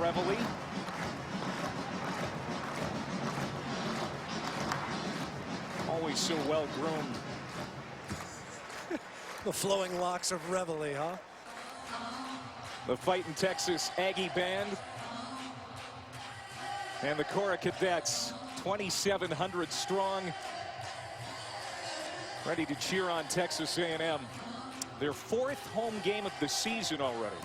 Reveille. Always so well groomed. The flowing locks of Reveille, huh? The Fightin' Texas Aggie Band. And the Cora Cadets, 2,700 strong. Ready to cheer on Texas A&M. Their 4th home game of the season already.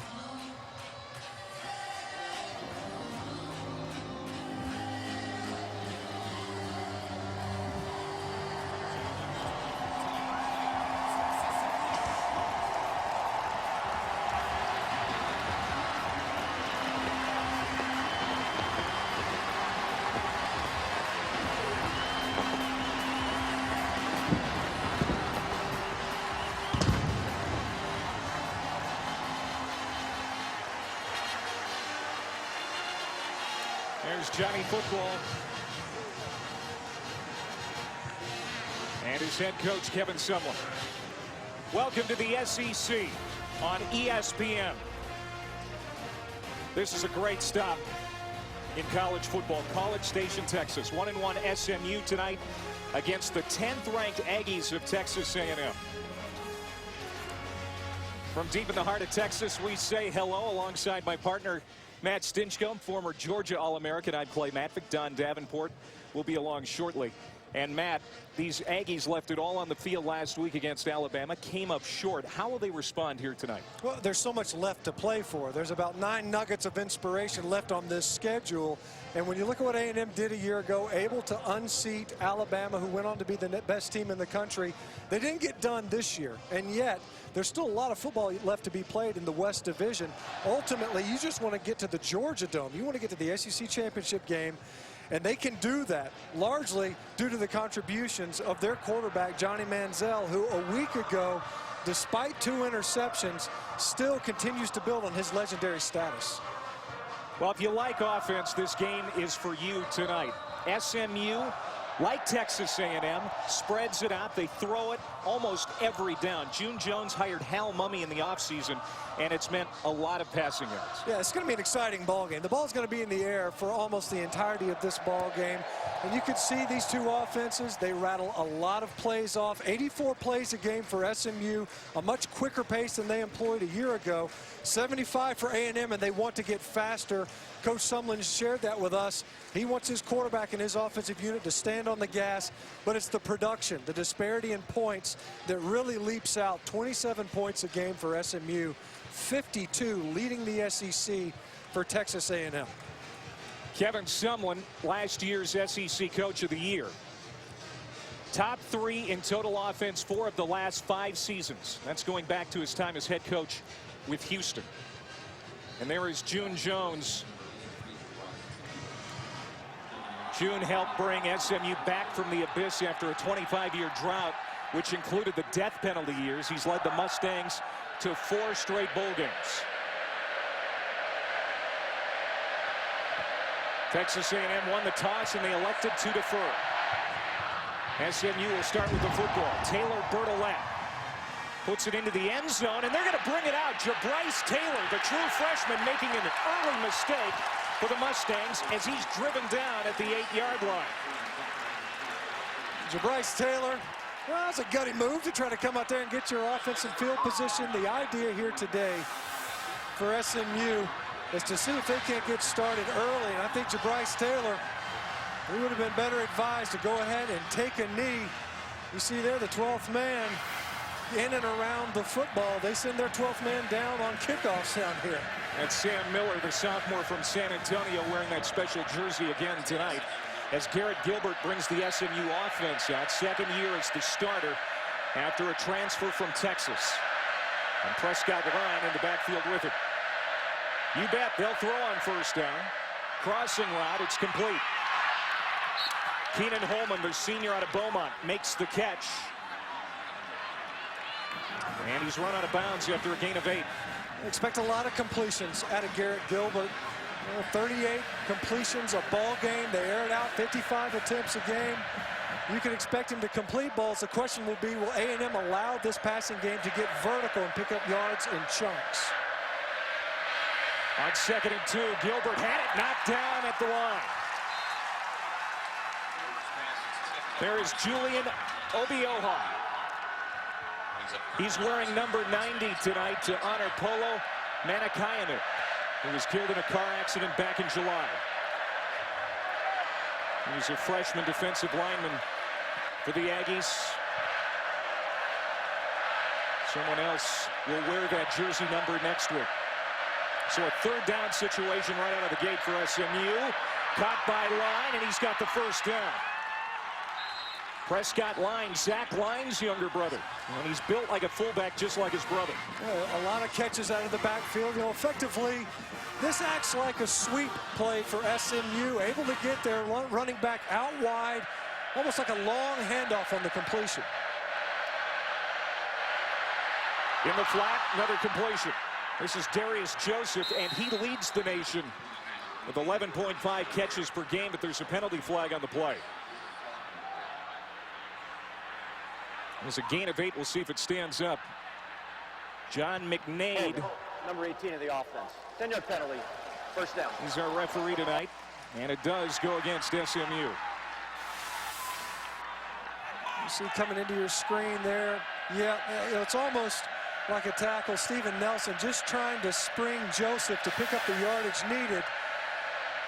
There's Johnny Football. And his head coach, Kevin Sumlin. Welcome to the SEC on ESPN. This is a great stop in college football. College Station, Texas. 1-1 SMU tonight against the 10th-ranked Aggies of Texas A&M. From deep in the heart of Texas, we say hello alongside my partner, Matt Stinchcomb, former Georgia All-American. I'm Clay Matvick. Don Davenport will be along shortly. And Matt, these Aggies left it all on the field last week against Alabama, came up short. How will they respond here tonight? Well, there's so much left to play for. There's about 9 nuggets of inspiration left on this schedule. And when you look at what A&M did a year ago, able to unseat Alabama, who went on to be the best team in the country, they didn't get done this year. And yet, there's still a lot of football left to be played in the West Division. Ultimately, you just want to get to the Georgia Dome. You want to get to the SEC championship game. And they can do that largely due to the contributions of their quarterback, Johnny Manziel, who a week ago, despite 2 interceptions, still continues to build on his legendary status. Well, if you like offense, this game is for you tonight. SMU, like Texas A&M, spreads it out. They throw it almost every down. June Jones hired Hal Mummy in the offseason, and it's meant a lot of passing yards. Yeah, it's going to be an exciting ball game. The ball's going to be in the air for almost the entirety of this ball game. And you can see these 2 offenses, they rattle a lot of plays off. 84 plays a game for SMU, a much quicker pace than they employed a year ago. 75 for A&M, and they want to get faster. Coach Sumlin shared that with us. He wants his quarterback and his offensive unit to stand on the gas, but it's the production, the disparity in points that really leaps out. 27 points a game for SMU, 52 leading the SEC for Texas A&M. Kevin Sumlin, last year's SEC Coach of the Year. Top 3 in total offense 4 of the last 5 seasons. That's going back to his time as head coach with Houston. And there is June Jones. June helped bring SMU back from the abyss after a 25-year drought, which included the death penalty years. He's led the Mustangs to 4 straight bowl games. Texas A&M won the toss, and they elected to defer. SMU will start with the football. Taylor Bertolet puts it into the end zone, and they're going to bring it out. Jabryce Taylor, the true freshman, making an early mistake for the Mustangs as he's driven down at the 8-yard line. Jabryce Taylor, well, that's a gutty move to try to come out there and get your offensive field position. The idea here today for SMU is to see if they can't get started early. And I think Jabryce Taylor, he would have been better advised to go ahead and take a knee. You see there the 12th man in and around the football. They send their 12th man down on kickoffs down here. That's Sam Miller, the sophomore from San Antonio, wearing that special jersey again tonight as Garrett Gilbert brings the SMU offense out. 2nd year as the starter after a transfer from Texas. And Prescott Line in the backfield with it. You bet they'll throw on 1st down. Crossing route, it's complete. Keenan Holman, the senior out of Beaumont, makes the catch. And he's run out of bounds after a gain of 8. Expect a lot of completions out of Garrett Gilbert. 38 completions a ball game. They air it out 55 attempts a game. You can expect him to complete balls. The question will be, will A&M allow this passing game to get vertical and pick up yards in chunks? On 2nd and 2, Gilbert had it knocked down at the line. There is Julian Obioha. He's wearing number 90 tonight to honor Polo Manakainu, who was killed in a car accident back in July. He's a freshman defensive lineman for the Aggies. Someone else will wear that jersey number next week. So a 3rd down situation right out of the gate for SMU. Caught by Line, and he's got the 1st down. Prescott Line, Zach Line's younger brother. And he's built like a fullback just like his brother. Yeah, a lot of catches out of the backfield. You know, effectively, this acts like a sweep play for SMU. Able to get their running back out wide, almost like a long handoff on the completion. In the flat, another completion. This is Darius Joseph, and he leads the nation with 11.5 catches per game, but there's a penalty flag on the play. There's a gain of 8. We'll see if it stands up. John McNaid. Number 18 of the offense. 10-yard penalty. 1st down. He's our referee tonight, and it does go against SMU. You see coming into your screen there. Yeah, you know, it's almost like a tackle. Steven Nelson just trying to spring Joseph to pick up the yardage needed.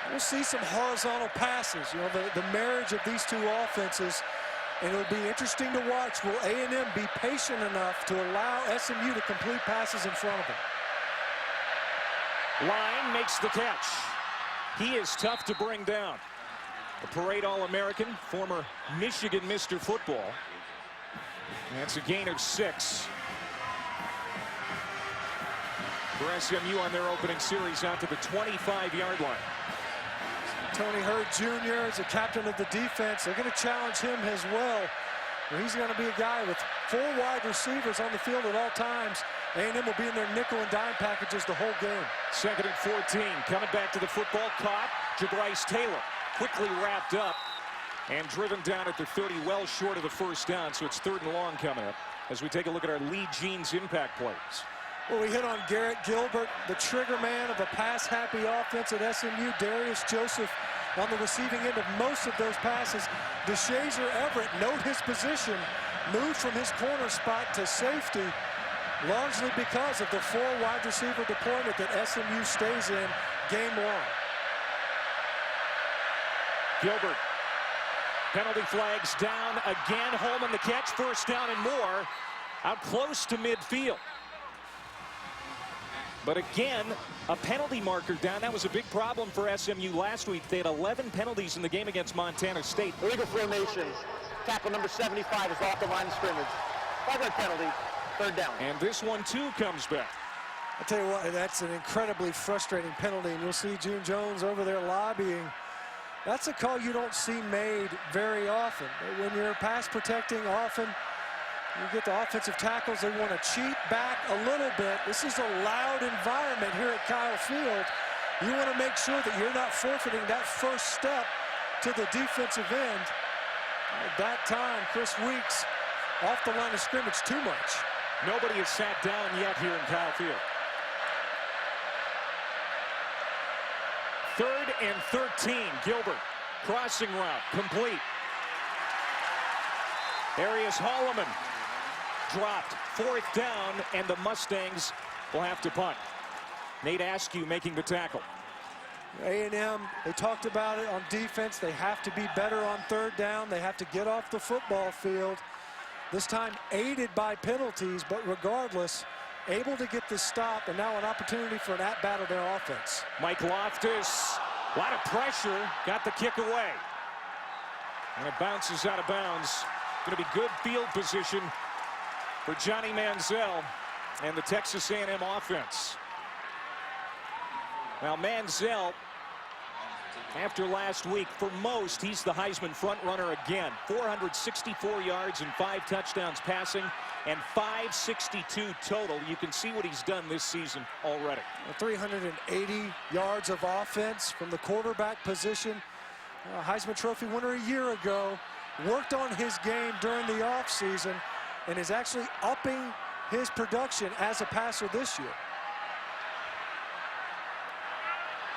We'll see some horizontal passes. You know, the marriage of these two offenses. And it'll be interesting to watch. Will A&M be patient enough to allow SMU to complete passes in front of them? Line makes the catch. He is tough to bring down. A parade All-American, former Michigan Mr. Football. That's a gain of 6. For SMU on their opening series out to the 25-yard line. Tony Hurd Jr. is the captain of the defense. They're going to challenge him as well. He's going to be a guy with 4 wide receivers on the field at all times. A&M will be in their nickel and dime packages the whole game. 2nd and 14. Coming back to the football. Caught. Jabryce Taylor quickly wrapped up and driven down at the 30, well short of the 1st down. So it's 3rd and long coming up as we take a look at our Lee Jeans impact plays. Well, we hit on Garrett Gilbert, the trigger man of a pass-happy offense at SMU. Darius Joseph on the receiving end of most of those passes. DeShazer Everett, note his position, moved from his corner spot to safety, largely because of the 4 wide receiver deployment that SMU stays in game long. Gilbert, penalty flags down again. Holman the catch, 1st down and more, out close to midfield. But again, a penalty marker down. That was a big problem for SMU last week. They had 11 penalties in the game against Montana State. Illegal formation. Tackle number 75 is off the line of scrimmage. 5-yard penalty. 3rd down. And this one, too, comes back. I'll tell you what, that's an incredibly frustrating penalty. And you'll see June Jones over there lobbying. That's a call you don't see made very often. When you're pass protecting often, you get the offensive tackles, they want to cheat back a little bit. This is a loud environment here at Kyle Field. You want to make sure that you're not forfeiting that 1st step to the defensive end. At that time, Chris Weeks off the line of scrimmage too much. Nobody has sat down yet here in Kyle Field. 3rd and 13. Gilbert, crossing route, complete. Arias Holloman dropped. 4th down, and the Mustangs will have to punt. Nate Askew making the tackle. A&M, they talked about it on defense. They have to be better on 3rd down. They have to get off the football field. This time aided by penalties, but regardless, able to get the stop, and now an opportunity for an at-bat of their offense. Mike Loftus, a lot of pressure, got the kick away. And it bounces out of bounds. Going to be good field position for Johnny Manziel and the Texas A&M offense. Now Manziel, after last week, for most, he's the Heisman front runner again. 464 yards and 5 touchdowns passing and 562 total. You can see what he's done this season already. 380 yards of offense from the quarterback position. Heisman Trophy winner a year ago. Worked on his game during the offseason and is actually upping his production as a passer this year.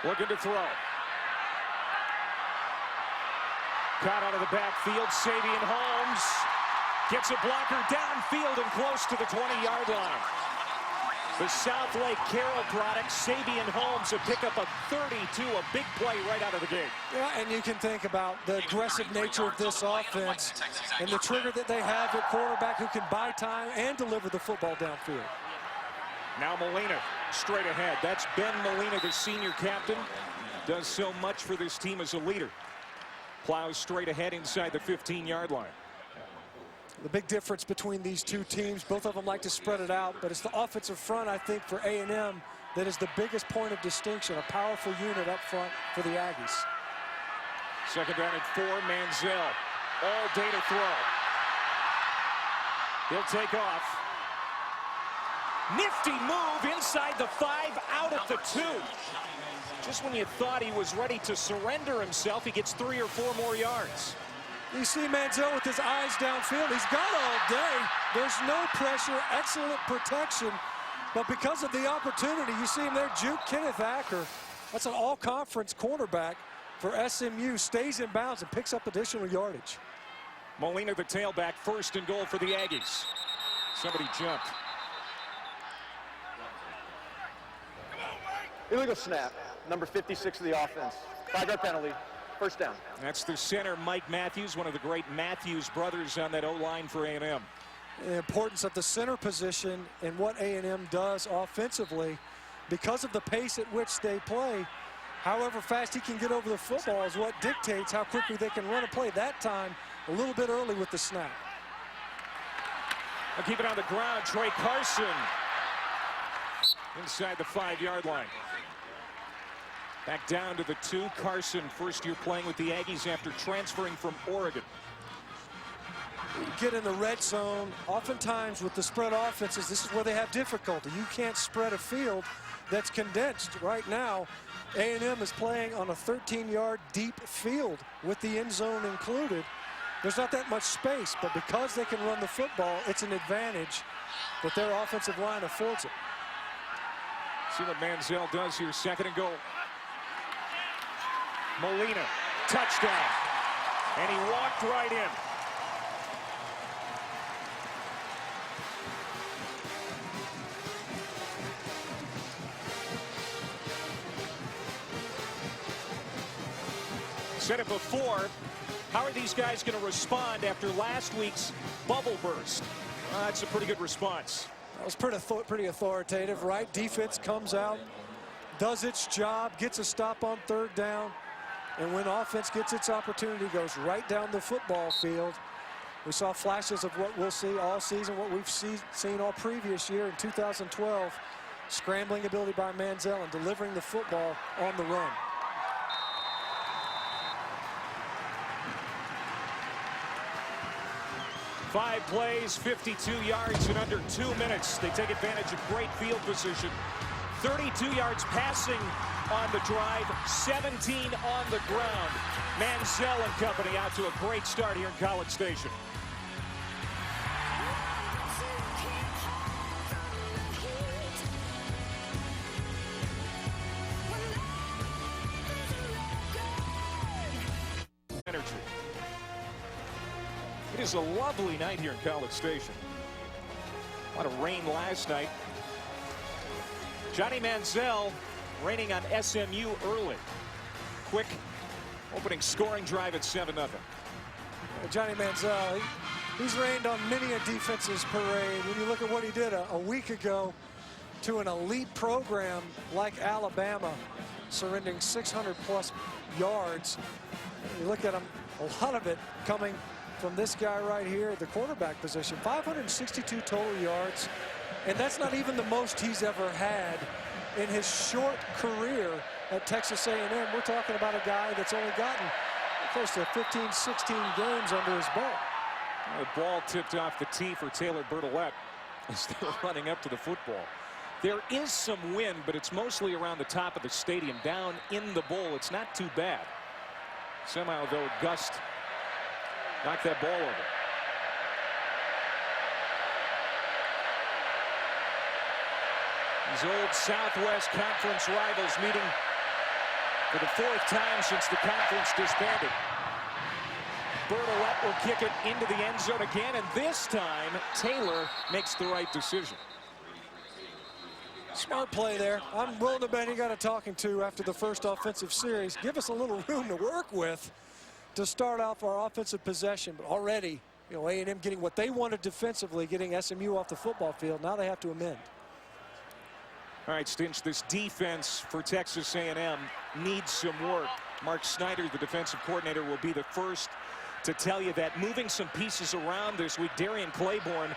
Looking to throw. Caught out of the backfield. Savion Holmes gets a blocker downfield and close to the 20-yard line. The South Lake Carroll product, Savion Holmes, a pickup of 32, a big play right out of the gate. Yeah, and you can think about the aggressive nature of this offense and the trigger that they have at quarterback who can buy time and deliver the football downfield. Now Molina straight ahead. That's Ben Molina, the senior captain. Does so much for this team as a leader. Plows straight ahead inside the 15-yard line. The big difference between these two teams, both of them like to spread it out, but it's the offensive front, I think, for A&M that is the biggest point of distinction, a powerful unit up front for the Aggies. Second down and 4, Manziel. All day to throw. He'll take off. Nifty move inside the 5, out at the 2. Just when you thought he was ready to surrender himself, he gets 3 or 4 more yards. You see Manziel with his eyes downfield. He's got all day. There's no pressure, excellent protection. But because of the opportunity, you see him there juke Kenneth Acker. That's an all-conference quarterback for SMU. Stays in bounds and picks up additional yardage. Molina, the tailback, first and goal for the Aggies. Somebody jumped. Illegal snap, number 56 of the offense. 5-yard penalty, first down. That's the center, Mike Matthews, one of the great Matthews brothers on that O-line for A&M. The importance of the center position and what A&M does offensively, because of the pace at which they play, however fast he can get over the football is what dictates how quickly they can run a play. That time, a little bit early with the snap. I'll keep it on the ground. Trey Carson inside the 5-yard line. Back down to the 2. Carson, first year playing with the Aggies after transferring from Oregon. You get in the red zone, oftentimes with the spread offenses, this is where they have difficulty. You can't spread a field that's condensed. Right now, A&M is playing on a 13-yard deep field with the end zone included. There's not that much space, but because they can run the football, it's an advantage that their offensive line affords it. See what Manziel does here, second and goal. Molina, touchdown. And he walked right in. Said it before, how are these guys going to respond after last week's bubble burst? That's a pretty good response. That was pretty authoritative, right? Defense comes out, does its job, gets a stop on third down, and when offense gets its opportunity, goes right down the football field. We saw flashes of what we'll see all season, what we've seen all previous year in 2012. Scrambling ability by Manziel and delivering the football on the run. Five plays, 52 yards in under 2 minutes. They take advantage of great field position. 32 yards passing on the drive, 17 on the ground. Manziel and company out to a great start here in College Station. Energy. It is a lovely night here in College Station. A lot of rain last night. Johnny Manziel raining on SMU early. Quick opening scoring drive at 7-0. Johnny Manziel, he's rained on many a defense's parade. When you look at what he did a week ago to an elite program like Alabama, surrendering 600+ yards. You look at him, a lot of it coming from this guy right here, the quarterback position. 562 total yards, and that's not even the most he's ever had in his short career at Texas A&M. We're talking about a guy that's only gotten close to 15, 16 games under his belt. The ball tipped off the tee for Taylor Bertolette as they were running up to the football. There is some wind, but it's mostly around the top of the stadium. Down in the bowl, it's not too bad. Somehow, though, a gust knocked that ball over. These old Southwest Conference rivals meeting For the fourth time since the conference disbanded. Bertolette will kick it into the end zone again, and this time Taylor makes the right decision. Smart play there. I'm willing to bet he got a talking to after the first offensive series. Give us a little room to work with to start off our offensive possession. But already, you know, A&M getting what they wanted defensively, getting SMU off the football field. Now they have to amend. All right, Stinch, this defense for Texas A&M needs some work. Mark Snyder, the defensive coordinator, will be the first to tell you that. Moving some pieces around this week. Darian Claiborne,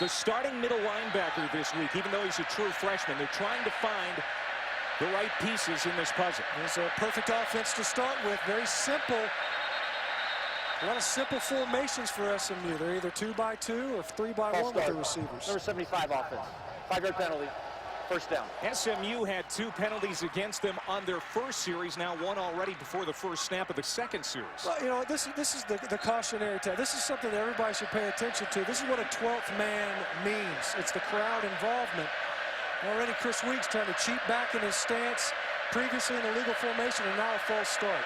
the starting middle linebacker this week, even though he's a true freshman, they're trying to find the right pieces in this puzzle. It's a perfect offense to start with. Very simple. A lot of simple formations for SMU. They're either 2-by-2 or 3-by-1 with the receivers. Number 75 offense. 5-yard penalty. First down. SMU had 2 penalties against them on their first series, now 1 already before the first snap of the second series. Well, you know, this is the cautionary tale. This is something that everybody should pay attention to. This is what a 12th man means. It's the crowd involvement. Already Chris Weeks trying to cheat back in his stance, previously in a legal formation, and now a false start.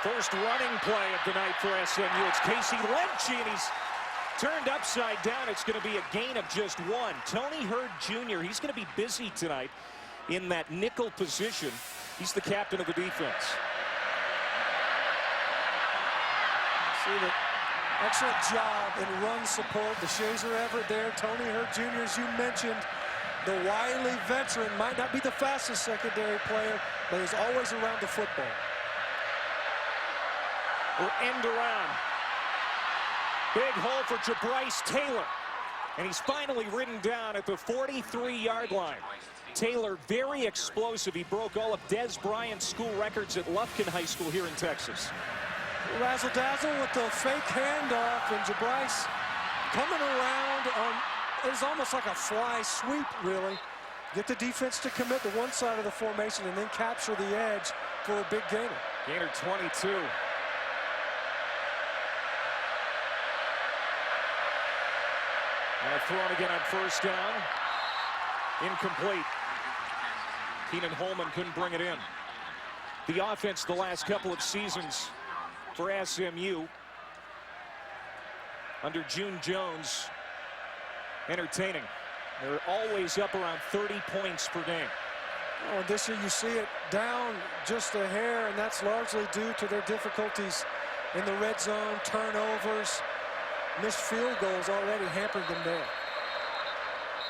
First running play of the night for SMU. It's Casey Lemche, and he's turned upside down. It's going to be a gain of just 1. Tony Hurd Jr., he's going to be busy tonight in that nickel position. He's the captain of the defense. See the excellent job in run support. The Shazer Everett there. Tony Hurd Jr., as you mentioned, the wily veteran, might not be the fastest secondary player, but he's always around the football. Or end around. Big hole for Jabryce Taylor. And he's finally ridden down at the 43-yard line. Taylor, very explosive. He broke all of Des Bryant's school records at Lufkin High School here in Texas. Razzle-dazzle with the fake handoff, and Jabryce coming around on, it's almost like a fly sweep, really. Get the defense to commit to one side of the formation and then capture the edge for a big gainer. Gainer 22. Now thrown again on first down. Incomplete. Keenan Holman couldn't bring it in. The offense the last couple of seasons for SMU under June Jones, entertaining. They're always up around 30 points per game. Oh, this year you see it down just a hair, and that's largely due to their difficulties in the red zone, turnovers. Missed field goals already hampered them there.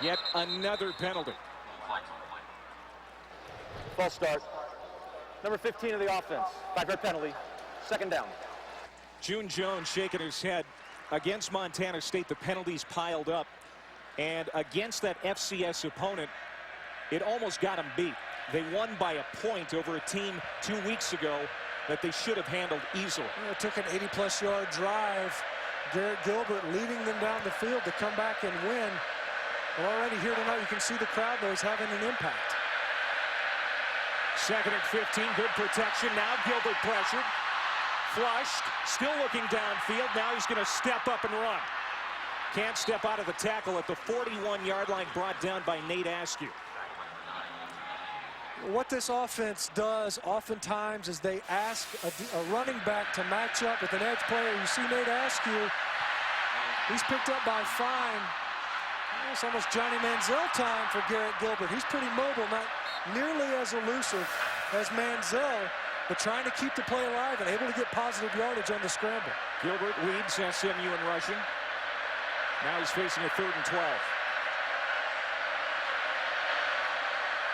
Yet another penalty. False start. Number 15 of the offense. 5-yard penalty. Second down. June Jones shaking his head. Against Montana State, the penalties piled up. And against that FCS opponent, it almost got them beat. They won by a point over a team 2 weeks ago that they should have handled easily. You know, it took an 80-plus yard drive. Garrett Gilbert leading them down the field to come back and win. Well, already here tonight, you can see the crowd noise having an impact. Second and 15, good protection. Now Gilbert pressured, flushed, still looking downfield. Now he's going to step up and run. Can't step out of the tackle at the 41-yard line, brought down by Nate Askew. What this offense does oftentimes is they ask a running back to match up with an edge player. You see Nate Askew, he's picked up by Fine. It's almost Johnny Manziel time for Garrett Gilbert. He's pretty mobile, not nearly as elusive as Manziel, but trying to keep the play alive and able to get positive yardage on the scramble. Gilbert leads SMU in rushing. Now he's facing a 3rd and 12.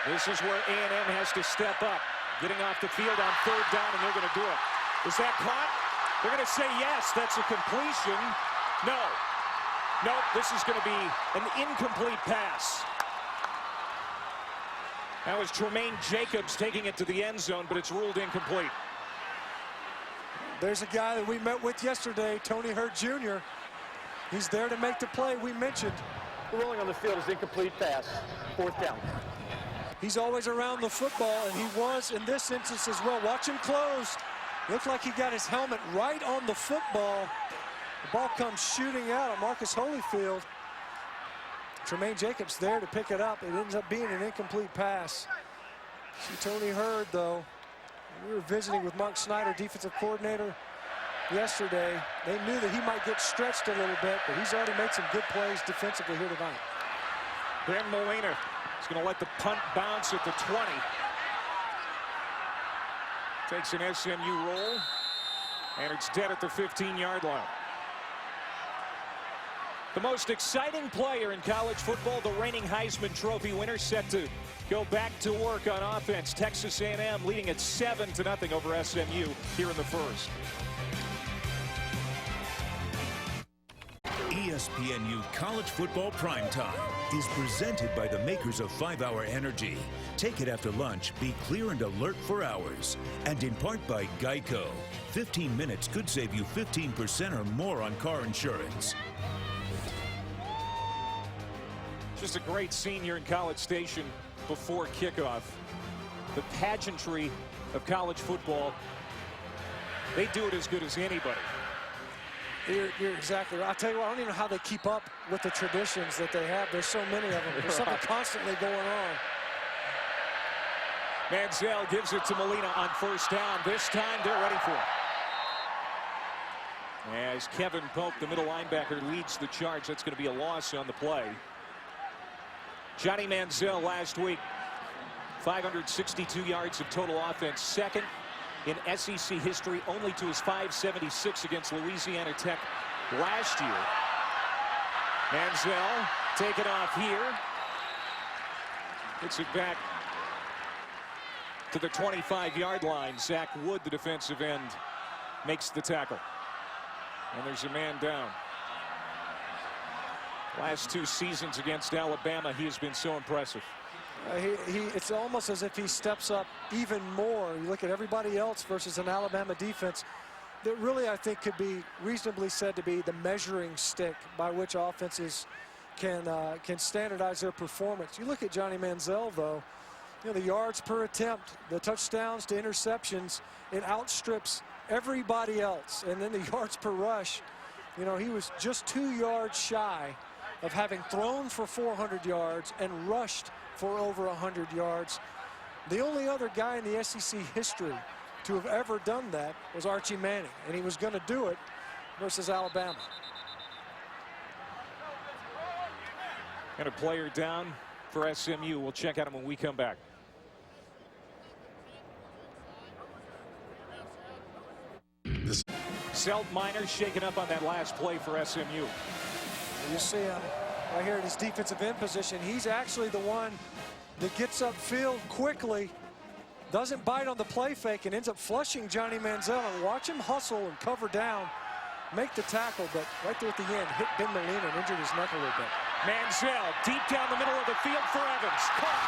This is where A&M has to step up. Getting off the field on 3rd down, and they're going to do it. Is that caught? They're going to say yes. That's a completion. No. Nope, this is going to be an incomplete pass. That was Tremaine Jacobs taking it to the end zone, but it's ruled incomplete. There's a guy that we met with yesterday, Tony Hurd Jr. He's there to make the play we mentioned. The ruling on the field is incomplete pass. 4th down. He's always around the football, and he was in this instance as well. Watch him close. Looks like he got his helmet right on the football. The ball comes shooting out of Marcus Holyfield. Tremaine Jacobs there to pick it up. It ends up being an incomplete pass. See Tony Hurd, though. We were visiting with Mark Snyder, defensive coordinator, yesterday. They knew that he might get stretched a little bit, but he's already made some good plays defensively here tonight. Ben Molina is going to let the punt bounce at the 20. Takes an SMU roll, and it's dead at the 15-yard line. The most exciting player in college football, the reigning Heisman Trophy winner, set to go back to work on offense. Texas A&M leading at 7-0 over SMU here in the first. ESPNU College Football Primetime is presented by the makers of 5-Hour Energy. Take it after lunch, be clear and alert for hours. And in part by Geico. 15 minutes could save you 15% or more on car insurance. Just a great scene here in College Station before kickoff. The pageantry of college football. They do it as good as anybody. You're exactly right. I'll tell you what, I don't even know how they keep up with the traditions that they have. There's so many of them. There's something constantly going on. Manziel gives it to Molina on first down. This time they're ready for it. As Kevin Pope, the middle linebacker, leads the charge. That's going to be a loss on the play. Johnny Manziel last week, 562 yards of total offense, second in SEC history, only to his 576 against Louisiana Tech last year. Manziel taken off here. Gets it back to the 25-yard line. Zach Wood, the defensive end, makes the tackle. And there's a man down. Last two seasons against Alabama, he has been so impressive. It's almost as if he steps up even more. You look at everybody else versus an Alabama defense that really, I think, could be reasonably said to be the measuring stick by which offenses can standardize their performance. You look at Johnny Manziel, though, you know, the yards per attempt, the touchdowns to interceptions, it outstrips everybody else. And then the yards per rush, you know, he was just 2 yards shy of having thrown for 400 yards and rushed for over 100 yards. The only other guy in the SEC history to have ever done that was Archie Manning, and he was going to do it versus Alabama. And a player down for SMU. We'll check out him when we come back. Selt Minor shaken up on that last play for SMU. You see him right here in his defensive end position. He's actually the one that gets upfield quickly, doesn't bite on the play fake, and ends up flushing Johnny Manziel. And watch him hustle and cover down, make the tackle, but right there at the end, hit Ben Molina and injured his neck a little bit. Manziel deep down the middle of the field for Evans. Caught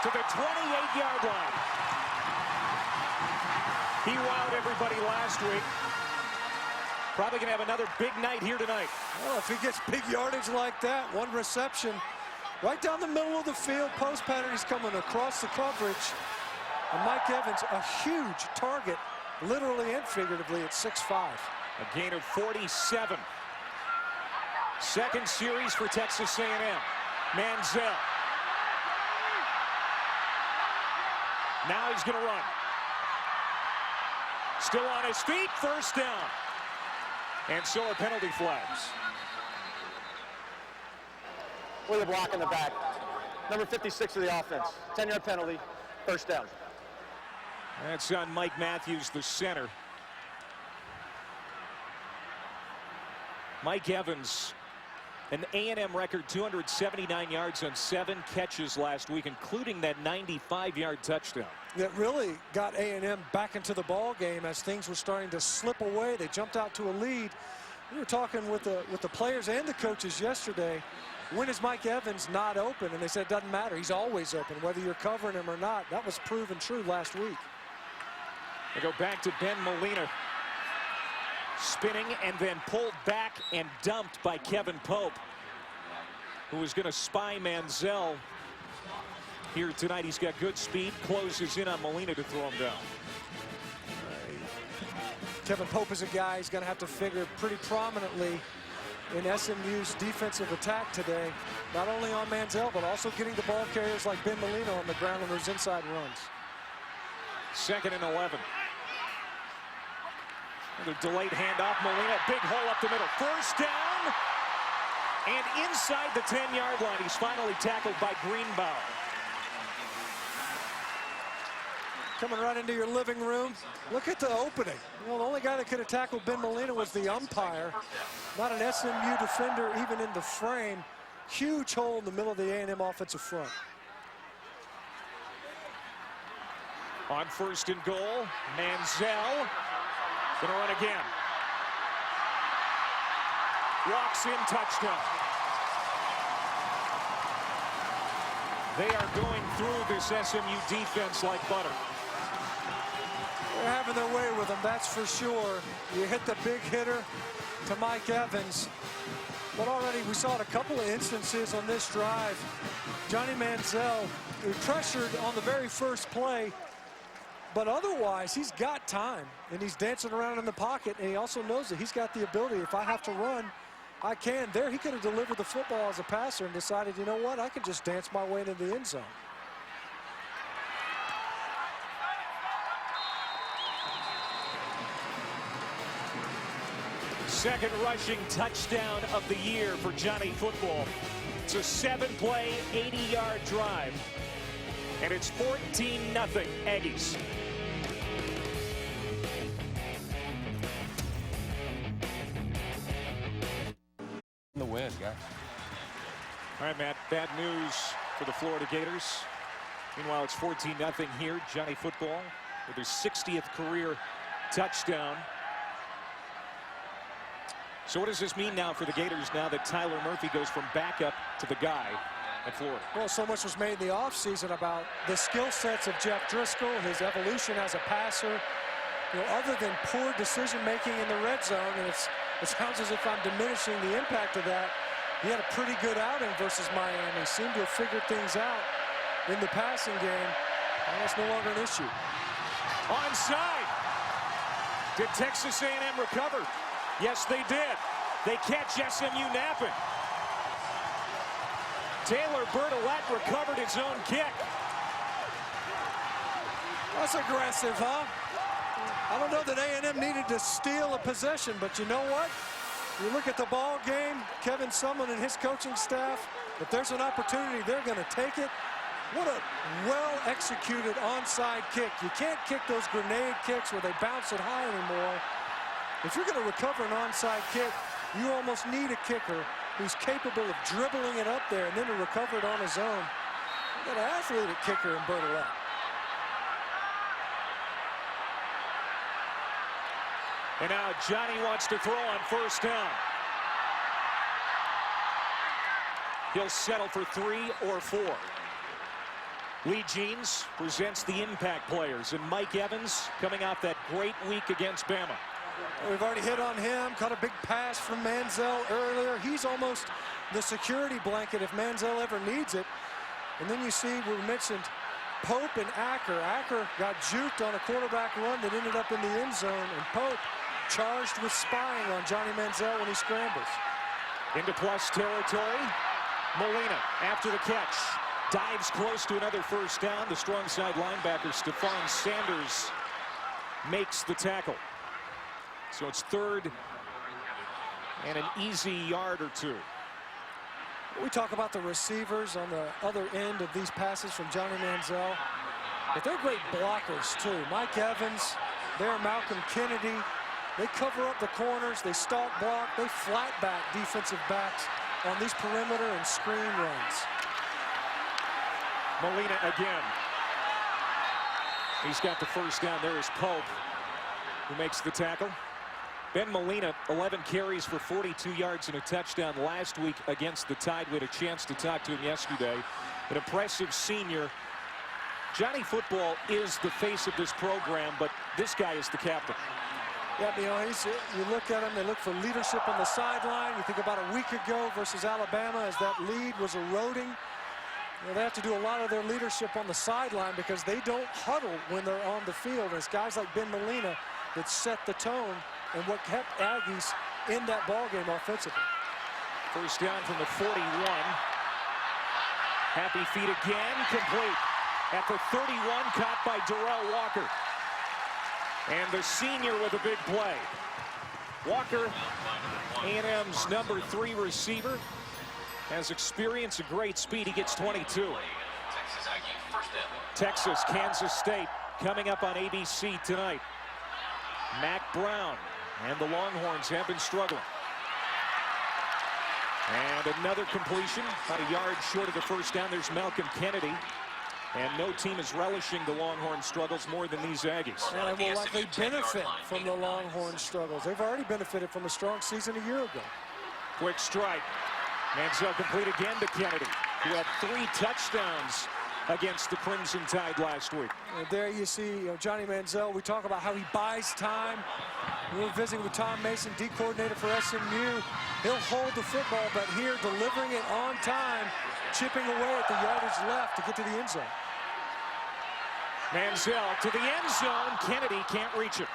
to the 28-yard line. He wowed everybody last week. Probably going to have another big night here tonight. Well, if he gets big yardage like that, one reception, right down the middle of the field, post pattern, he's coming across the coverage. And Mike Evans, a huge target, literally and figuratively, at 6'5". A gain of 47. Second series for Texas A&M. Manziel. Now he's going to run. Still on his feet, first down. And so are penalty flags. With a block in the back. Number 56 of the offense. 10-yard penalty, first down. That's on Mike Matthews, the center. Mike Evans, an A&M record 279 yards on 7 catches last week, including that 95-yard touchdown. That really got A&M back into the ball game as things were starting to slip away. They jumped out to a lead. We were talking with the players and the coaches yesterday. When is Mike Evans not open? And they said it doesn't matter. He's always open, whether you're covering him or not. That was proven true last week. They go back to Ben Molina. Spinning and then pulled back and dumped by Kevin Pope, who was going to spy Manziel here tonight. He's got good speed, closes in on Molina to throw him down. Kevin Pope is a guy he's going to have to figure pretty prominently in SMU's defensive attack today, not only on Manziel, but also getting the ball carriers like Ben Molina on the ground on those inside runs. 2nd and 11. Another delayed handoff. Molina, big hole up the middle. First down. And inside the 10-yard line, he's finally tackled by Greenbaum. Coming right into your living room. Look at the opening. You know, the only guy that could have tackled Ben Molina was the umpire. Not an SMU defender even in the frame. Huge hole in the middle of the A&M offensive front. On 1st and goal, Manziel gonna run again. Walks in, touchdown. They are going through this SMU defense like butter. They're having their way with them, that's for sure. You hit the big hitter to Mike Evans. But already we saw it a couple of instances on this drive. Johnny Manziel, who pressured on the very first play, but otherwise he's got time and he's dancing around in the pocket, and he also knows that he's got the ability, if I have to run, I can. There he could have delivered the football as a passer and decided, you know what, I can just dance my way into the end zone. Second rushing touchdown of the year for Johnny Football. It's a 7-play, 80-yard drive, and it's 14-0 Aggies. The win, guys. All right, Matt, bad news for the Florida Gators. Meanwhile, it's 14-0 here. Johnny Football with his 60th career touchdown. So what does this mean now for the Gators now that Tyler Murphy goes from backup to the guy at Florida? Well, so much was made in the offseason about the skill sets of Jeff Driscoll, his evolution as a passer. You know, other than poor decision-making in the red zone, and it sounds as if I'm diminishing the impact of that, he had a pretty good outing versus Miami. Seemed to have figured things out in the passing game, and that's no longer an issue. Onside. Did Texas A&M recover? Yes, they did. They catch SMU napping. Taylor Bertolette recovered his own kick. That's aggressive, huh? I don't know that A&M needed to steal a possession, but you know what? You look at the ball game, Kevin Sumlin and his coaching staff, if there's an opportunity, they're going to take it. What a well-executed onside kick. You can't kick those grenade kicks where they bounce it high anymore. If you're going to recover an onside kick, you almost need a kicker who's capable of dribbling it up there and then to recover it on his own. You got an athletic kicker in Bertolette. And now Johnny wants to throw on 1st down. He'll settle for 3 or 4. Lee Jeans presents the impact players, and Mike Evans coming off that great week against Bama. We've already hit on him, caught a big pass from Manziel earlier. He's almost the security blanket if Manziel ever needs it. And then you see, we mentioned Pope and Acker. Acker got juked on a quarterback run that ended up in the end zone, and Pope charged with spying on Johnny Manziel when he scrambles. Into plus territory. Molina after the catch. Dives close to another 1st down. The strong side linebacker, Stephon Sanders, makes the tackle. So it's 3rd and an easy yard or 2. We talk about the receivers on the other end of these passes from Johnny Manziel, but they're great blockers too. Mike Evans, there, Malcolm Kennedy, they cover up the corners, they stalk block, they flat back defensive backs on these perimeter and screen runs. Molina again. He's got the 1st down. There is Pope, who makes the tackle. Ben Molina, 11 carries for 42 yards and a touchdown last week against the Tide. We had a chance to talk to him yesterday. An impressive senior. Johnny Football is the face of this program, but this guy is the captain. Yeah, you know, you look at him, they look for leadership on the sideline. You think about a week ago versus Alabama as that lead was eroding. You know, they have to do a lot of their leadership on the sideline because they don't huddle when they're on the field. It's guys like Ben Molina that set the tone and what kept Aggies in that ball game offensively. First down from the 41. Happy feet again, complete. At the 31, caught by Darrell Walker. And the senior with a big play. Walker, A&M's #3 receiver, has experience, a great speed. He gets 22. Texas, Kansas State coming up on ABC tonight. Mac Brown and the Longhorns have been struggling. And another completion, about a yard short of the first down. There's Malcolm Kennedy. And no team is relishing the Longhorn struggles more than these Aggies. And they will likely benefit from the Longhorn struggles. They've already benefited from a strong season a year ago. Quick strike. Manziel complete again to Kennedy, who had 3 touchdowns against the Crimson Tide last week. And there you see Johnny Manziel. We talk about how he buys time. We were visiting with Tom Mason, D coordinator for SMU. He'll hold the football, but here delivering it on time, chipping away at the yardage left to get to the end zone. Manziel to the end zone. Kennedy can't reach it.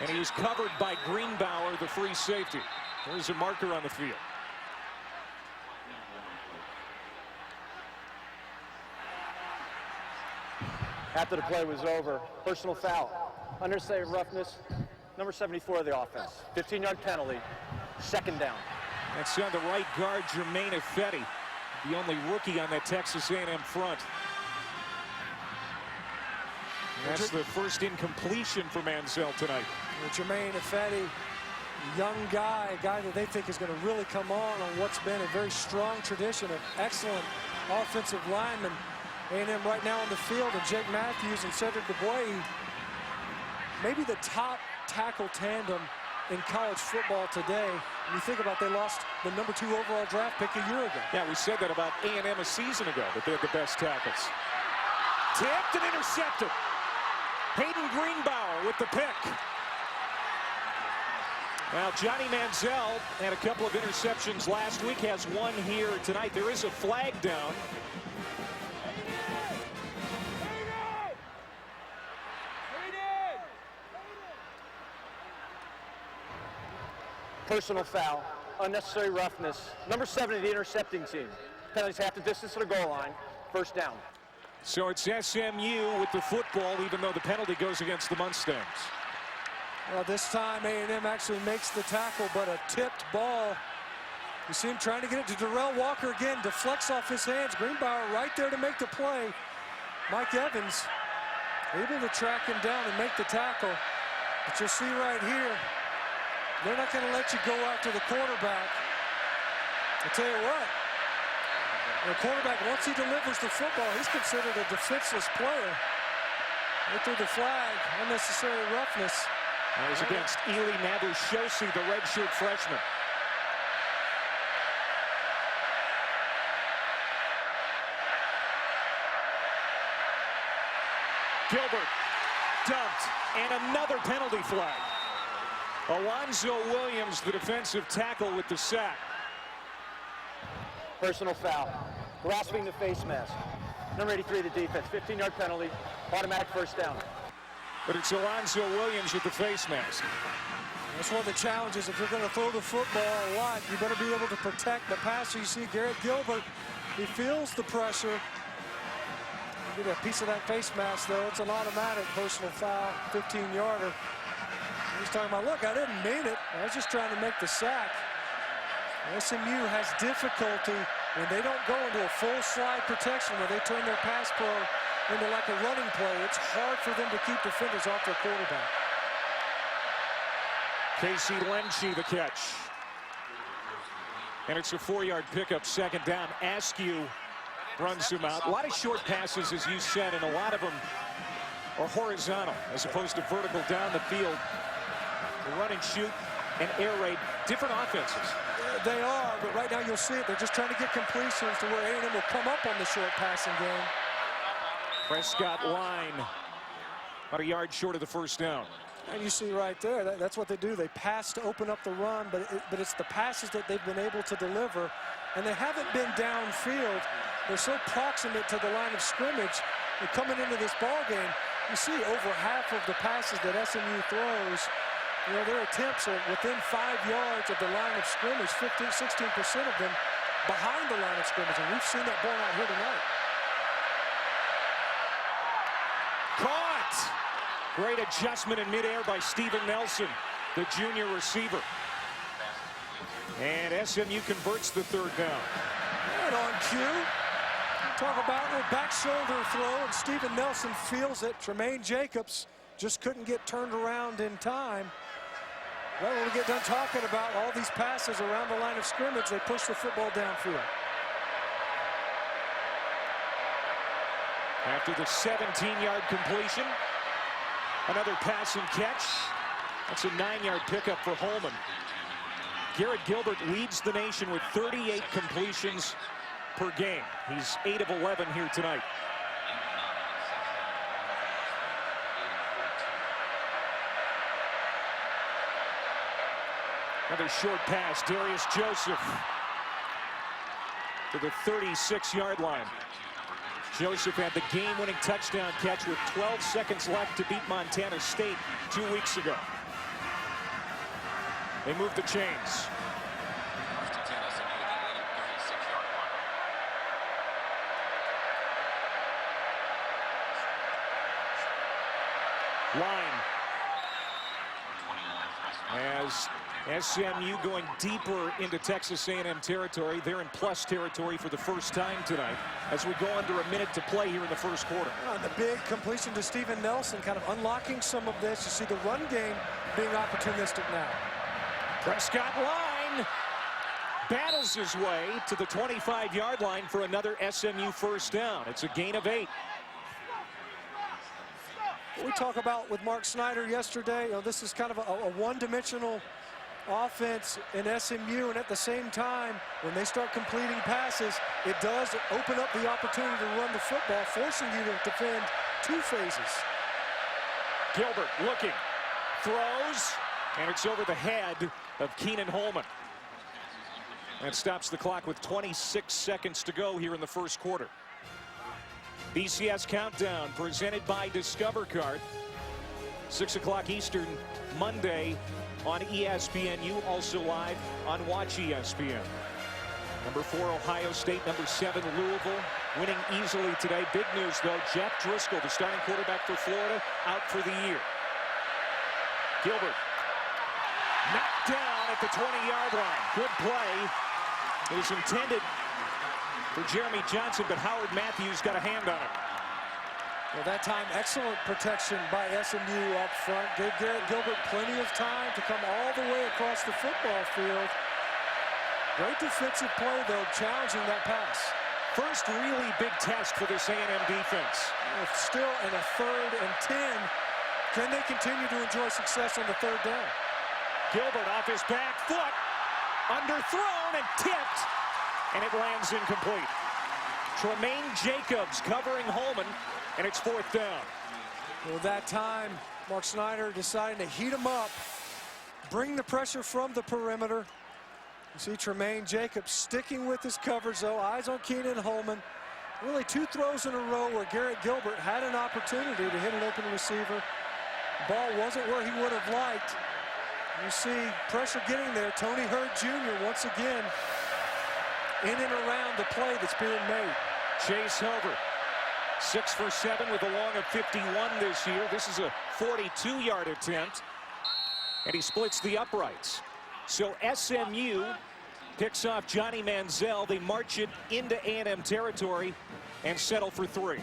And he was covered by Greenbauer, the free safety. There's a marker on the field. After the play was over, personal foul, unnecessary roughness, number 74 of the offense. 15-yard penalty, second down. That's on the right guard, Jermaine Ifedi, the only rookie on that Texas A&M front. And that's the first incompletion for Manziel tonight. Jermaine Ifedi, young guy, a guy that they think is going to really come on what's been a very strong tradition of excellent offensive linemen. A&M right now on the field, and Jake Matthews and Cedric DuBois, maybe the top tackle tandem in college football today. When you think about, they lost the #2 overall draft pick a year ago. Yeah, we said that about A&M a season ago, that they had the best tackles. Tipped and intercepted. Hayden Greenbauer with the pick. Well, Johnny Manziel had a couple of interceptions last week, has one here tonight. There is a flag down. Personal foul, unnecessary roughness, number 7 of the intercepting team. Penalties half the distance to the goal line, first down. So it's SMU with the football, even though the penalty goes against the Mustangs. Well, this time A&M actually makes the tackle, but a tipped ball. You see him trying to get it to Darrell Walker again, deflects off his hands. Greenbauer right there to make the play. Mike Evans able to track him down and make the tackle. But you'll see right here, they're not going to let you go after the quarterback. I'll tell you what, the quarterback, once he delivers the football, he's considered a defenseless player. They threw the flag, unnecessary roughness. That was against Eli Nabushosi, the redshirt freshman. Gilbert dumped, and another penalty flag. Alonzo Williams, the defensive tackle, with the sack. Personal foul, grasping the face mask. Number 83 of the defense, 15-yard penalty, automatic first down. But it's Alonzo Williams with the face mask. That's one of the challenges. If you're going to throw the football a lot, you better be able to protect the passer. You see Garrett Gilbert, he feels the pressure. You get a piece of that face mask, though. It's an automatic personal foul, 15-yarder. He's talking about, look, I didn't mean it. I was just trying to make the sack. SMU has difficulty when they don't go into a full slide protection, where they turn their pass pro into like a running play. It's hard for them to keep defenders off their quarterback. Casey Lenchi the catch. And it's a 4-yard pickup, second down. Askew runs him out. A lot of short passes, as you said, and a lot of them are horizontal as opposed to vertical down the field. The run and shoot and air raid, different offenses. They are, but right now you'll see it. They're just trying to get completions to where A&M will come up on the short passing game. Prescott line about a yard short of the first down. And you see right there, that's what they do. They pass to open up the run, but it's the passes that they've been able to deliver. And they haven't been downfield. They're so proximate to the line of scrimmage. And coming into this ball game, you see over half of the passes that SMU throws You know, their attempts are within 5 yards of the line of scrimmage, 16% of them behind the line of scrimmage, and we've seen that borne out here tonight. Caught! Great adjustment in midair by Steven Nelson, the junior receiver. And SMU converts the third down. And on cue, talk about a back shoulder throw, and Steven Nelson feels it. Tremaine Jacobs just couldn't get turned around in time. Well, when we get done talking about all these passes around the line of scrimmage, they push the football downfield. After the 17-yard completion, another pass and catch. That's a 9-yard pickup for Holman. Garrett Gilbert leads the nation with 38 completions per game. He's 8 of 11 here tonight. Another short pass, Darius Joseph to the 36-yard line. Joseph had the game-winning touchdown catch with 12 seconds left to beat Montana State 2 weeks ago. They move the chains. Line. As SMU going deeper into Texas A&M territory. They're in plus territory for the first time tonight as we go under a minute to play here in the first quarter. The big completion to Steven Nelson kind of unlocking some of this. You see the run game being opportunistic now. Prescott line battles his way to the 25-yard line for another SMU first down. It's a gain of 8. We talk about with Mark Snyder yesterday, you know, this is kind of a one-dimensional offense in SMU, and at the same time, when they start completing passes, it does open up the opportunity to run the football, forcing you to defend 2 phases. Gilbert looking, throws, and it's over the head of Keenan Holman. That stops the clock with 26 seconds to go here in the first quarter. BCS Countdown presented by Discover Card. 6 o'clock Eastern, Monday on ESPNU, also live on Watch ESPN. Number 4, Ohio State. Number 7, Louisville, winning easily today. Big news, though, Jeff Driscoll, the starting quarterback for Florida, out for the year. Gilbert knocked down at the 20-yard line. Good play. It was intended for Jeremy Johnson, but Howard Matthews got a hand on it. Well, that time, excellent protection by SMU up front. Gave Garrett Gilbert plenty of time to come all the way across the football field. Great defensive play, though, challenging that pass. First really big test for this A&M defense. Still in a 3rd and 10. Can they continue to enjoy success on the 3rd down? Gilbert off his back foot, underthrown and tipped, and it lands incomplete. Tremaine Jacobs covering Holman, and it's 4th down. Well, that time, Mark Snyder deciding to heat him up, bring the pressure from the perimeter. You see Tremaine Jacobs sticking with his coverage, though. Eyes on Keenan Holman. Really 2 throws in a row where Garrett Gilbert had an opportunity to hit an open receiver. The ball wasn't where he would have liked. You see pressure getting there. Tony Hurd Jr. once again in and around the play that's being made. Chase Hover, 6 for 7 with a long of 51 this year. This is a 42-yard attempt, and he splits the uprights. So SMU picks off Johnny Manziel. They march it into A&M territory and settle for 3.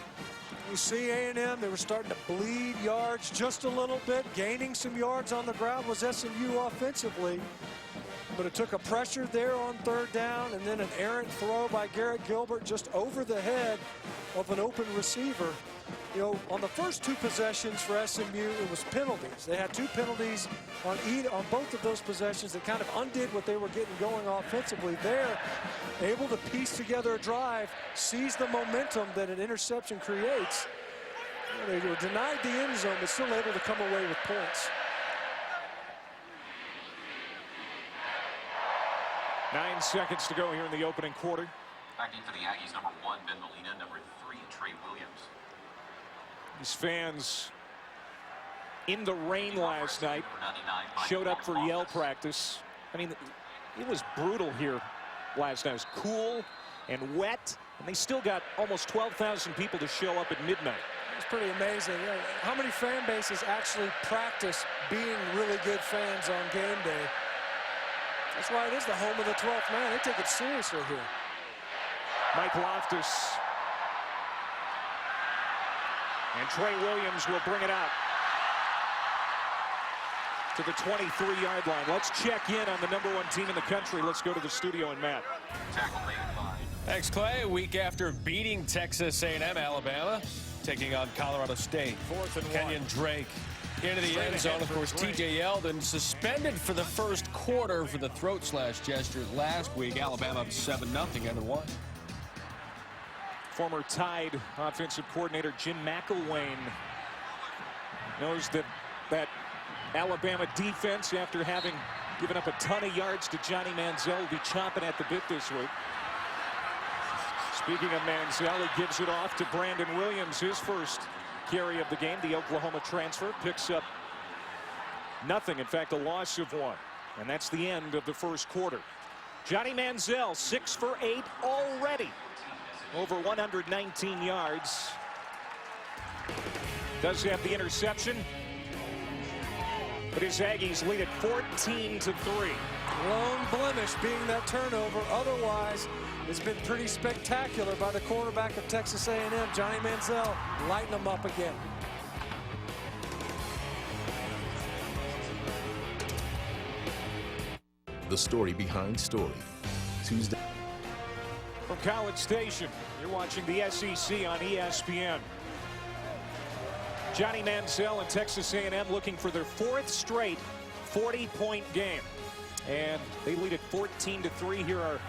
You see A&M, they were starting to bleed yards just a little bit. Gaining some yards on the ground was SMU offensively. But it took a pressure there on 3rd down, and then an errant throw by Garrett Gilbert just over the head of an open receiver. You know, on the first 2 possessions for SMU, it was penalties. They had 2 penalties on both of those possessions that kind of undid what they were getting going offensively. They're able to piece together a drive, seize the momentum that an interception creates. They were denied the end zone, but still able to come away with points. 9 seconds to go here in the opening quarter. Back in for the Aggies, number 1, Ben Molina, number 3, Trey Williams. These fans in the rain last night. Showed up for Yale practice. I mean, it was brutal here last night. It was cool and wet, and they still got almost 12,000 people to show up at midnight. It's pretty amazing. How many fan bases actually practice being really good fans on game day? That's why it is the home of the 12th man. They take it seriously here. Mike Loftus and Trey Williams will bring it out to the 23-yard line. Let's check in on the #1 team in the country. Let's go to the studio and Matt. Thanks, Clay. A week after beating Texas A&M, Alabama taking on Colorado State. 4th and 1. Kenyon Drake into the end zone. Of course, T.J. Yeldon suspended for the first quarter for the throat slash gesture last week. Alabama up 7-0 under one. Former Tide offensive coordinator Jim McElwain knows that Alabama defense, after having given up a ton of yards to Johnny Manziel, will be chomping at the bit this week. Speaking of Manziel, he gives it off to Brandon Williams, his first carry of the game. The Oklahoma transfer picks up nothing. In fact, a loss of 1. And that's the end of the first quarter. Johnny Manziel, 6 for 8 already. Over 119 yards. Does have the interception. But his Aggies lead it 14-3. Lone blemish being that turnover. Otherwise, it's been pretty spectacular by the quarterback of Texas A&M, Johnny Manziel, lighting them up again. The story behind story. Tuesday. From College Station, you're watching the SEC on ESPN. Johnny Manziel and Texas A&M looking for their 4th straight 40-point game. And they lead it 14-3. Here are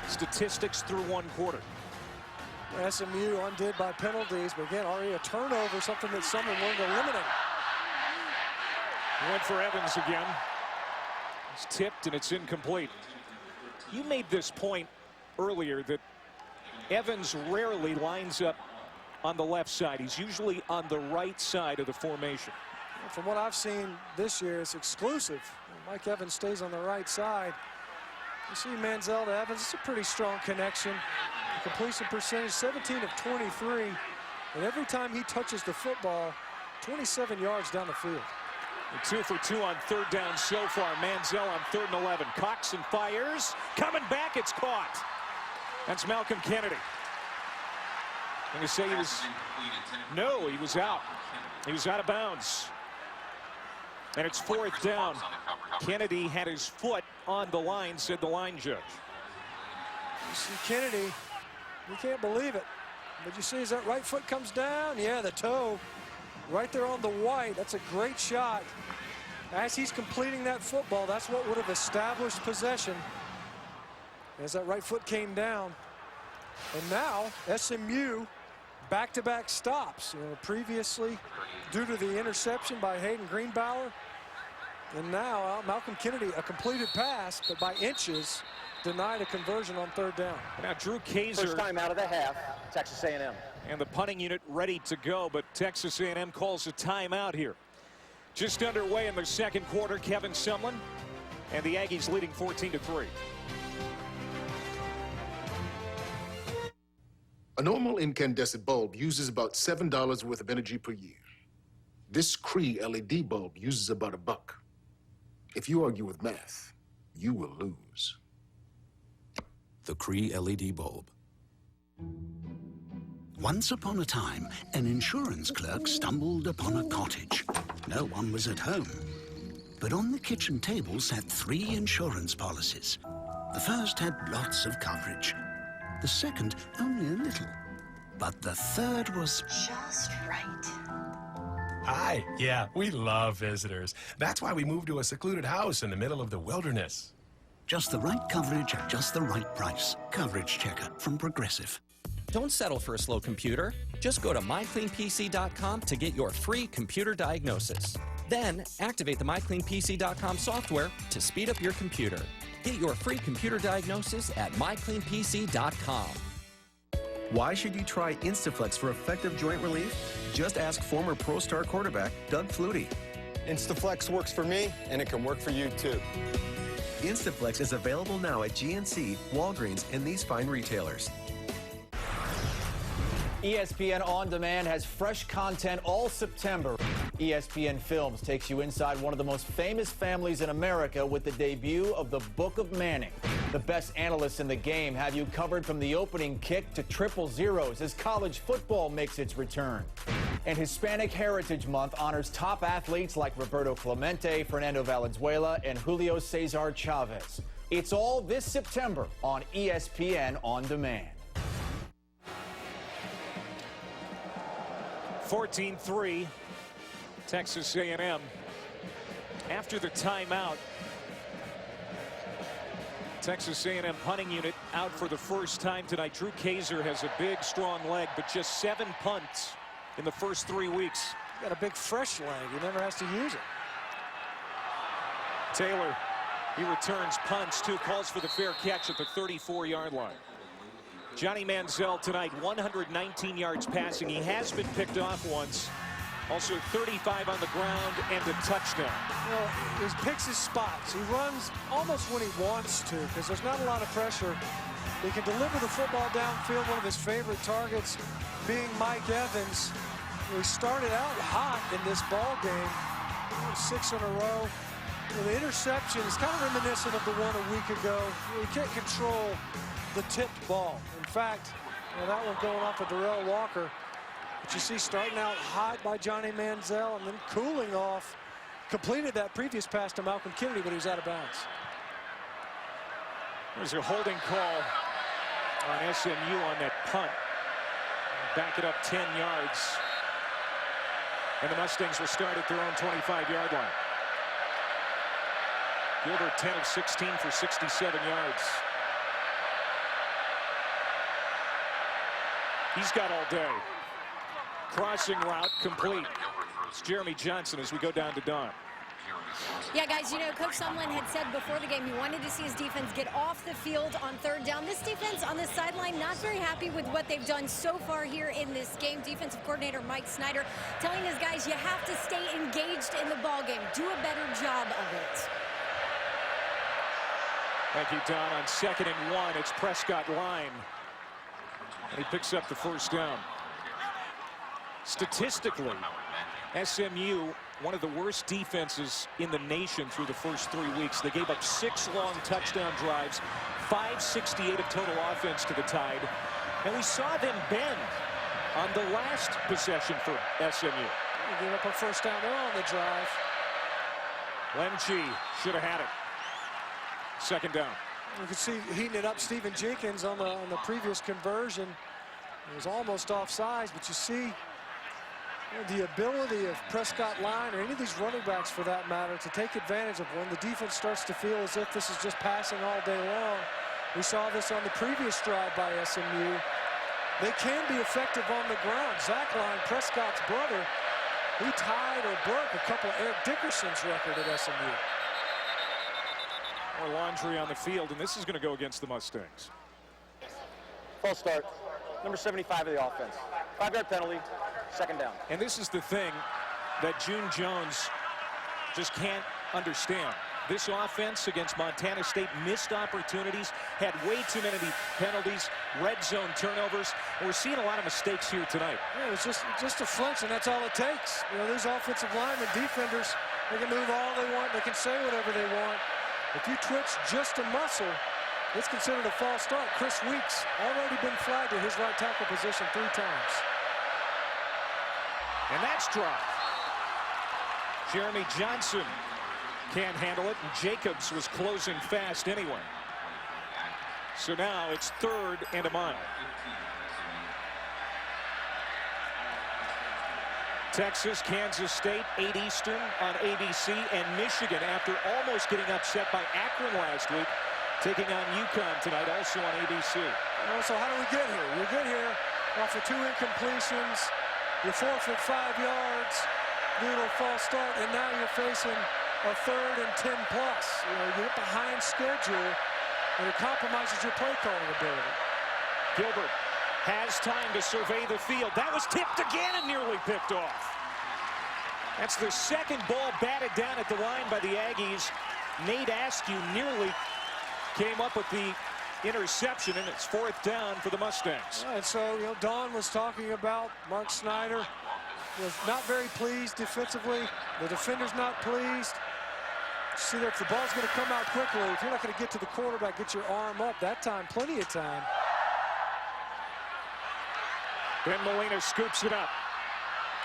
statistics through 1 quarter. SMU undid by penalties, but again, already a turnover, something that someone wanted to eliminate. Went for Evans again. It's tipped and it's incomplete. You made this point earlier that Evans rarely lines up on the left side. He's usually on the right side of the formation. From what I've seen this year, it's exclusive. Mike Evans stays on the right side. You see Manziel to Evans, it's a pretty strong connection. The completion percentage, 17 of 23. And every time he touches the football, 27 yards down the field. And 2 for 2 on 3rd down so far. Manziel on 3rd and 11. Cocks and fires. Coming back, it's caught. That's Malcolm Kennedy. I'm going to say he was, no, he was out. He was out of bounds. And it's 4th down. Kennedy had his foot on the line, said the line judge. You see Kennedy, you can't believe it. But you see as that right foot comes down, yeah, the toe right there on the white. That's a great shot. As he's completing that football, that's what would have established possession. As that right foot came down. And now SMU back-to-back stops. Previously due to the interception by Hayden Greenbauer. And now Malcolm Kennedy, a completed pass, but by inches, denied a conversion on 3rd down. Now Drew Kaiser. First time out of the half, Texas A&M. And the punting unit ready to go, but Texas A&M calls a timeout here. Just underway in the 2nd quarter, Kevin Sumlin and the Aggies leading 14-3. A normal incandescent bulb uses about $7 worth of energy per year. This Cree LED bulb uses about $1. If you argue with math, you will lose. The Cree LED bulb. Once upon a time, an insurance clerk stumbled upon a cottage. No one was at home. But on the kitchen table sat 3 insurance policies. The first had lots of coverage. The second, only a little. But the third was just right. Hi. Yeah, we love visitors. That's why we moved to a secluded house in the middle of the wilderness. just the right coverage at just the right price. Coverage Checker from Progressive. Don't settle for a slow computer. Just go to mycleanpc.com to get your free computer diagnosis. Then, activate the mycleanpc.com software to speed up your computer. Get your free computer diagnosis at mycleanpc.com. Why should you try Instaflex for effective joint relief? Just ask former Pro Star quarterback Doug Flutie. Instaflex works for me, and it can work for you, too. Instaflex is available now at GNC, Walgreens, and these fine retailers. ESPN On Demand has fresh content all September. ESPN Films takes you inside one of the most famous families in America with the debut of The Book of Manning. The best analysts in the game have you covered from the opening kick to triple zeros as college football makes its return. And Hispanic Heritage Month honors top athletes like Roberto Clemente, Fernando Valenzuela, and Julio Cesar Chavez. It's all this September on ESPN On Demand. 14-3, Texas A&M. After the timeout, Texas A&M punting unit out for the first time tonight. Drew Kaiser has a big, strong leg, but just 7 punts in the first 3 weeks. Got a big, fresh leg. He never has to use it. Taylor, he returns punts, 2 calls for the fair catch at the 34-yard line. Johnny Manziel tonight, 119 yards passing. He has been picked off once. Also 35 on the ground and a touchdown. You know, he picks his spots. He runs almost when he wants to because there's not a lot of pressure. He can deliver the football downfield. One of his favorite targets being Mike Evans. He started out hot in this ball game. 6 in a row. The interception is kind of reminiscent of the one a week ago. You can't control the tipped ball. In fact, that one going off of Darrell Walker. But you see starting out hot by Johnny Manziel and then cooling off. Completed that previous pass to Malcolm Kennedy, but he was out of bounds. There's a holding call on SMU on that punt. Back it up 10 yards. And the Mustangs will start at their own 25-yard line. Gilbert 10 of 16 for 67 yards. He's got all day. Crossing route complete. It's Jeremy Johnson as we go down to Don. Yeah, guys, you know, Coach Sumlin had said before the game he wanted to see his defense get off the field on third down. This defense on the sideline not very happy with what they've done so far here in this game. Defensive coordinator Mike Snyder telling his guys you have to stay engaged in the ball game. Do a better job of it. Thank you, Don. On 2nd and 1, it's Prescott line. And he picks up the first down. Statistically, SMU, one of the worst defenses in the nation through the first 3 weeks. They gave up 6 long touchdown drives, 568 of total offense to the Tide. And we saw them bend on the last possession for SMU. They gave up a first down there on the drive. Lemchi should have had it. 2nd down. You can see heating it up. Stephen Jenkins on the previous conversion. It was almost offsides, but you see the ability of Prescott line or any of these running backs for that matter to take advantage of when the defense starts to feel as if this is just passing all day long. We saw this on the previous drive by SMU. They can be effective on the ground. Zach Line, Prescott's brother, he tied or broke a couple of Eric Dickerson's record at SMU. More laundry on the field, and this is going to go against the Mustangs. False start. Number 75 of the offense. 5-yard penalty. 2nd down. And this is the thing that June Jones just can't understand. This offense against Montana State missed opportunities, had way too many penalties, red zone turnovers, and we're seeing a lot of mistakes here tonight. Yeah, it's just a flinch, and that's all it takes. You know, these offensive linemen, defenders, they can move all they want, they can say whatever they want. If you twitch just a muscle, it's considered a false start. Chris Weeks already been flagged at his right tackle position 3 times. And that's dropped. Jeremy Johnson can't handle it, and Jacobs was closing fast anyway. So now it's 3rd and a mile. Texas, Kansas State, 8 Eastern on ABC, and Michigan, after almost getting upset by Akron last week, taking on UConn tonight, also on ABC. So how do we get here? You get here off of 2 incompletions, you forfeit 5 yards, do a little false start, and now you're facing a 3rd and 10 plus. You know, you get behind schedule, and it compromises your play calling ability. Gilbert has time to survey the field. That was tipped again and nearly picked off. That's the second ball batted down at the line by the Aggies. Nate Askew nearly came up with the interception, and it's 4th down for the Mustangs. And so, Don was talking about Mark Snyder was not very pleased defensively. The defender's not pleased. See that if the ball's going to come out quickly, if you're not going to get to the quarterback, get your arm up. That time, plenty of time. Ben Molina scoops it up,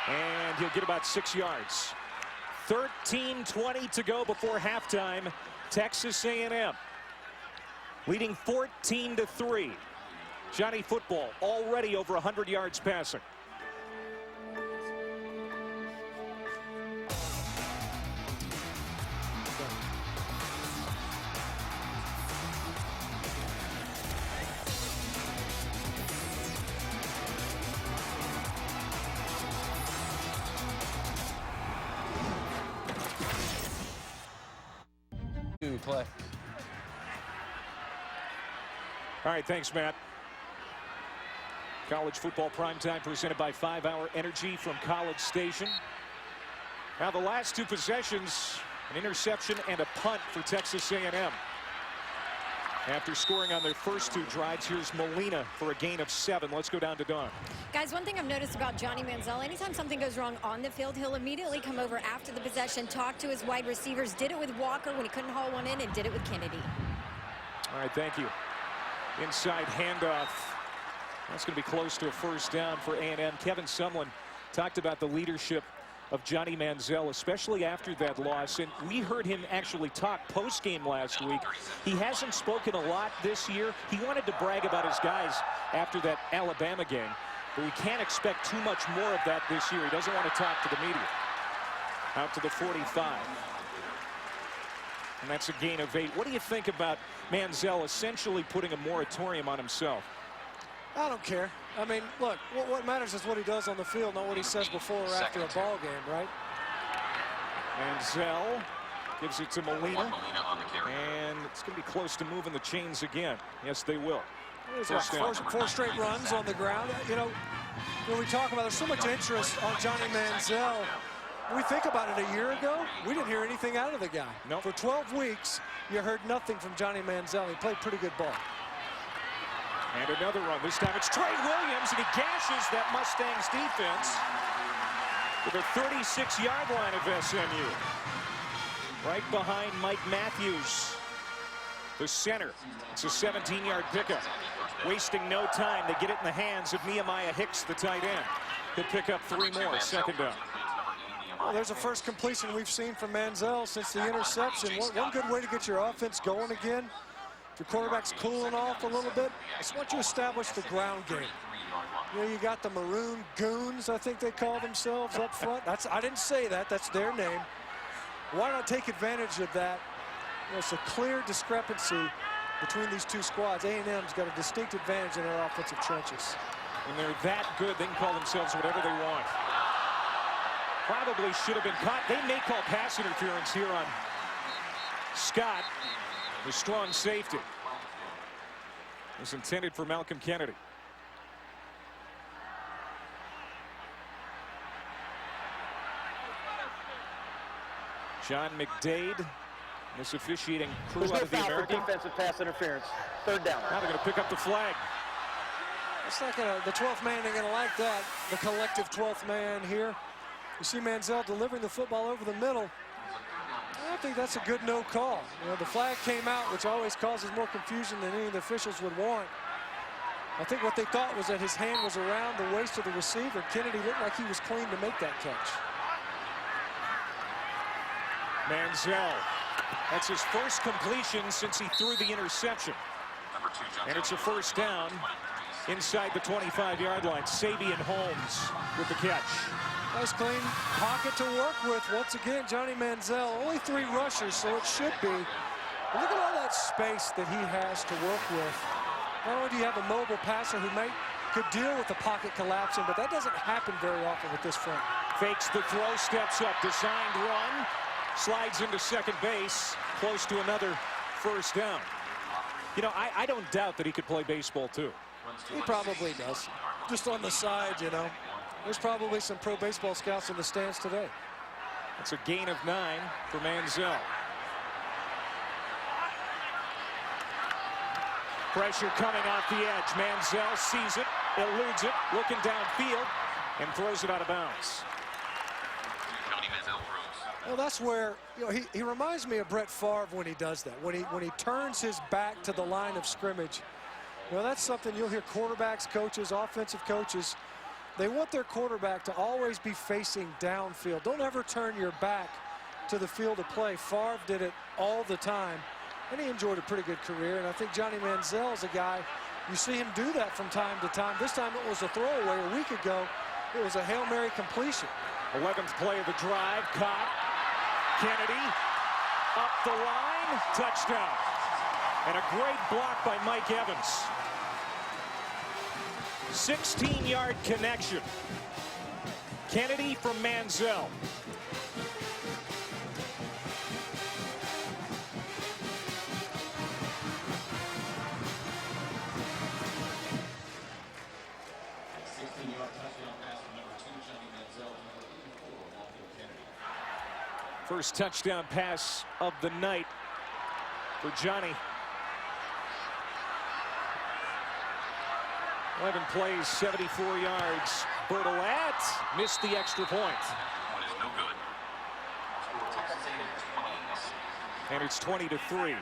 and he'll get about 6 yards. 13:20 to go before halftime. Texas A&M leading 14-3. Johnny Football already over 100 yards passing. Play. All right, thanks, Matt. College football primetime presented by 5 Hour Energy from College Station. Now the last 2 possessions, an interception and a punt for Texas A&M. After scoring on their first 2 drives, here's Molina for a gain of 7. Let's go down to Dawn. Guys, one thing I've noticed about Johnny Manziel, anytime something goes wrong on the field, he'll immediately come over after the possession, talk to his wide receivers. Did it with Walker when he couldn't haul one in, and did it with Kennedy. All right, thank you. Inside handoff. That's going to be close to a 1st down for A&M. Kevin Sumlin talked about the leadership of Johnny Manziel, especially after that loss. And we heard him actually talk post-game last week. He hasn't spoken a lot this year. He wanted to brag about his guys after that Alabama game. But we can't expect too much more of that this year. He doesn't want to talk to the media. Out to the 45. And that's a gain of 8. What do you think about Manziel essentially putting a moratorium on himself? I don't care. I mean, look, what matters is what he does on the field, not what he says before or after a ball game, right? Manziel gives it to Molina. And it's going to be close to moving the chains again. Yes, they will. Four straight runs on the ground. When we talk about, there's so much interest on Johnny Manziel. When we think about it, a year ago, we didn't hear anything out of the guy. Nope. For 12 weeks, you heard nothing from Johnny Manziel. He played pretty good ball. And another run. This time it's Trey Williams, and he gashes that Mustangs defense to the 36-yard line of SMU. Right behind Mike Matthews, the center. It's a 17-yard pickup. Wasting no time. They get it in the hands of Nehemiah Hicks, the tight end. He'll pick up 3 more, 2nd down. Well, there's a first completion we've seen from Manziel since the interception. One good way to get your offense going again, if your quarterback's cooling off a little bit, it's once you establish the ground game. You got the Maroon Goons, I think they call themselves up front. I didn't say that. That's their name. Why not take advantage of that? It's a clear discrepancy between these 2 squads. A&M's got a distinct advantage in their offensive trenches. When they're that good, they can call themselves whatever they want. Probably should have been caught. They may call pass interference here on Scott, the strong safety. It was intended for Malcolm Kennedy. John McDade, this officiating crew out of the American. Defensive pass interference. 3rd down. Now they're going to pick up the flag. It's not gonna, the 12th man ain't gonna like that. The collective 12th man here. You see Manziel delivering the football over the middle. I think that's a good no call. The flag came out, which always causes more confusion than any of the officials would want. I think what they thought was that his hand was around the waist of the receiver. Kennedy looked like he was clean to make that catch. Manziel, that's his first completion since he threw the interception. And it's a 1st down inside the 25-yard line. Sabian Holmes with the catch. Nice clean pocket to work with. Once again, Johnny Manziel, only 3 rushers, so it should be. But look at all that space that he has to work with. Not only do you have a mobile passer who could deal with the pocket collapsing, but that doesn't happen very often with this front. Fakes the throw, steps up, designed run, slides into second base, close to another 1st down. I don't doubt that he could play baseball too. He probably does. Just on the side, There's probably some pro baseball scouts in the stands today. It's a gain of 9 for Manziel. Pressure coming off the edge. Manziel sees it, eludes it, looking downfield, and throws it out of bounds. Well, that's where, you know, he reminds me of Brett Favre when he does that. When he turns his back to the line of scrimmage. You know, that's something you'll hear quarterbacks, coaches, offensive coaches. They want their quarterback to always be facing downfield. Don't ever turn your back to the field of play. Favre did it all the time, and he enjoyed a pretty good career. And I think Johnny Manziel is a guy, you see him do that from time to time. This time it was a throwaway. A week ago, it was a Hail Mary completion. 11th play of the drive, caught. Kennedy up the line, touchdown. And a great block by Mike Evans. 16-yard connection. Kennedy from Manziel. First touchdown pass of the night for Johnny. 11 plays, 74 yards. Bertolat missed the extra point. One is no good. And it's 20-3.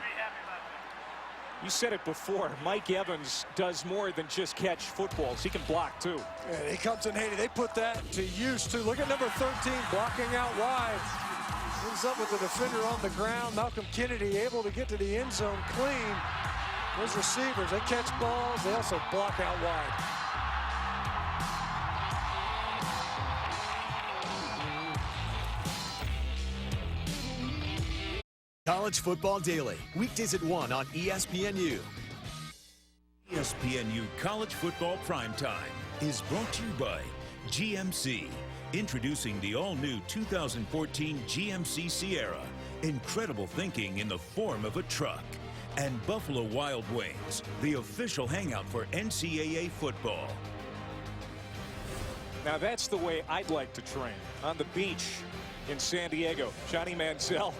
You said it before, Mike Evans does more than just catch footballs. He can block too. Yeah, he comes in handy. They put that to use too. Look at number 13 blocking out wide. Ends up with the defender on the ground. Malcolm Kennedy able to get to the end zone clean. Those receivers, they catch balls. They also block out wide. College Football Daily, weekdays at 1 on ESPNU. ESPNU College Football Primetime is brought to you by GMC. Introducing the all-new 2014 GMC Sierra. Incredible thinking in the form of a truck. And Buffalo Wild Wings, the official hangout for NCAA football. Now that's the way I'd like to train, on the beach in San Diego. Johnny Manziel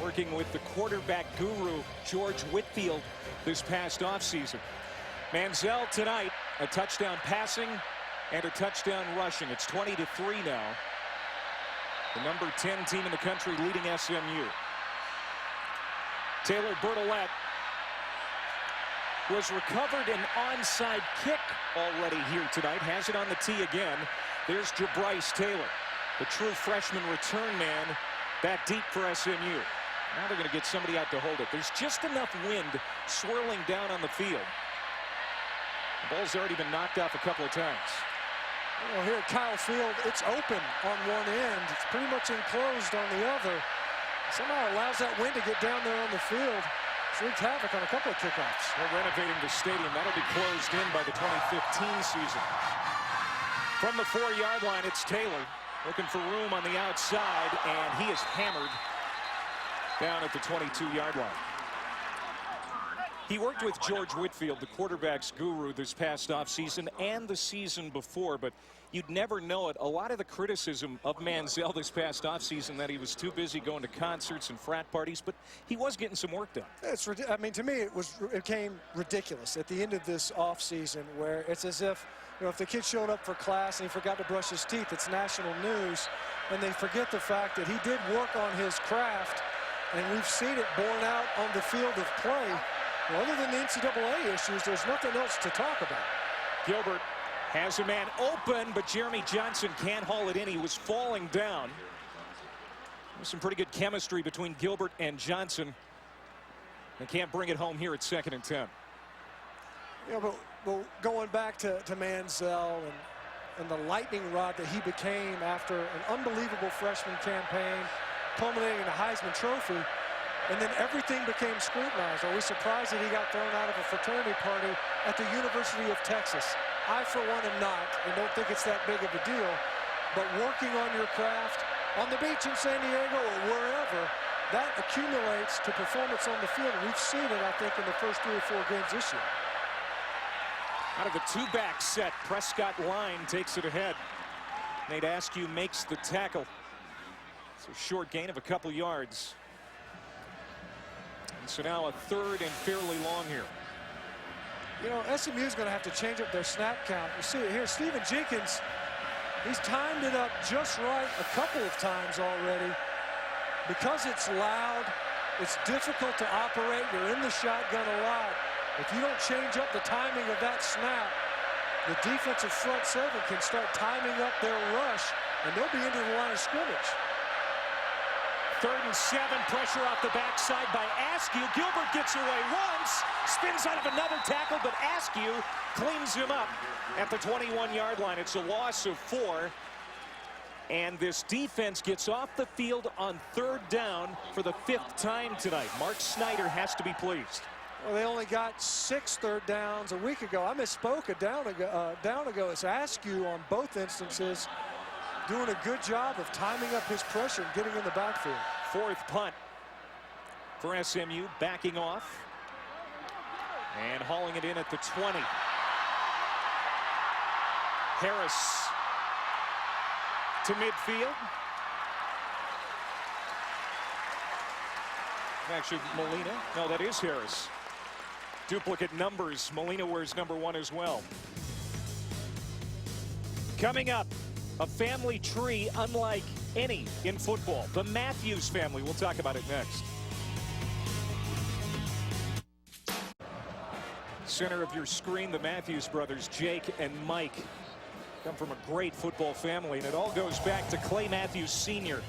working with the quarterback guru, George Whitfield, this past offseason. Manziel tonight, a touchdown passing and a touchdown rushing. It's 20-3 now. The number 10 team in the country leading SMU. Taylor Bertolat was recovered an onside kick already here tonight. Has it on the tee again. There's Jabryce Taylor, the true freshman return man, back deep for SMU. Now they're going to get somebody out to hold it. There's just enough wind swirling down on the field. The ball's already been knocked off a couple of times. Well, here at Kyle Field, it's open on one end. It's pretty much enclosed on the other. Somehow allows that wind to get down there on the field. It's wreaked havoc on a couple of kickoffs. They're renovating the stadium. That'll be closed in by the 2015 season. From the 4-yard line, it's Taylor looking for room on the outside, and he is hammered down at the 22-yard line. He worked with George Whitfield, the quarterback's guru, this past offseason and the season before, but you'd never know it. A lot of the criticism of Manziel this past offseason that he was too busy going to concerts and frat parties, but he was getting some work done. I mean, to me, it became ridiculous at the end of this offseason, where it's as if, you know, if the kid showed up for class and he forgot to brush his teeth, it's national news, and they forget the fact that he did work on his craft, and we've seen it borne out on the field of play. Well, other than the NCAA issues, there's nothing else to talk about. Gilbert has a man open, but Jeremy Johnson can't haul it in. He was falling down. There's some pretty good chemistry between Gilbert and Johnson. They can't bring it home here at 2nd and 10. Yeah, but going back to Manziel and the lightning rod that he became after an unbelievable freshman campaign, culminating in a Heisman Trophy, and then everything became scrutinized. Are we surprised that he got thrown out of a fraternity party at the University of Texas? I, for one, am not, and don't think it's that big of a deal. But working on your craft on the beach in San Diego or wherever, that accumulates to performance on the field. We've seen it, I think, in the first 3 or 4 games this year. Out of the 2-back set, Prescott line takes it ahead. Nate Askew makes the tackle. It's a short gain of a couple yards. And so now a 3rd and fairly long here. You know, SMU is going to have to change up their snap count. You see it here. Stephen Jenkins, he's timed it up just right a couple of times already. Because it's loud, it's difficult to operate. You're in the shotgun a lot. If you don't change up the timing of that snap, the defensive front 7 can start timing up their rush, and they'll be into the line of scrimmage. 3rd and 7, pressure off the backside by Askew. Gilbert gets away once, spins out of another tackle, but Askew cleans him up at the 21-yard line. It's a loss of 4. And this defense gets off the field on 3rd down for the 5th time tonight. Mark Snyder has to be pleased. Well, they only got 6 third downs a week ago. I misspoke a down ago. It's Askew on both instances, doing a good job of timing up his pressure and getting in the backfield. 4th punt for SMU, backing off and hauling it in at the 20. Harris to midfield. Actually, Molina. No, that is Harris. Duplicate numbers. Molina wears number 1 as well. Coming up, a family tree unlike any in football. The Matthews family. We'll talk about it next. Center of your screen, the Matthews brothers, Jake and Mike, come from a great football family, and it all goes back to Clay Matthews Sr.,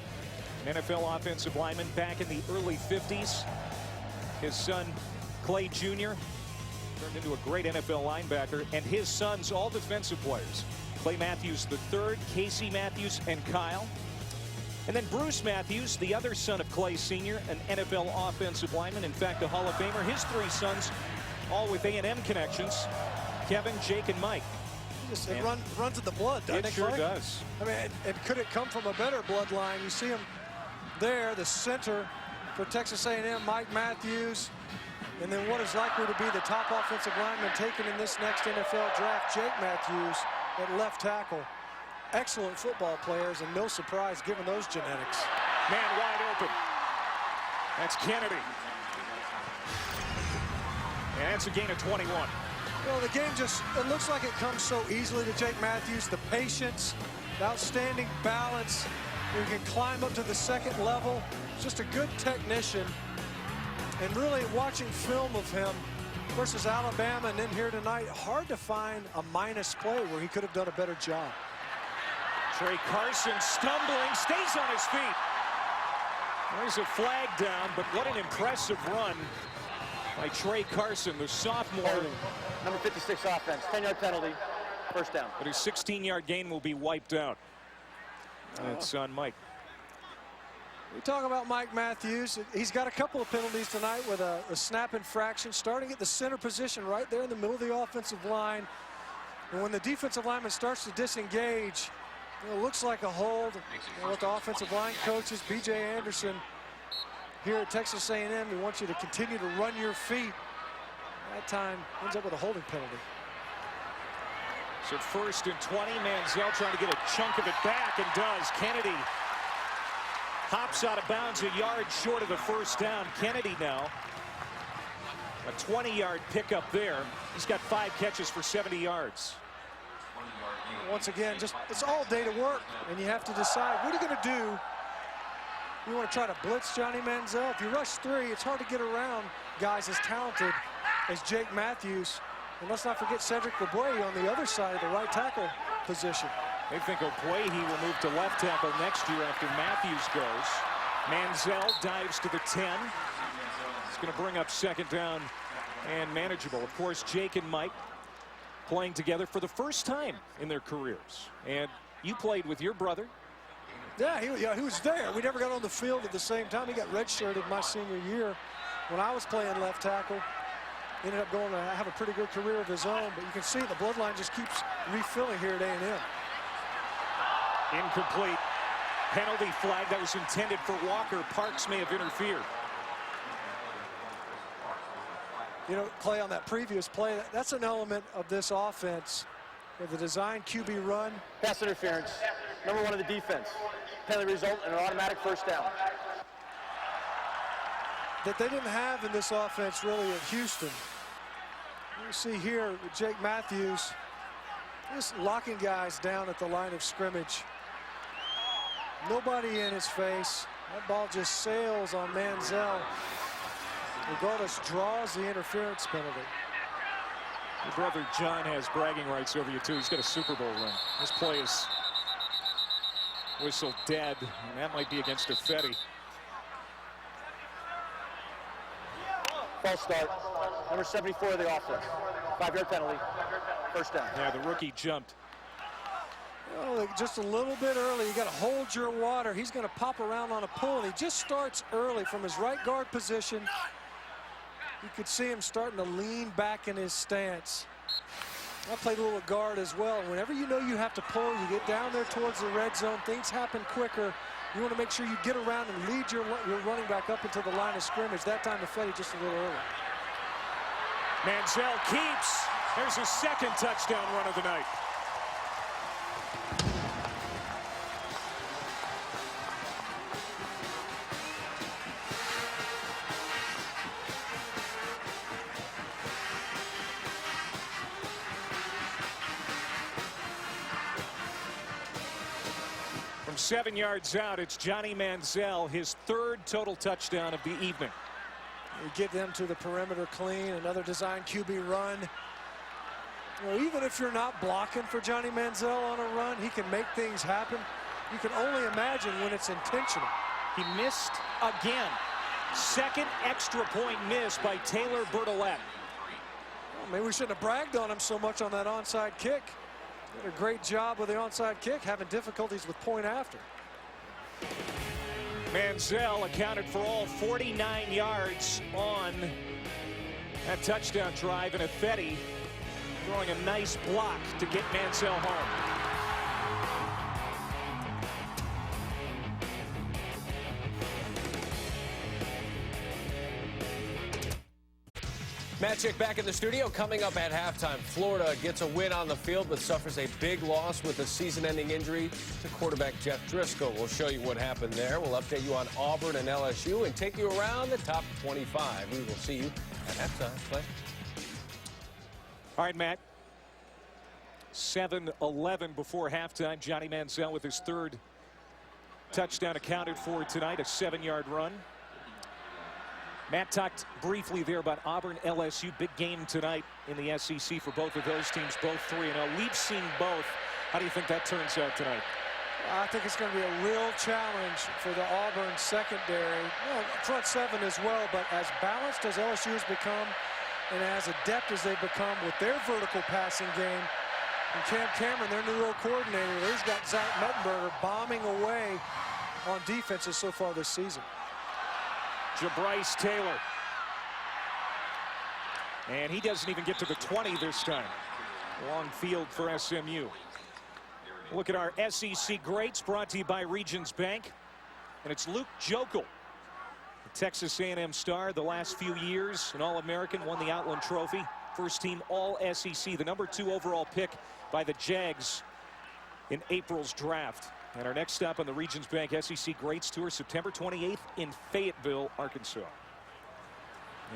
an NFL offensive lineman back in the early 50s. His son, Clay Jr., turned into a great NFL linebacker, and his sons, all defensive players. Clay Matthews III, Casey Matthews, and Kyle. And then Bruce Matthews, the other son of Clay Sr., an NFL offensive lineman, in fact, a Hall of Famer. His 3 sons, all with A&M connections, Kevin, Jake, and Mike. It runs in the blood, doesn't it? It sure does. I mean, and could it come from a better bloodline? You see him there, the center for Texas A&M, Mike Matthews, and then what is likely to be the top offensive lineman taken in this next NFL draft, Jake Matthews, at left tackle. Excellent football players, and no surprise given those genetics. Man wide open. That's Kennedy. And that's a gain of 21. Well, the game just, it looks like it comes so easily to Jake Matthews. The patience, the outstanding balance. He can climb up to the 2nd level. Just a good technician. And really watching film of him versus Alabama and then here tonight, hard to find a minus play where he could have done a better job. Trey Carson stumbling, stays on his feet. There's a flag down, but what an impressive run by Trey Carson, the sophomore. Number 56 offense, 10-yard penalty, 1st down. But his 16-yard gain will be wiped out. That's on Mike. We talk about Mike Matthews. He's got a couple of penalties tonight with a snap infraction, starting at the center position right there in the middle of the offensive line. And when the defensive lineman starts to disengage, it looks like a hold. With the offensive line coaches, B.J. Anderson, here at Texas A&M, we want you to continue to run your feet. That time ends up with a holding penalty. So 1st and 20, Manziel trying to get a chunk of it back, and does. Kennedy hops out of bounds a yard short of the 1st down. Kennedy now, a 20-yard pickup there. He's got 5 catches for 70 yards. Once again, just it's all day to work, and you have to decide, what are you going to do? You want to try to blitz Johnny Manziel? If you rush 3, it's hard to get around guys as talented as Jake Matthews. And let's not forget Cedric Ogbuehi on the other side of the right tackle position. They think Ogbuehi will move to left tackle next year after Matthews goes. Manziel dives to the 10. It's going to bring up 2nd down and manageable. Of course, Jake and Mike playing together for the first time in their careers. And you played with your brother. Yeah, he was there. We never got on the field at the same time. He got redshirted my senior year when I was playing left tackle. Ended up going to have a pretty good career of his own, but you can see the bloodline just keeps refilling here at A&M. Incomplete. Penalty flag that was intended for Walker. Parks may have interfered. You know, Clay, on that previous play, that's an element of this offense. With the design QB run. Pass interference. Number 1 of the defense. Penalty result and an automatic first down. That they didn't have in this offense really at Houston. You see here with Jake Matthews, just locking guys down at the line of scrimmage. Nobody in his face. That ball just sails on Manziel. Regardless, draws the interference penalty. Your brother John has bragging rights over you too. He's got a Super Bowl ring. This play is whistled dead, and that might be against Ifedi. False start. Number 74 of the offense. 5-yard penalty. First down. Yeah, the rookie jumped. Oh, just a little bit early. You got to hold your water. He's going to pop around on a pull, and he just starts early from his right guard position. You could see him starting to lean back in his stance. I played a little guard as well. Whenever you know you have to pull, you get down there towards the red zone, things happen quicker. You want to make sure you get around and lead your running back up into the line of scrimmage. That time to Ifedi just a little early. Manziel keeps. There's his second touchdown run of the night. From 7 yards out, it's Johnny Manziel, his third total touchdown of the evening. You get them to the perimeter clean, another design QB run. You know, even if you're not blocking for Johnny Manziel on a run, he can make things happen. You can only imagine when it's intentional. He missed again. Second extra point miss by Taylor Bertolette. Well, maybe we shouldn't have bragged on him so much on that onside kick. Did a great job with the onside kick, having difficulties with point after. Manziel accounted for all 49 yards on that touchdown drive, and Ifedi throwing a nice block to get Manziel home. Matt Chick back in the studio. Coming up at halftime, Florida gets a win on the field but suffers a big loss with a season-ending injury to quarterback Jeff Driscoll. We'll show you what happened there. We'll update you on Auburn and LSU and take you around the top 25. We will see you at halftime. Play. All right, Matt. 7-11 before halftime. Johnny Manziel with his third touchdown accounted for tonight, a 7-yard run. Matt talked briefly there about Auburn, LSU. Big game tonight in the SEC for both of those teams, both 3-0. We've seen both. How do you think that turns out tonight? I think it's going to be a real challenge for the Auburn secondary. Well, front seven as well, but as balanced as LSU has become and as adept as they've become with their vertical passing game, and Cam Cameron, their new coordinator, he's got Zach Mettenberger bombing away on defenses so far this season. Jabryce Taylor. And he doesn't even get to the 20 this time. Long field for SMU. Look at our SEC greats brought to you by Regions Bank. And it's Luke Joeckel, the Texas A&M star the last few years. An All-American, won the Outland Trophy. First team All-SEC, the #2 overall pick by the Jags in April's draft. And our next stop on the Regions Bank SEC Greats Tour, September 28th in Fayetteville, Arkansas.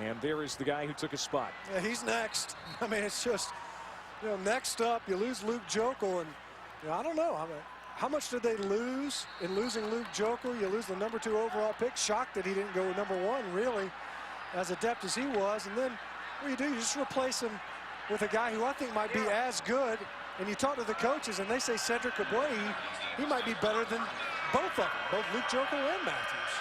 And there is the guy who took a spot. Yeah, he's next. I mean, it's just, you know, next up, you lose Luke Joeckel, and you know, I don't know. How much did they lose in losing Luke Joeckel? You lose the #2 overall pick. Shocked that he didn't go #1, really, as adept as he was. And then what do? You just replace him with a guy who I think might be as good. And you talk to the coaches, and they say Cedric Abway, he might be better than both of them, both Luke Joeckel and Matthews.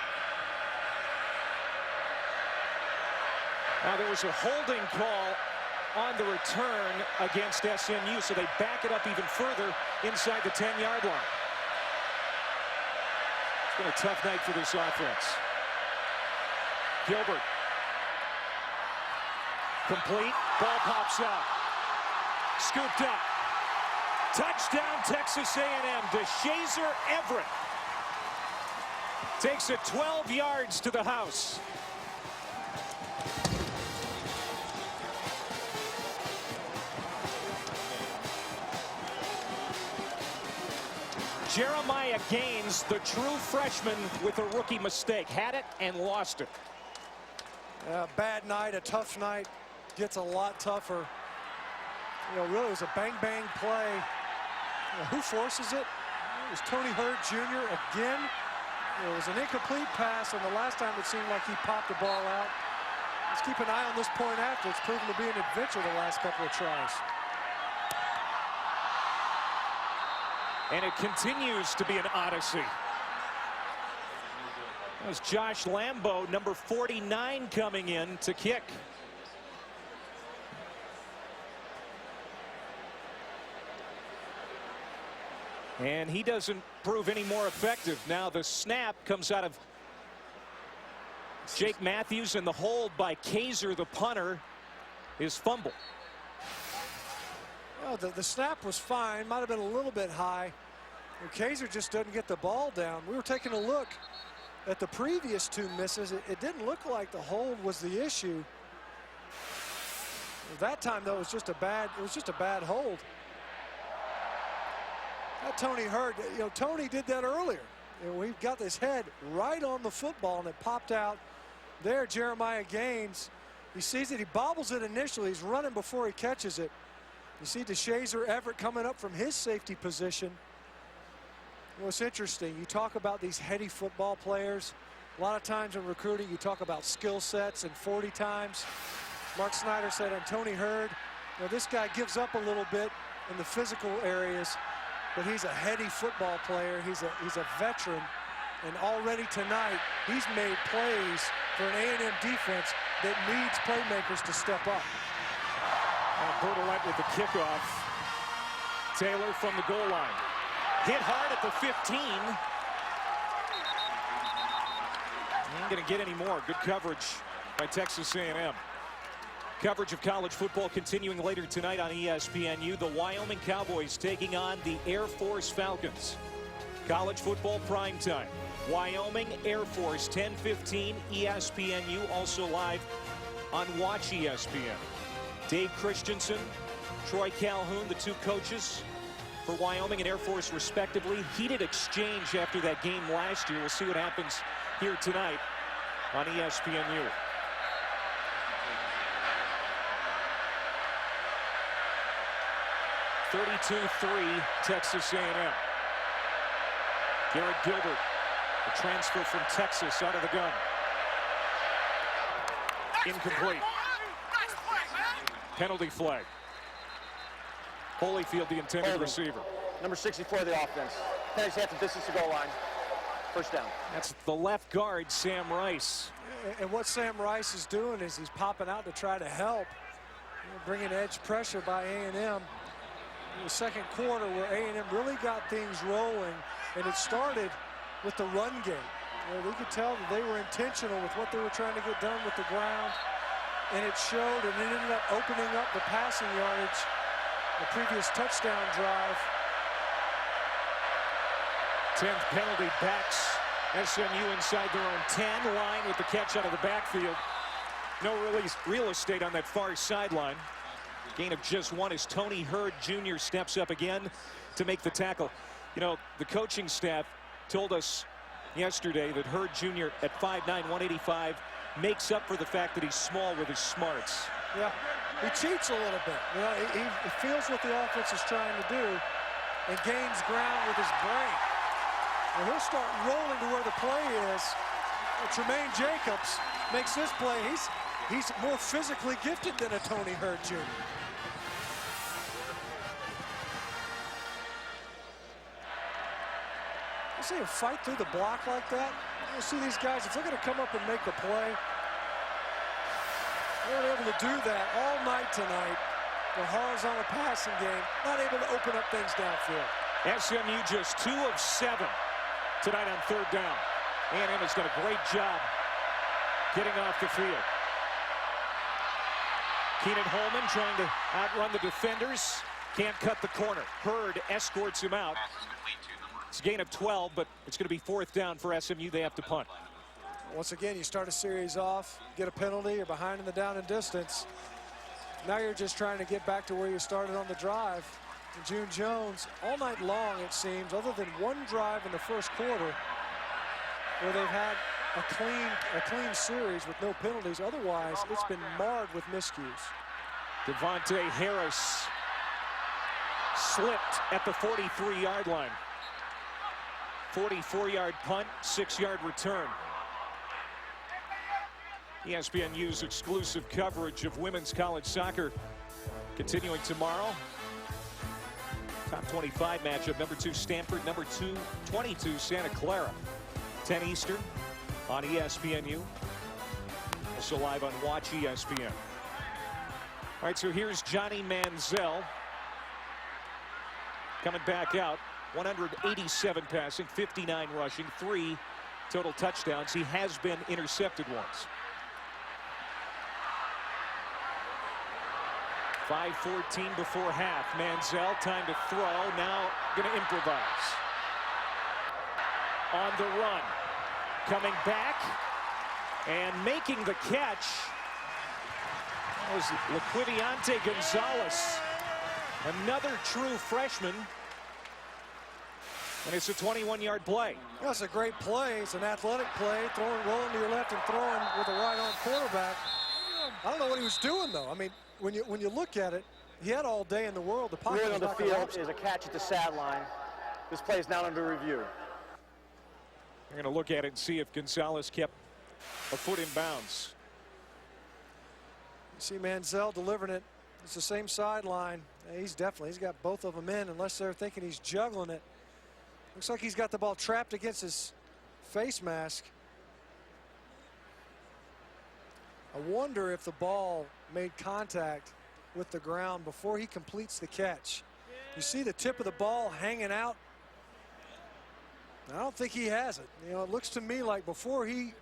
Now there was a holding call on the return against SMU, so they back it up even further inside the 10-yard line. It's been a tough night for this offense. Gilbert. Complete. Ball pops out. Scooped up. Touchdown, Texas A&M. DeShazer Everett takes it 12 yards to the house. Jeremiah Gaines, the true freshman with a rookie mistake. Had it and lost it. Bad night, a tough night. Gets a lot tougher. You know, really it was a bang-bang play. You know, who forces it? It was Tony Hurd Jr. again. It was an incomplete pass, and the last time it seemed like he popped the ball out. Let's keep an eye on this point after. It's proven to be an adventure the last couple of tries. And it continues to be an odyssey. That was Josh Lambo, number 49, coming in to kick. And he doesn't prove any more effective. Now the snap comes out of Jake Matthews, and the hold by Kaiser, the punter, is fumble. Well, the snap was fine. Might have been a little bit high. Kaiser just doesn't get the ball down. We were taking a look at the previous two misses. It didn't look like the hold was the issue. That time, though, it was just a bad hold. That Tony Hurd, you know, Tony did that earlier. You know, we've got his head right on the football, and it popped out there. Jeremiah Gaines, he sees it, he bobbles it initially. He's running before he catches it. You see DeShazer Everett coming up from his safety position. You know, it's interesting. You talk about these heady football players. A lot of times in recruiting, you talk about skill sets, and 40 times. Mark Snyder said on Tony Hurd, you know, this guy gives up a little bit in the physical areas, but he's a heady football player. He's a veteran, and already tonight he's made plays for an A&M defense that needs playmakers to step up. Bertolette with the kickoff. Taylor from the goal line. Hit hard at the 15. Not going to get any more. Good coverage by Texas A&M. Coverage of college football continuing later tonight on ESPNU. The Wyoming Cowboys taking on the Air Force Falcons. College football primetime. Wyoming, Air Force, 10:15, ESPNU, also live on Watch ESPN. Dave Christensen, Troy Calhoun, the two coaches for Wyoming and Air Force respectively. Heated exchange after that game last year. We'll see what happens here tonight on ESPNU. (32-3) Texas A&M. Garrett Gilbert, a transfer from Texas, out of the gun. Incomplete. Penalty flag. Holyfield, the intended receiver. Number 64 of the offense. Penalties half the distance to goal line. First down. That's the left guard, Sam Rice. And what Sam Rice is doing is he's popping out to try to help. Bringing edge pressure by A&M. In the second quarter, where A&M really got things rolling, and it started with the run game. You know, we could tell that they were intentional with what they were trying to get done with the ground, and it showed, and it ended up opening up the passing yardage, the previous touchdown drive. 10th penalty backs SMU inside their own 10 line with the catch out of the backfield. No real estate on that far sideline. Gain of just one as Tony Hurd Jr. steps up again to make the tackle. You know, the coaching staff told us yesterday that Hurd Jr. at 5'9", 185 makes up for the fact that he's small with his smarts. Yeah, he cheats a little bit. You know, he feels what the offense is trying to do and gains ground with his brain. And he'll start rolling to where the play is. And Tremaine Jacobs makes this play. He's more physically gifted than a Tony Hurd Jr. You see him fight through the block like that. You see these guys, if they're going to come up and make a play, they're able to do that all night tonight. The horizontal passing game, not able to open up things downfield. SMU just 2 of 7 tonight on third down. A&M has done a great job getting off the field. Keenan Holman trying to outrun the defenders. Can't cut the corner. Hurd escorts him out. It's a gain of 12, but it's going to be 4th down for SMU. They have to punt. Once again, you start a series off, get a penalty, you're behind in the down and distance. Now you're just trying to get back to where you started on the drive. June Jones, all night long, it seems, other than one drive in the first quarter where they've had a clean series with no penalties. Otherwise, it's been marred with miscues. Devontae Harris slipped at the 43-yard line. 44-yard punt, 6-yard return. ESPNU's exclusive coverage of women's college soccer continuing tomorrow. Top 25 matchup, number 2 Stanford, number 22 Santa Clara. 10 Eastern on ESPNU. Also live on Watch ESPN. All right, so here's Johnny Manziel coming back out. 187 passing, 59 rushing, 3 total touchdowns. He has been intercepted once. 5:14 before half. Manziel, time to throw. Now going to improvise. On the run. Coming back and making the catch. That was Laquiviante Gonzalez. Another true freshman. And it's a 21-yard play. That's a great play. It's an athletic play. Rolling to your left and throwing with a right-arm quarterback. I don't know what he was doing, though. I mean, when you look at it, he had all day in the world. The pocket Really on the was field is a catch at the sideline. This play is now under review. We're going to look at it and see if Gonzalez kept a foot in bounds. You see Manziel delivering it. It's the same sideline. He's got both of them in, unless they're thinking he's juggling it. Looks like he's got the ball trapped against his face mask. I wonder if the ball made contact with the ground before he completes the catch. You see the tip of the ball hanging out. I don't think he has it. You know, it looks to me like before he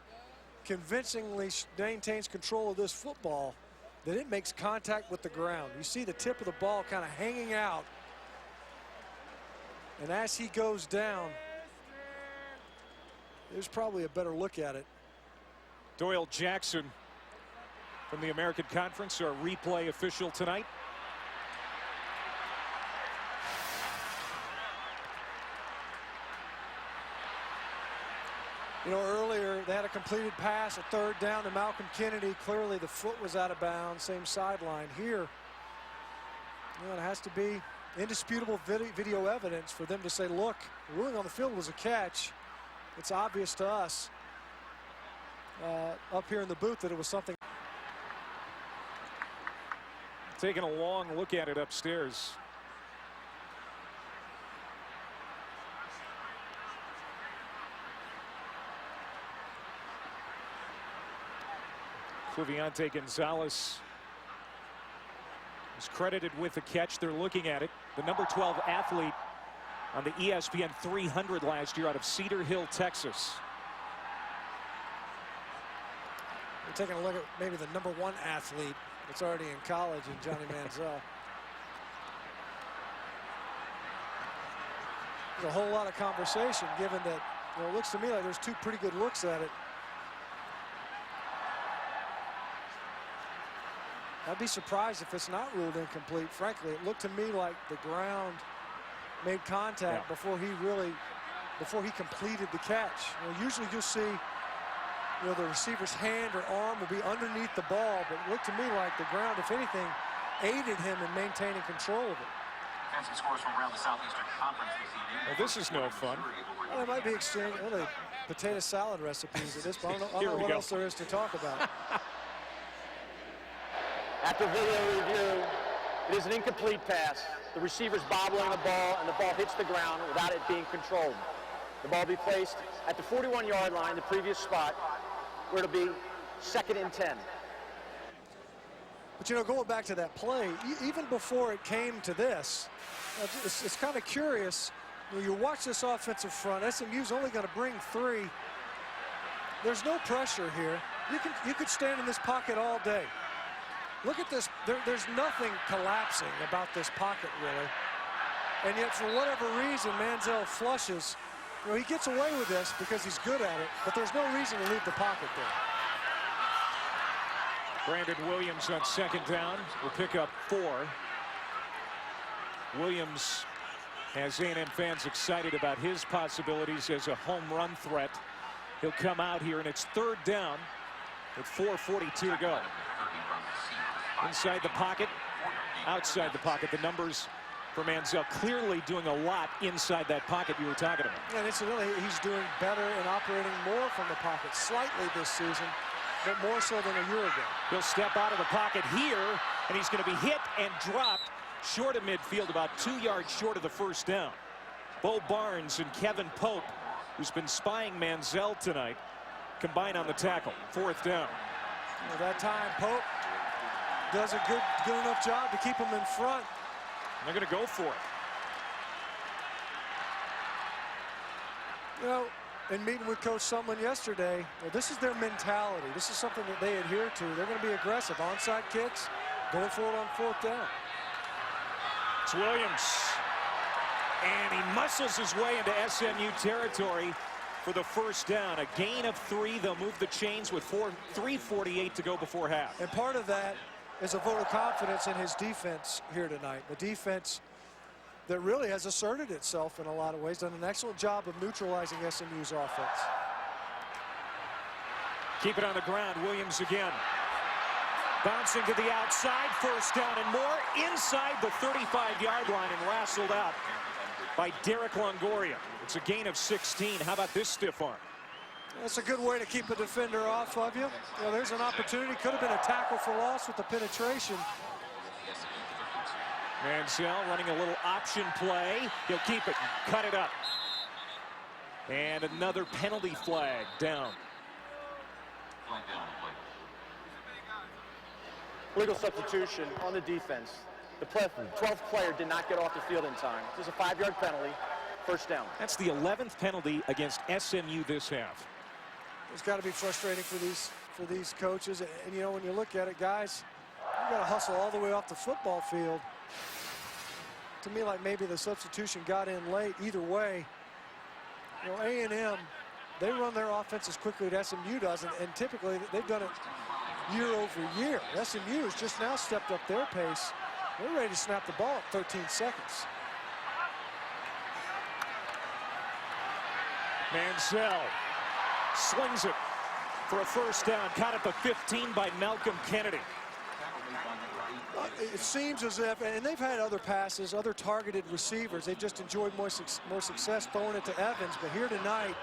convincingly maintains control of this football, that it makes contact with the ground. You see the tip of the ball kind of hanging out. And as he goes down, there's probably a better look at it. Doyle Jackson from the American Conference, our replay official tonight. You know, earlier they had a completed pass, a third down to Malcolm Kennedy. Clearly the foot was out of bounds, same sideline. Here, you know, it has to be indisputable video evidence for them to say, look, the ruling on the field was a catch. It's obvious to us up here in the booth that it was something. Taking a long look at it upstairs. Laquiviante Gonzalez is credited with the catch. They're looking at it. The number 12 athlete on the ESPN 300 last year out of Cedar Hill, Texas. We're taking a look at maybe the number 1 athlete that's already in college in Johnny Manziel. There's a whole lot of conversation given that, you know, it looks to me like there's 2 pretty good looks at it. I'd be surprised if it's not ruled incomplete. Frankly, it looked to me like the ground made contact before he completed the catch. You know, usually you'll see, you know, the receiver's hand or arm will be underneath the ball, but it looked to me like the ground, if anything, aided him in maintaining control of it. And some scores from around the Southeastern Conference this evening. Well, this is no fun. Well, they might be exchanging potato salad recipes at this point. I don't know what else there is to talk about. After video review, it is an incomplete pass. The receiver's bobbling the ball, and the ball hits the ground without it being controlled. The ball will be placed at the 41-yard line, the previous spot, where it'll be 2nd and 10. But, you know, going back to that play, even before it came to this, it's kind of curious. You watch this offensive front. SMU's only going to bring 3. There's no pressure here. You could stand in this pocket all day. Look at this. There's nothing collapsing about this pocket, really. And yet, for whatever reason, Manziel flushes. You know, he gets away with this because he's good at it, but there's no reason to leave the pocket there. Brandon Williams on 2nd down will pick up 4. Williams has A&M fans excited about his possibilities as a home run threat. He'll come out here, and it's third down with 4:42 to go. Inside the pocket, outside the pocket. The numbers for Manziel clearly doing a lot inside that pocket you were talking about. And incidentally, he's doing better and operating more from the pocket slightly this season, but more so than a year ago. He'll step out of the pocket here, and he's going to be hit and dropped short of midfield, about 2 yards short of the first down. Bo Barnes and Kevin Pope, who's been spying Manziel tonight, combine on the tackle. Fourth down. Well, that time, Pope does a good enough job to keep him in front. They're going to go for it. You know, in meeting with Coach Sumlin yesterday, well, this is their mentality. This is something that they adhere to. They're going to be aggressive. Onside kicks, going for it on fourth down. It's Williams. And he muscles his way into SMU territory for the first down. A gain of 3. They'll move the chains with 3:48 to go before half. And part of that is a vote of confidence in his defense here tonight. The defense that really has asserted itself in a lot of ways, done an excellent job of neutralizing SMU's offense. Keep it on the ground. Williams again. Bouncing to the outside. First down and more. Inside the 35-yard line and wrestled out by Derek Longoria. It's a gain of 16. How about this stiff arm? That's a good way to keep a defender off of you. Well, there's an opportunity. Could have been a tackle for loss with the penetration. Manziel running a little option play. He'll keep it. Cut it up. And another penalty flag down. Legal substitution on the defense. The 12th player did not get off the field in time. There's a 5-yard penalty. First down. That's the 11th penalty against SMU this half. It's got to be frustrating for these coaches. And you know, when you look at it, guys, you got to hustle all the way off the football field. To me, like maybe the substitution got in late. Either way, you know, A&M, they run their offense as quickly as SMU does, and typically they've done it year over year. SMU has just now stepped up their pace. They're ready to snap the ball at 13 seconds. Manziel slings it for a first down. Caught at the 15 by Malcolm Kennedy. It seems as if, and they've had other passes, other targeted receivers. They've just enjoyed more success throwing it to Evans. But here tonight,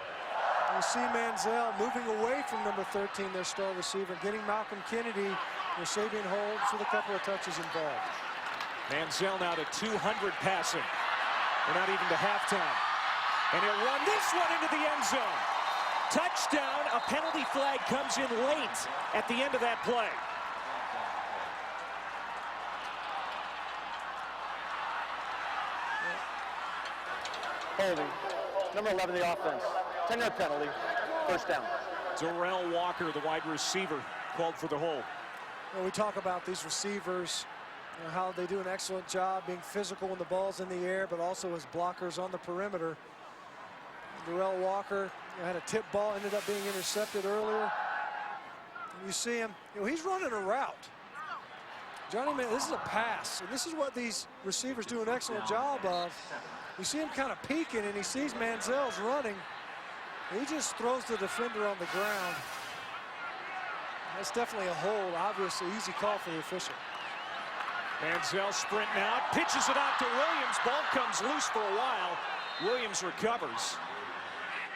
you see Manziel moving away from number 13, their star receiver, getting Malcolm Kennedy, Sabian holds with a couple of touches involved. Manziel now to 200 passing. We're not even to halftime. And he'll run this one into the end zone. Touchdown. A penalty flag comes in late at the end of that play. Holding. Number 11, the offense. 10-yard penalty. First down. Darrell Walker, the wide receiver, called for the hold. Well, we talk about these receivers, you know, how they do an excellent job being physical when the ball's in the air, but also as blockers on the perimeter. Darrell Walker had a tip ball, ended up being intercepted earlier. And you see him, you know, he's running a route. Johnny, man, this is a pass, and this is what these receivers do an excellent job of. You see him kind of peeking, and he sees Manziel's running. He just throws the defender on the ground. That's definitely a hold. Obviously, easy call for the official. Manziel sprinting out, pitches it out to Williams. Ball comes loose for a while. Williams recovers.